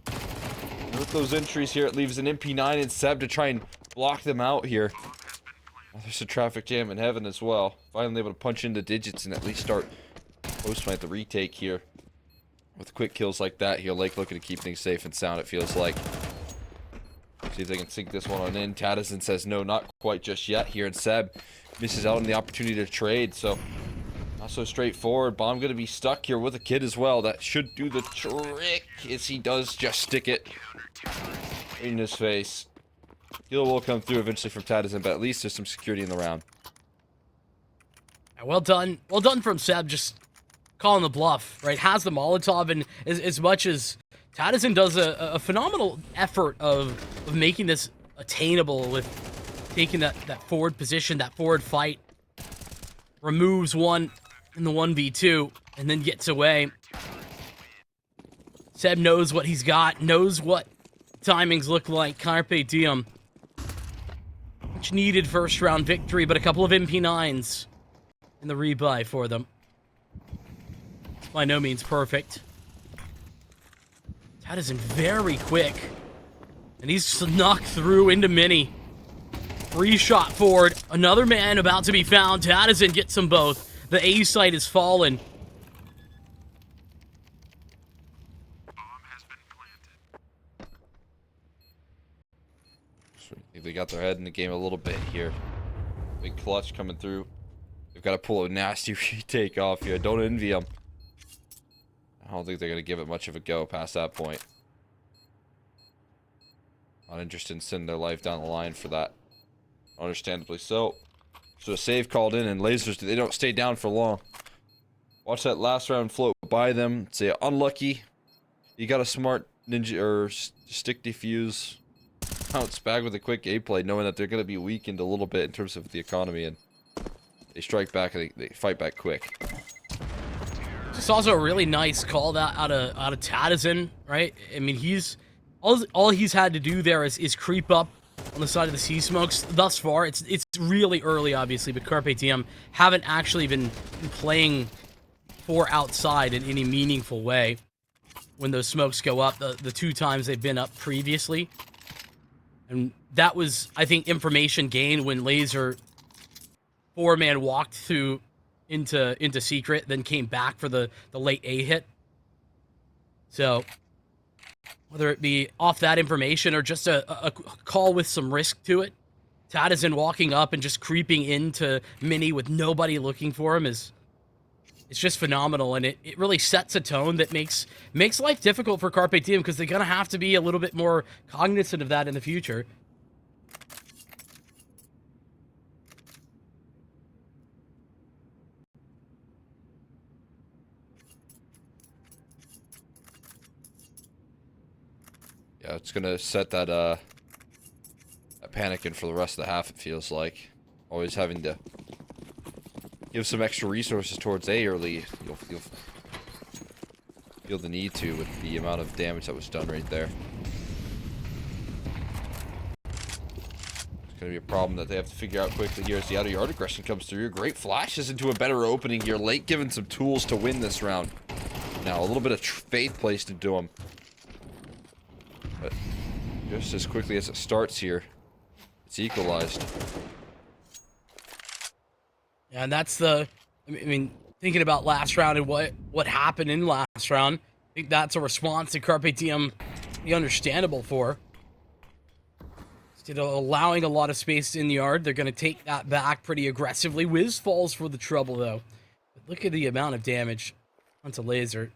And with those entries here, it leaves an MP9 and Seb to try and block them out here. Oh, there's a traffic jam in heaven as well. Finally able to punch into digits and at least start post-plant the retake here. With quick kills like that here, Lake looking to keep things safe and sound, it feels like. See if they can sink this one on in. Tadison says no, not quite just yet here, and Seb misses out on the opportunity to trade, so not so straightforward. Bomb going to be stuck here with a kid as well. That should do the trick, as he does just stick it in his face. Kill will come through eventually from Tadison, but at least there's some security in the round. Well done from Seb, just calling the bluff, right? Has the Molotov, and as much as Tadison does a phenomenal effort of making this attainable with taking that forward position, that forward fight, removes one in the 1v2, and then gets away. Seb knows what he's got, knows what timings look like. Carpe Diem. Much needed first round victory, but a couple of MP9s in the rebuy for them. It's by no means perfect. Tadison very quick. And he's snuck through into Mini. Free shot forward. Another man about to be found. Tadison gets them both. The A site has fallen. They got their head in the game a little bit here. Big clutch coming through. They've got to pull a nasty retake off here. Don't envy them. I don't think they're going to give it much of a go past that point. Not interested in sending their life down the line for that. Understandably so. So a save called in, and lasers, they don't stay down for long. Watch that last round float by them. Say unlucky. You got a smart ninja or stick defuse. Bounce back with a quick A play, knowing that they're going to be weakened a little bit in terms of the economy, and they strike back and they fight back quick. It's also a really nice call out of Tadison, right? I mean, all he's had to do there is creep up on the side of the Sea Smokes thus far. It's really early, obviously, but Carpe Diem haven't actually been playing for outside in any meaningful way when those smokes go up, the 2 times they've been up previously. And that was, I think, information gained when Laser 4-man walked through into secret, then came back for the late A hit. So whether it be off that information or just a call with some risk to it, Tadazin walking up and just creeping into Mini with nobody looking for him it's just phenomenal, and it really sets a tone that makes life difficult for Carpe Diem, because they're going to have to be a little bit more cognizant of that in the future. Yeah, it's gonna set that panicking for the rest of the half, it feels like. Always having to give some extra resources towards A early. You'll feel the need to with the amount of damage that was done right there. It's gonna be a problem that they have to figure out quickly here as the outer yard aggression comes through. Great flashes into a better opening here. Late given some tools to win this round. Now a little bit of faith placed into him. But just as quickly as it starts here, it's equalized. Yeah, and that's I mean, thinking about last round and what happened in last round, I think that's a response that Carpe Diem be understandable for. Instead of allowing a lot of space in the yard, they're going to take that back pretty aggressively. Wiz falls for the trouble, though. But look at the amount of damage onto Laser.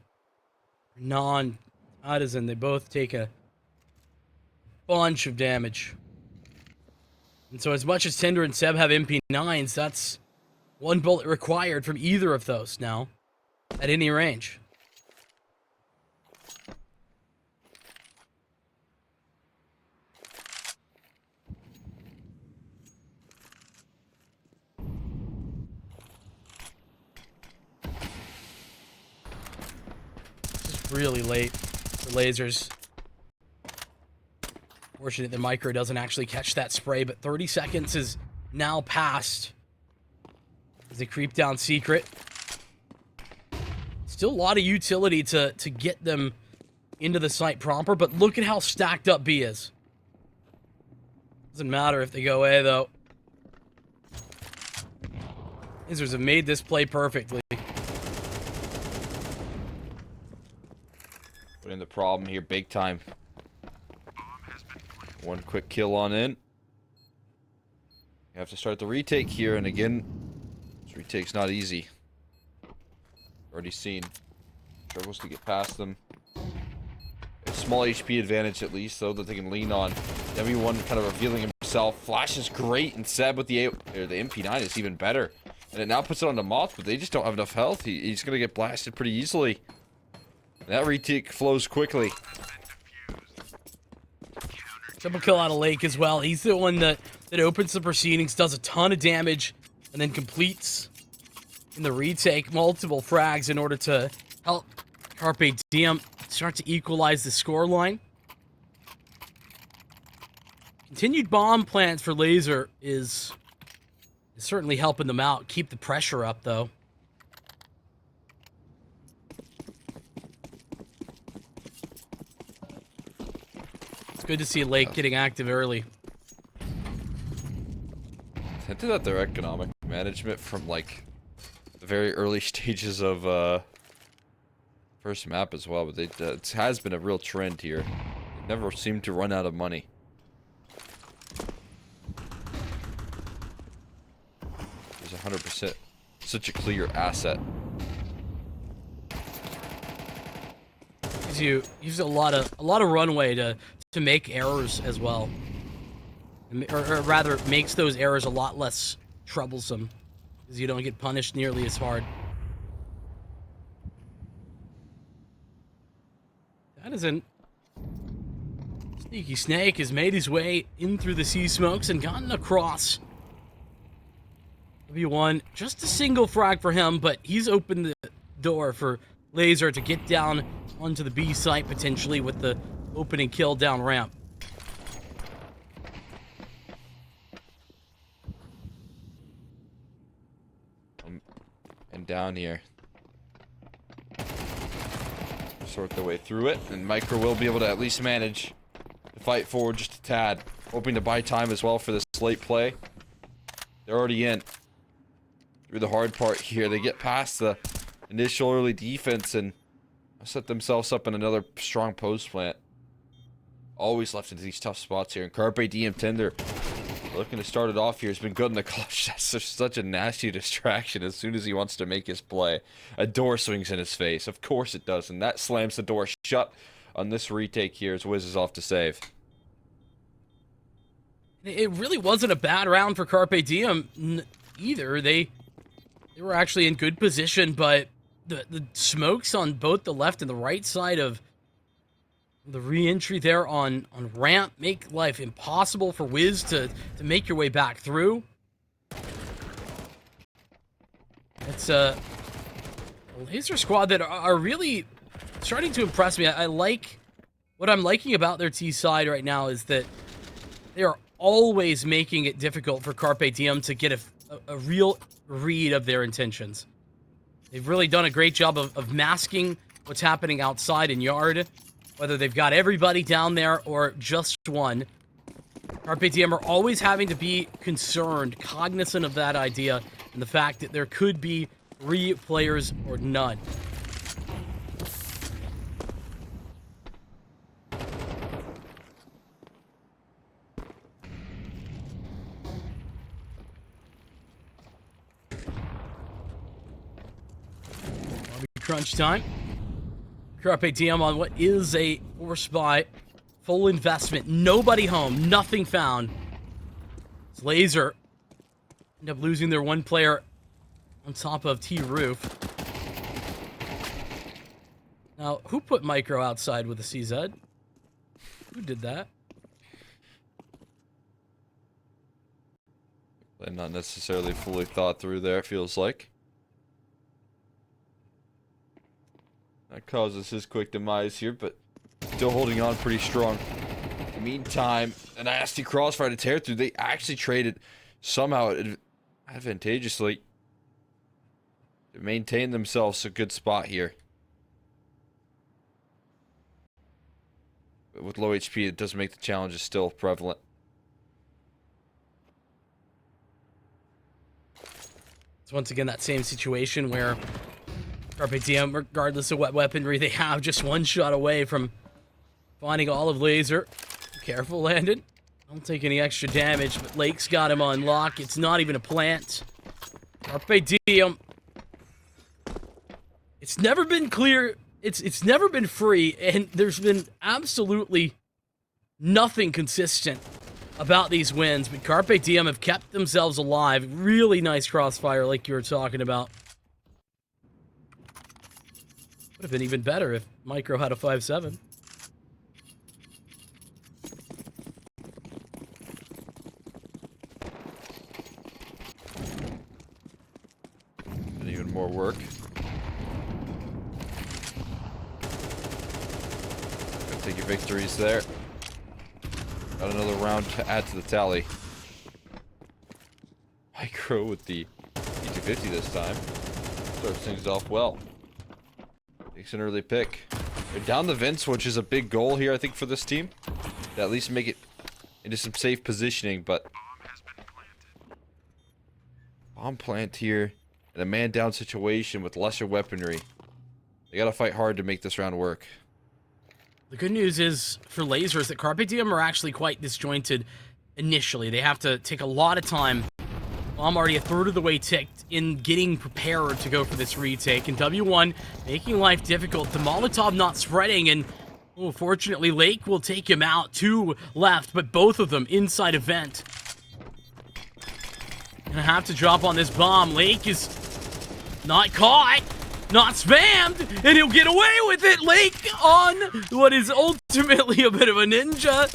Non-Artisan, they both take a bunch of damage. And so as much as Tinder and Seb have MP9s, that's 1 bullet required from either of those now at any range. It's really late for Lasers. Fortunate the micro doesn't actually catch that spray, but 30 seconds is now passed as they creep down secret. Still a lot of utility to get them into the site proper, but look at how stacked up B is. Doesn't matter if they go A, though. Lasers have made this play perfectly. Put in the problem here big time. 1 quick kill on in. You have to start the retake here, and again, this retake's not easy. Already seen. Struggles to get past them. A small HP advantage at least, though, that they can lean on. W1 kind of revealing himself. Flash is great, and Seb with the MP9 is even better. And it now puts it on the Moth, but they just don't have enough health. He's going to get blasted pretty easily. And that retake flows quickly. Triple kill out of Lake as well. He's the one that opens the proceedings, does a ton of damage, and then completes in the retake multiple frags in order to help Carpe Diem start to equalize the scoreline. Continued bomb plants for Laser is certainly helping them out. Keep the pressure up, though. It's good to see Lake getting active early. Hinted at their economic management from, like, the very early stages of first map as well, but it has been a real trend here. They never seem to run out of money. There's 100% such a clear asset. Gives you a lot of runway to make errors as well, or rather makes those errors a lot less troublesome because you don't get punished nearly as hard. That isn't. Sneaky Snake has made his way in through the Sea Smokes and gotten across. W1, just a single frag for him, but he's opened the door for Laser to get down onto the B site potentially with the opening kill down ramp. broken down here. Sort their way through it, and Micro will be able to at least manage to fight forward just a tad. Hoping to buy time as well for this late play. They're already in through the hard part here. They get past the initial early defense and set themselves up in another strong post plant. Always left into these tough spots here. And Carpe Diem Tinder looking to start it off here. Has been good in the clutch. That's such a nasty distraction as soon as he wants to make his play. A door swings in his face. Of course it does. And that slams the door shut on this retake here as Wiz is off to save. It really wasn't a bad round for Carpe Diem either. They were actually in good position, but the smokes on both the left and the right side of the re-entry there on ramp make life impossible for Wiz to make your way back through. It's a laser squad that are really starting to impress me. I like what I'm liking about their T side right now is that they are always making it difficult for Carpe Diem to get a real read of their intentions. They've really done a great job of masking what's happening outside in yard, whether they've got everybody down there or just one. Carpe Diem are always having to be concerned, cognizant of that idea, and the fact that there could be 3 players or none. Crunch time. Carpe Diem on what is a force buy. Full investment. Nobody home. Nothing found. It's Laser. End up losing their one player on top of T roof. Now, who put Micro outside with a CZ? Who did that? Not necessarily fully thought through there, it feels like. That causes his quick demise here, but still holding on pretty strong. In the meantime, a nasty crossfire to tear through. They actually traded somehow advantageously to maintain themselves a good spot here. But with low HP, it does make the challenges still prevalent. It's once again that same situation where Carpe Diem, regardless of what weaponry they have, just one shot away from finding all of Laser. Careful, Landon. Don't take any extra damage, but Lake's got him on lock. It's not even a plant. Carpe Diem. It's never been clear. It's never been free, and there's been absolutely nothing consistent about these wins, but Carpe Diem have kept themselves alive. Really nice crossfire like you were talking about. Would have been even better if Micro had a 5-7. And even more work. Gotta take your victories there. Got another round to add to the tally. Micro with the E250 this time. Starts things off well. Takes an early pick. They're down the vents, which is a big goal here, I think, for this team. To at least make it into some safe positioning, but bomb plant here in a man-down situation with lesser weaponry. They gotta fight hard to make this round work. The good news is, for Lasers, that Carpe Diem are actually quite disjointed initially. They have to take a lot of time. I'm already a third of the way ticked in getting prepared to go for this retake. And W1 making life difficult. The Molotov not spreading, and oh, fortunately, Lake will take him out. 2 left, but both of them inside a vent. Gonna have to drop on this bomb. Lake is not caught, not spammed, and he'll get away with it. Lake on what is ultimately a bit of a ninja.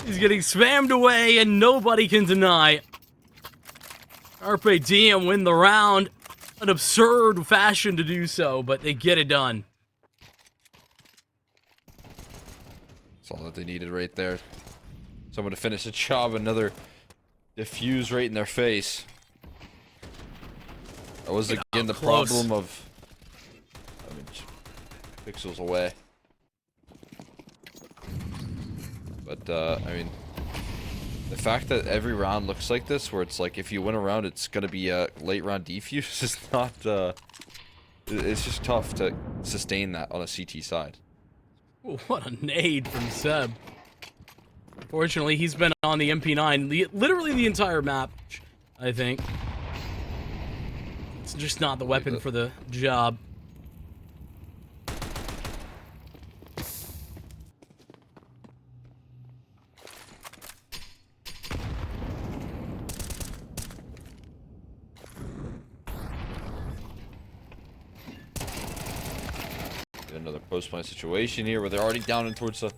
He's getting spammed away, and nobody can deny. Carpe Diem win the round. An absurd fashion to do so, but they get it done. That's all that they needed right there. Someone to finish the job. Another diffuse right in their face. That was Get again up the close. problem of, I mean, pixels away. But I mean, the fact that every round looks like this, where it's like if you win a round, it's gonna be a late round defuse, is not. It's just tough to sustain that on a CT side. Ooh, what a nade from Seb. Fortunately, he's been on the MP9 literally the entire map, I think. It's just not the weapon for the job. Another post-plant situation here where they're already down in towards the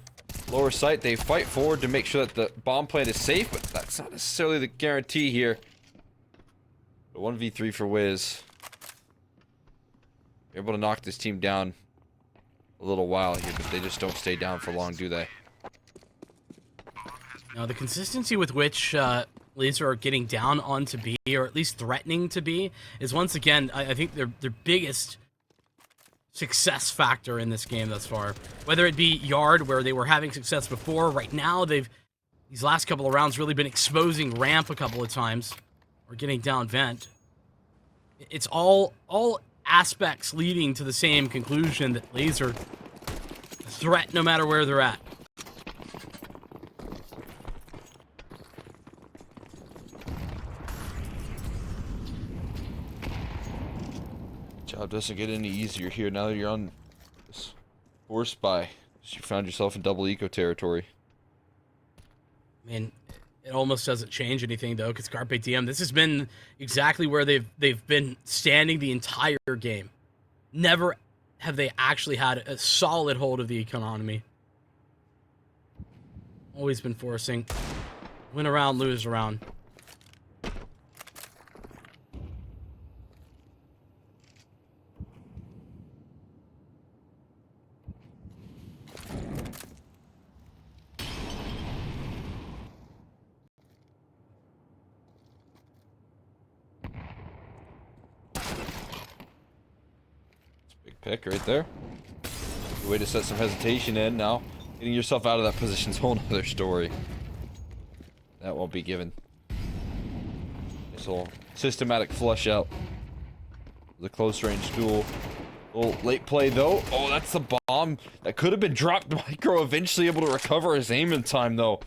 lower site. They fight forward to make sure that the bomb plant is safe, but that's not necessarily the guarantee here. But 1v3 for Wiz. They're able to knock this team down a little while here, but they just don't stay down for long, do they? Now, the consistency with which Laser are getting down onto B, or at least threatening to be, is once again, I think their biggest success factor in this game thus far. Whether it be Yard, where they were having success before, right now these last couple of rounds really been exposing Ramp a couple of times, or getting down Vent. It's all aspects leading to the same conclusion that Laser threat no matter where they're at. Job doesn't get any easier here now that you're on this force spy. You found yourself in double eco territory. I mean, it almost doesn't change anything though, because Carpe Diem, this has been exactly where they've been standing the entire game. Never have they actually had a solid hold of the economy. Always been forcing. Win around, lose around. Pick right there. Good way to set some hesitation in. Now, getting yourself out of that position is a whole other story. That won't be given. This whole systematic flush out. The close range duel. Little late play though. Oh, that's the bomb that could have been dropped. Micro eventually able to recover his aim in time though,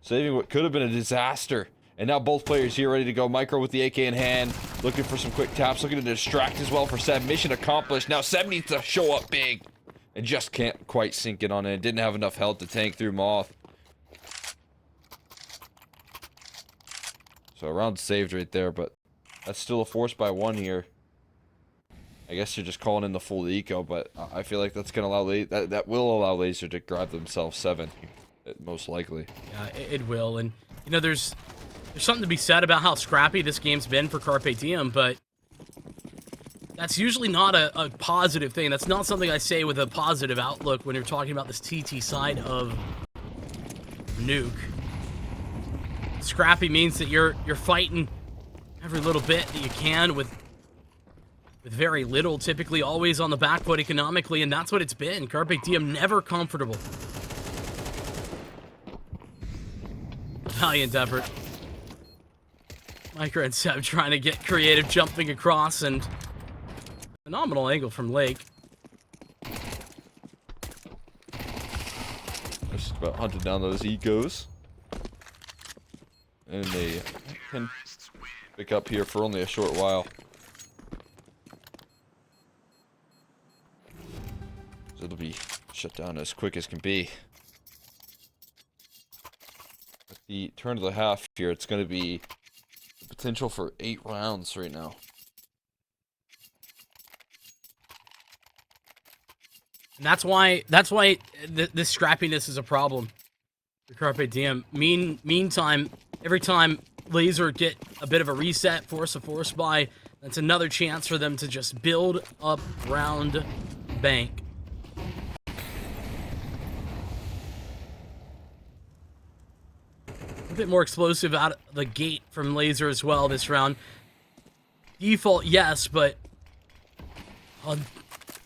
saving what could have been a disaster. And now both players here ready to go. Micro with the AK in hand, looking for some quick taps, looking to distract as well for Seb. Mission accomplished. Now Seb needs to show up big, and just can't quite sink it on it. Didn't have enough health to tank through Moth. So a round saved right there, but that's still a force by one here. I guess you're just calling in the full eco, but I feel like that's gonna allow that will allow Laser to grab themselves 7, most likely. Yeah, it will, and you know there's something to be said about how scrappy this game's been for Carpe Diem, but that's usually not a positive thing. That's not something I say with a positive outlook when you're talking about this TT side of Nuke. Scrappy means that you're fighting every little bit that you can with very little, typically always on the back foot economically, and that's what it's been. Carpe Diem never comfortable. Valiant effort. Micro and Seb trying to get creative, jumping across, and phenomenal angle from Lake. Just about hunted down those ecos. And they can pick up here for only a short while. So it'll be shut down as quick as can be. At the turn of the half here, it's going to be potential for 8 rounds right now. And that's why this scrappiness is a problem for Carpe Diem. Meantime, every time Laser get a bit of a reset, force a force buy, that's another chance for them to just build up round bank. A bit more explosive out of the gate from Laser as well this round. default, yes, but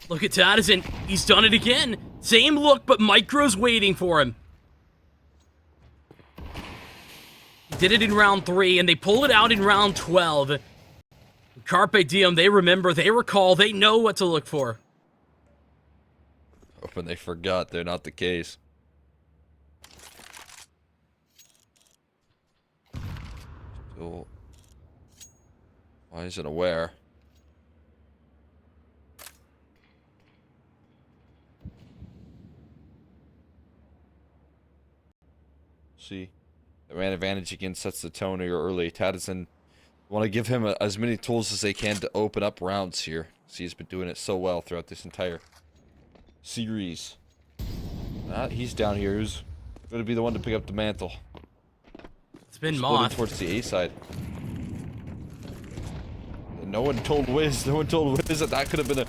look at Tadison. He's done it again. Same look, but Micro's waiting for him. He did it in round 3, and they pulled it out in round 12. Carpe Diem, they remember, they recall, they know what to look for. Hoping they forgot they're not the case. Still, why isn't aware? See, the man advantage again sets the tone here early. Tadison want to give him as many tools as they can to open up rounds here. See, he's been doing it so well throughout this entire series. He's down here. Who's going to be the one to pick up the mantle? It's been Moth towards the A side. No one told Wiz that that could have been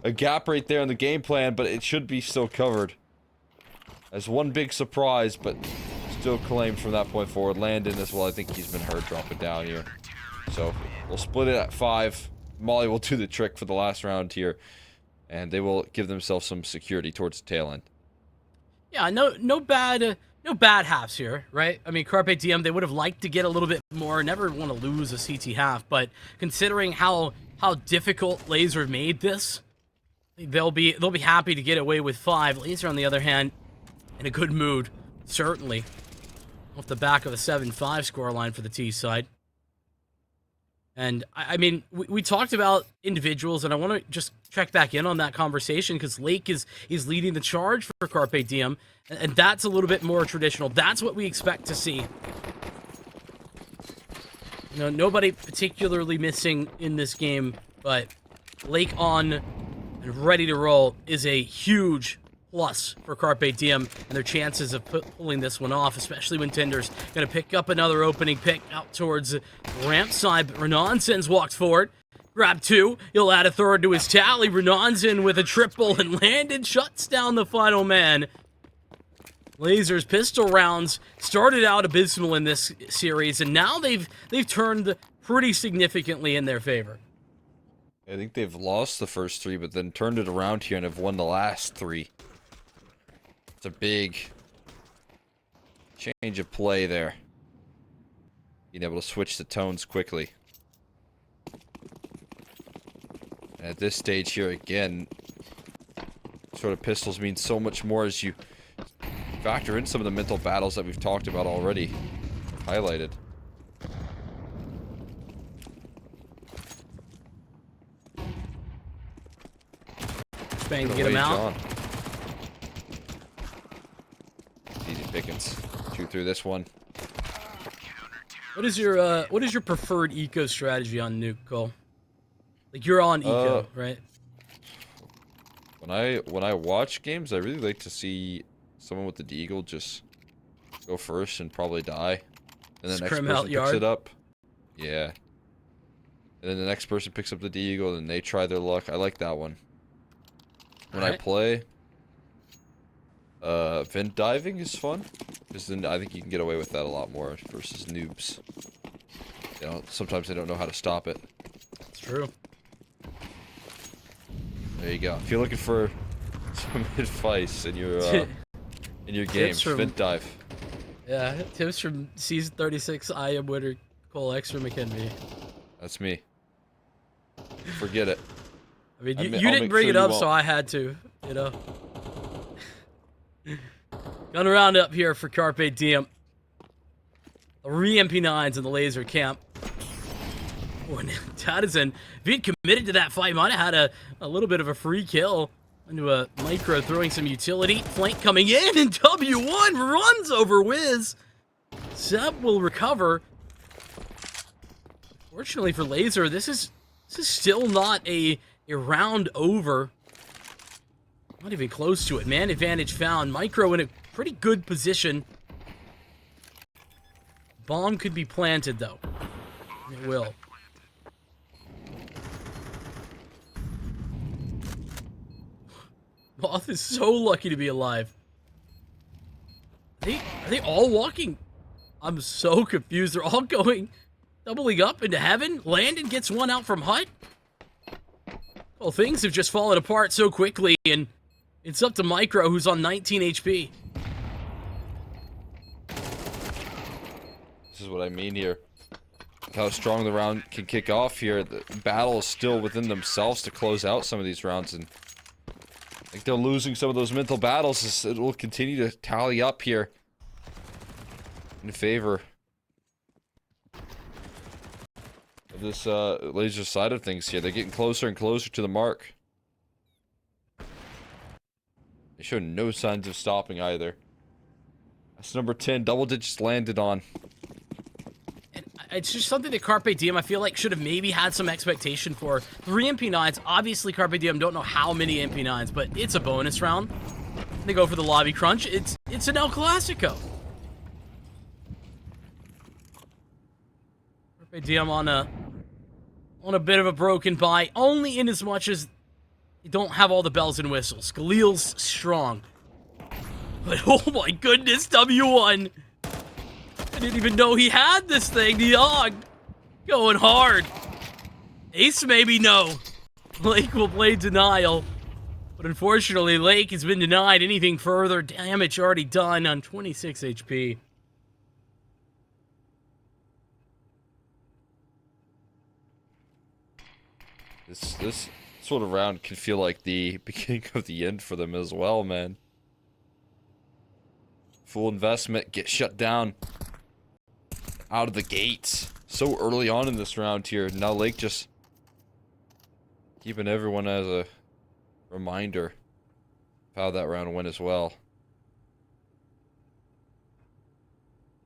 a gap right there in the game plan, but it should be still covered. As one big surprise, but still claimed from that point forward. Landon as well, I think he's been hurt dropping down here. So we'll split it at 5. Molly will do the trick for the last round here, and they will give themselves some security towards the tail end. Yeah, no bad halves here, right? I mean, Carpe Diem, they would have liked to get a little bit more. Never want to lose a CT half, but considering how difficult Laser made this, they'll be happy to get away with 5. Laser, on the other hand, in a good mood, certainly, off the back of a 7-5 scoreline for the T side. And, I mean, we talked about individuals, and I want to just check back in on that conversation, because Lake is leading the charge for Carpe Diem, and that's a little bit more traditional. That's what we expect to see. You know, nobody particularly missing in this game, but Lake on and ready to roll is a huge plus for Carpe Diem and their chances of pulling this one off, especially when Tinder's going to pick up another opening pick out towards the ramp side. But Renansen's walked forward, grab 2. He'll add a third to his tally. Renansen with a triple, and Landon shuts down the final man. Laser's pistol rounds started out abysmal in this series, and now they've turned pretty significantly in their favor. I think they've lost the first 3, but then turned it around here and have won the last 3. It's a big change of play there. Being able to switch the tones quickly. And at this stage here again, sort of pistols mean so much more as you factor in some of the mental battles that we've talked about already. Highlighted. Bang to get him out. John. Easy pickings. Shoot through this one. What is your preferred eco strategy on nuke, Cole? Like, you're on eco, right? When I watch games, I really like to see someone with the deagle just go first and probably die, and the next person picks it up. Yeah. And then the next person picks up the deagle and they try their luck. I like that one. When I play, vent diving is fun, because then I think you can get away with that a lot more versus noobs. You know, sometimes they don't know how to stop it. That's true. There you go. If you're looking for some advice in your game, vent dive. Yeah, tips from season 36. I am winner. Cole Extra McKenby. That's me. Forget it. I mean, you didn't bring it up, so I had to, you know. Gonna round up here for Carpe Diem. 3 MP9s in the laser camp. Oh, and Tadison, if he'd committed to that fight, might have had a little bit of a free kill into a micro, throwing some utility. Flank coming in, and W1 runs over Wiz. Seb will recover. Fortunately for Laser, this is still not a round over. Not even close to it. Man advantage found. Micro in a pretty good position. Bomb could be planted, though. It will. Moth is so lucky to be alive. Are they all walking? I'm so confused. They're all going doubling up into heaven. Landon gets one out from Hut. Well, things have just fallen apart so quickly, and it's up to Micro, who's on 19 HP. This is what I mean here. How strong the round can kick off here. The battle is still within themselves to close out some of these rounds, and I think they're losing some of those mental battles as it will continue to tally up here in favor of this laser side of things here. They're getting closer and closer to the mark. They show no signs of stopping either. That's number 10, double digits landed on. And it's just something that Carpe Diem, I feel like, should have maybe had some expectation for. 3 MP9s. Obviously, Carpe Diem don't know how many MP9s, but it's a bonus round. They go for the lobby crunch. It's an El Clasico. Carpe Diem on a bit of a broken bye, only in as much as you don't have all the bells and whistles. Khalil's strong. But oh my goodness, W1. I didn't even know he had this thing. The Og going hard. Ace maybe no. Lake will play denial. But unfortunately, Lake has been denied anything further. Damage already done on 26 HP. This sort of round can feel like the beginning of the end for them as well, man. Full investment, get shut down out of the gates so early on in this round here. Now Lake just keeping everyone as a reminder of how that round went as well.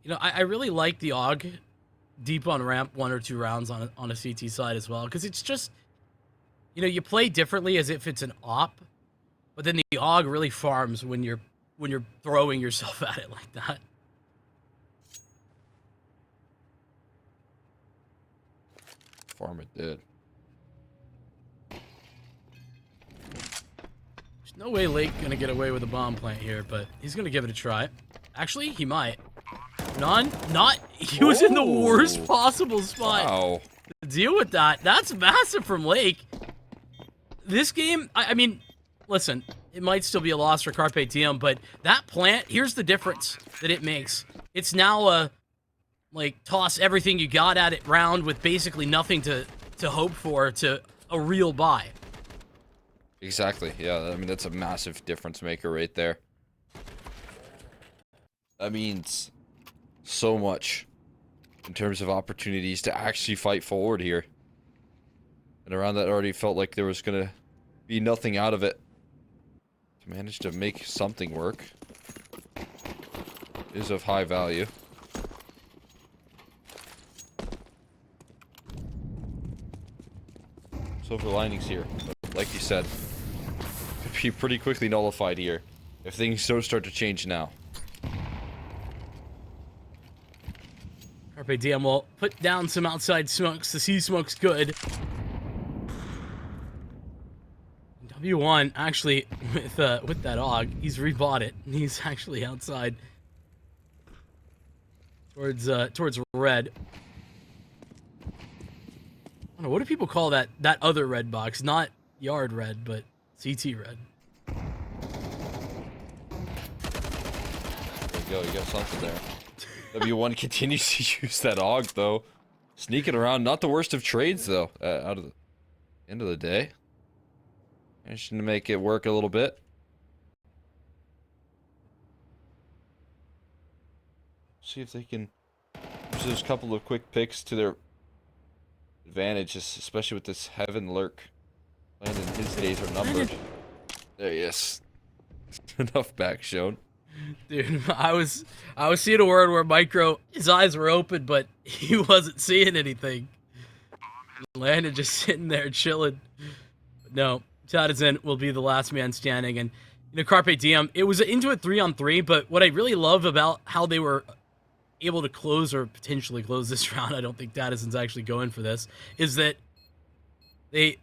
You know, I really like the AUG deep on ramp 1 or 2 rounds on a CT side as well, because it's just, you know, you play differently as if it's an op, but then the AUG really farms when you're throwing yourself at it like that. Farm it did. There's no way Lake gonna get away with a bomb plant here, but he's gonna give it a try. Actually, he might. He was in the worst possible spot. Wow. To deal with that. That's massive from Lake. This game, I mean, listen, it might still be a loss for Carpe Diem, but that plant, here's the difference that it makes. It's now a, like, toss everything you got at it round with basically nothing to hope for to a real buy. Exactly. Yeah, I mean, that's a massive difference maker right there. That means so much in terms of opportunities to actually fight forward here. And around that already felt like there was going to be nothing out of it. To manage to make something work is of high value. Silver linings here, but like you said, could be pretty quickly nullified here if things don't start to change now. Carpe Diem will put down some outside smokes. The sea smoke's good. W1 actually with that AUG, he's rebought it. He's actually outside towards red. I don't know, what do people call that other red box? Not yard red, but CT red. There you go, you got something there. W1 continues to use that AUG though. Sneaking around, not the worst of trades though, out of the end of the day. Managing to make it work a little bit. See if they can use those couple of quick picks to their advantage, especially with this Heaven Lurk. Landon, his days are numbered. There he is. Enough back shown. Dude, I was seeing a word where Micro, his eyes were open, but he wasn't seeing anything. Landon just sitting there chilling. But no, Tadazen will be the last man standing, and you know, Carpe Diem, it was into a 3-on-3, but what I really love about how they were able to close or potentially close this round, I don't think Tadazen's actually going for this, is that they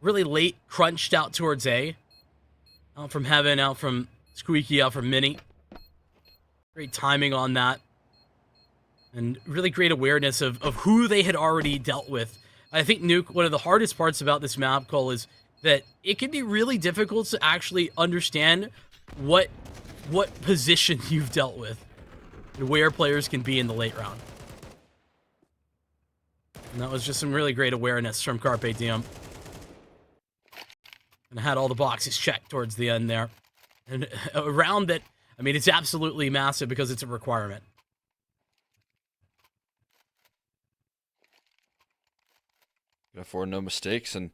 really late crunched out towards A. Out from Heaven, out from Squeaky, out from Mini. Great timing on that. and really great awareness of who they had already dealt with. I think, Nuke, one of the hardest parts about this map, Cole, is that it can be really difficult to actually understand what position you've dealt with and where players can be in the late round. And that was just some really great awareness from Carpe Diem. And had all the boxes checked towards the end there. And a round that, I mean, it's absolutely massive because it's a requirement. Got afford no mistakes and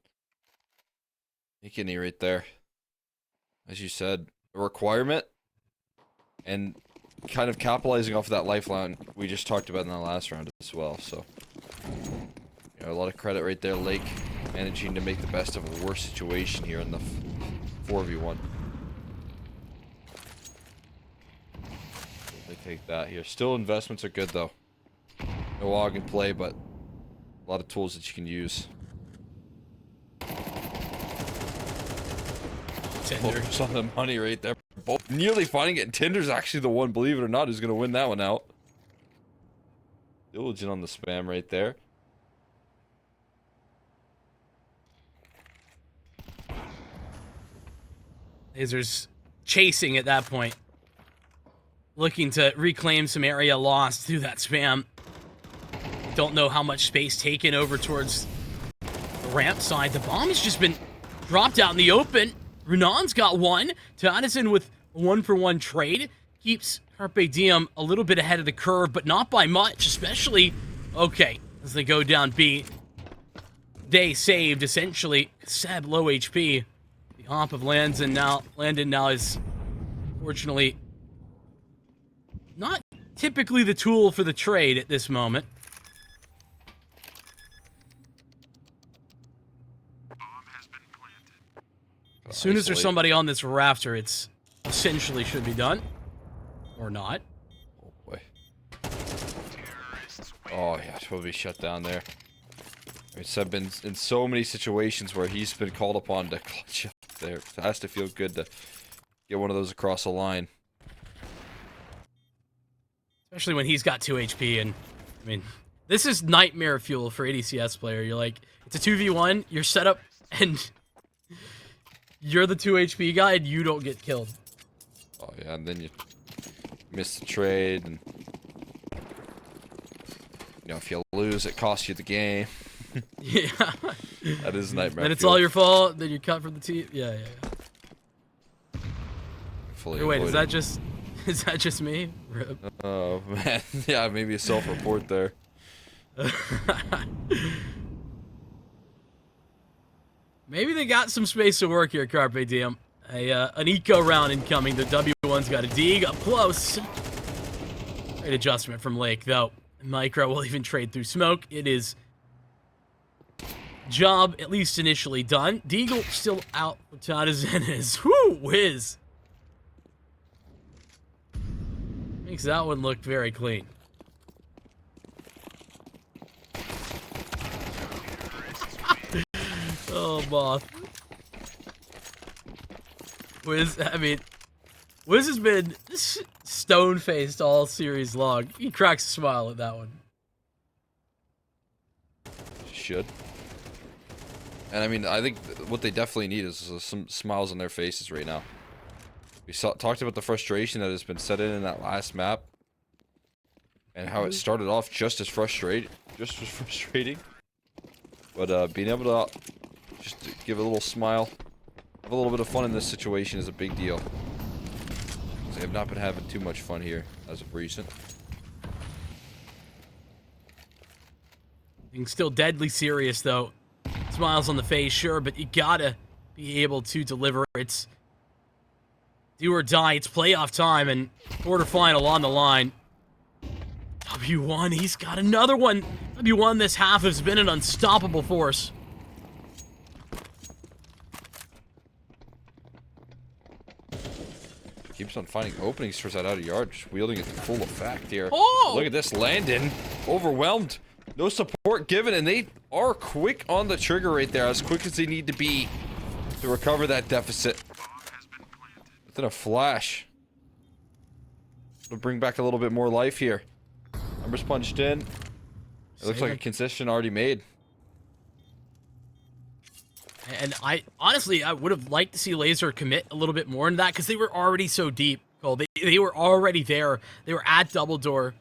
McKinney right there. As you said, a requirement and kind of capitalizing off of that lifeline we just talked about in the last round as well. So, you know, a lot of credit right there, Lake, managing to make the best of a worse situation here in the 4v1. They take that here. Still, investments are good though. No AUG in play, but a lot of tools that you can use. Tinder. Some of the money right there. Both nearly finding it. And Tinder's actually the one, believe it or not, who's going to win that one out. Diligent on the spam right there. Lazer's chasing at that point. Looking to reclaim some area lost through that spam. Don't know how much space taken over towards the ramp side. The bomb has just been dropped out in the open. Runan's got one. Addison with a 1-for-1 trade. Keeps Carpe Diem a little bit ahead of the curve, but not by much, especially, okay, as they go down B. They saved, essentially. Seb, low HP. The hop of Landon now is, fortunately, not typically the tool for the trade at this moment. As soon as there's somebody on this rafter, it's essentially should be done. Or not. Oh boy. Oh yeah, totally shut down there. I mean, Seb been in so many situations where he's been called upon to clutch up there. It has to feel good to get one of those across the line. Especially when he's got 2 HP, and I mean, this is nightmare fuel for ADCS player. You're like, it's a 2v1, you're set up, and you're the 2 HP guy, and you don't get killed. Oh yeah, and then you miss the trade, and you know, if you lose, it costs you the game. Yeah. That is nightmare. And it's all your fault, then you're cut from the team. Yeah. Fully Wait, avoided. is that just me? Rip. Oh man, yeah, maybe a self-report there. Maybe they got some space to work here, Carpe Diem. An eco round incoming. The W1's got a dig up close. Great adjustment from Lake, though. Micro will even trade through smoke. It is job, at least initially, done. Deagle still out for Tadazin is whoo whiz. Makes that one look very clean. Oh, Moth. Wiz, I mean, Wiz has been stone-faced all series long. He cracks a smile at that one. Should. And I mean, I think what they definitely need is some smiles on their faces right now. We talked about the frustration that has been set in that last map, and how it started off just as frustrating. But being able to just give a little smile, have a little bit of fun in this situation is a big deal. They have not been having too much fun here as of recent. Being still deadly serious, though. Smiles on the face, sure, but you gotta be able to deliver. It's do or die. It's playoff time, and quarterfinal on the line. W1, he's got another one. W1 this half has been an unstoppable force. Keeps on finding openings towards that outer yard, just wielding it to full effect here. Oh! Look at this, Landon. Overwhelmed. No support given, and they are quick on the trigger right there, as quick as they need to be to recover that deficit. Within a flash. To bring back a little bit more life here. Armor's punched in. It looks like a concession already made. And I honestly, I would have liked to see Laser commit a little bit more into that because they were already so deep, Cole. They were already there. They were at double door.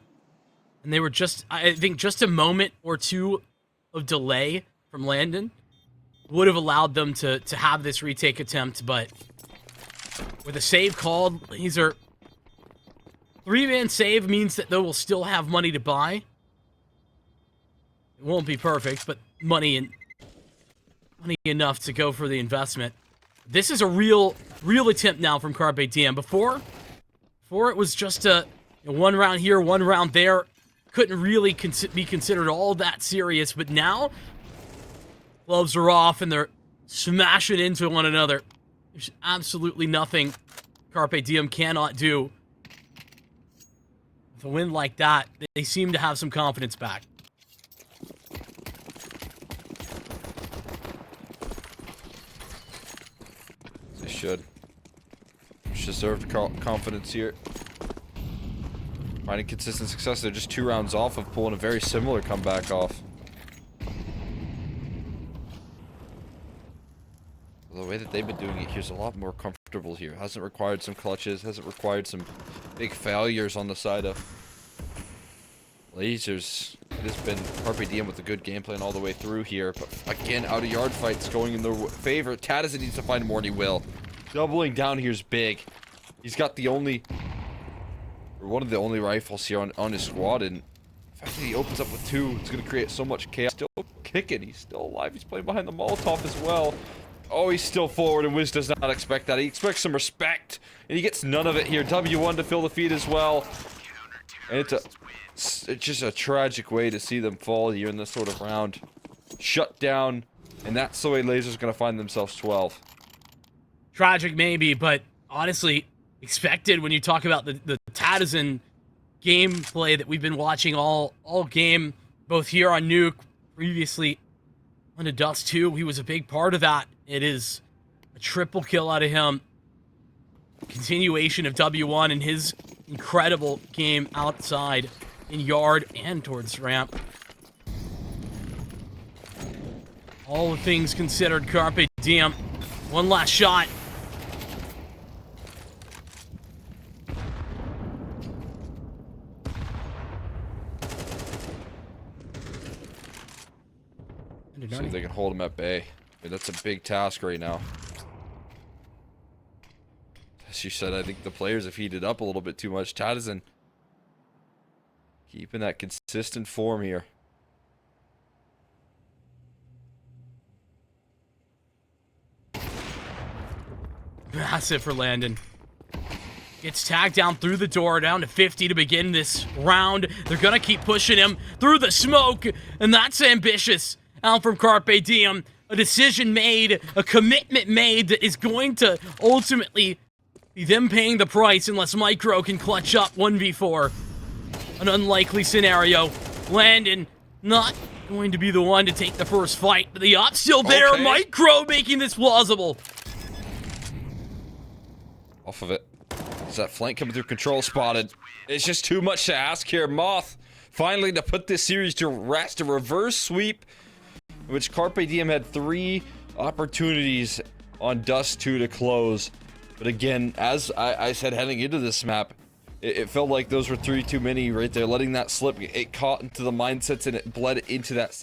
And they were just, I think, just a moment or two of delay from Landon would have allowed them to have this retake attempt. But with a save called, Laser, 3-man save means that they will still have money to buy. It won't be perfect, but money enough to go for the investment. This is a real attempt now from Carpe Diem. Before it was just a one round here, one round there. Couldn't really be considered all that serious, but now gloves are off and they're smashing into one another. There's absolutely nothing Carpe Diem cannot do. With a win like that, they seem to have some confidence back. They should. Deserved confidence here. Finding consistent success. They're just 2 rounds off of pulling a very similar comeback off. The way that they've been doing it here's a lot more comfortable here. Hasn't required some clutches. Hasn't required some big failures on the side of Lasers. It has been Carpe Diem with a good game plan all the way through here. But again, out of yard fights going in their favor. Tadison needs to find more and he will. Doubling down here is big. He's got the only, or one of the only rifles here on his squad, and the fact that he opens up with 2, it's going to create so much chaos. Still kicking. He's still alive. He's playing behind the Molotov as well. Oh, he's still forward, and Wiz does not expect that. He expects some respect, and he gets none of it here. W1 to fill the feed as well. And it's just a tragic way to see them fall here in this sort of round. Shut down, and that's the way Laser's going to find themselves 12. Tragic maybe, but honestly, expected when you talk about the Tadison gameplay that we've been watching all game, both here on Nuke, previously on the Dust 2. He was a big part of that. It is a triple kill out of him. Continuation of W1 and his incredible game outside in yard and towards ramp. All the things considered, Carpe Diem. One last shot. See if they can hold him at bay. I mean, that's a big task right now. As you said, I think the players have heated up a little bit too much. Tadison keeping that consistent form here. Massive for Landon. Gets tagged down through the door, down to 50 to begin this round. They're gonna keep pushing him through the smoke, and that's ambitious. Out from Carpe Diem, a decision made, a commitment made that is going to ultimately be them paying the price unless Micro can clutch up 1v4. An unlikely scenario. Landon not going to be the one to take the first fight, but the op's still there. Okay. Micro making this plausible. Off of it. Is that flank coming through? Control spotted. It's just too much to ask here. Moth finally to put this series to rest. A reverse sweep, which Carpe Diem had 3 opportunities on Dust 2 to close. But again, as I said heading into this map, it felt like those were 3 too many right there. Letting that slip, it caught into the mindsets and it bled into that second.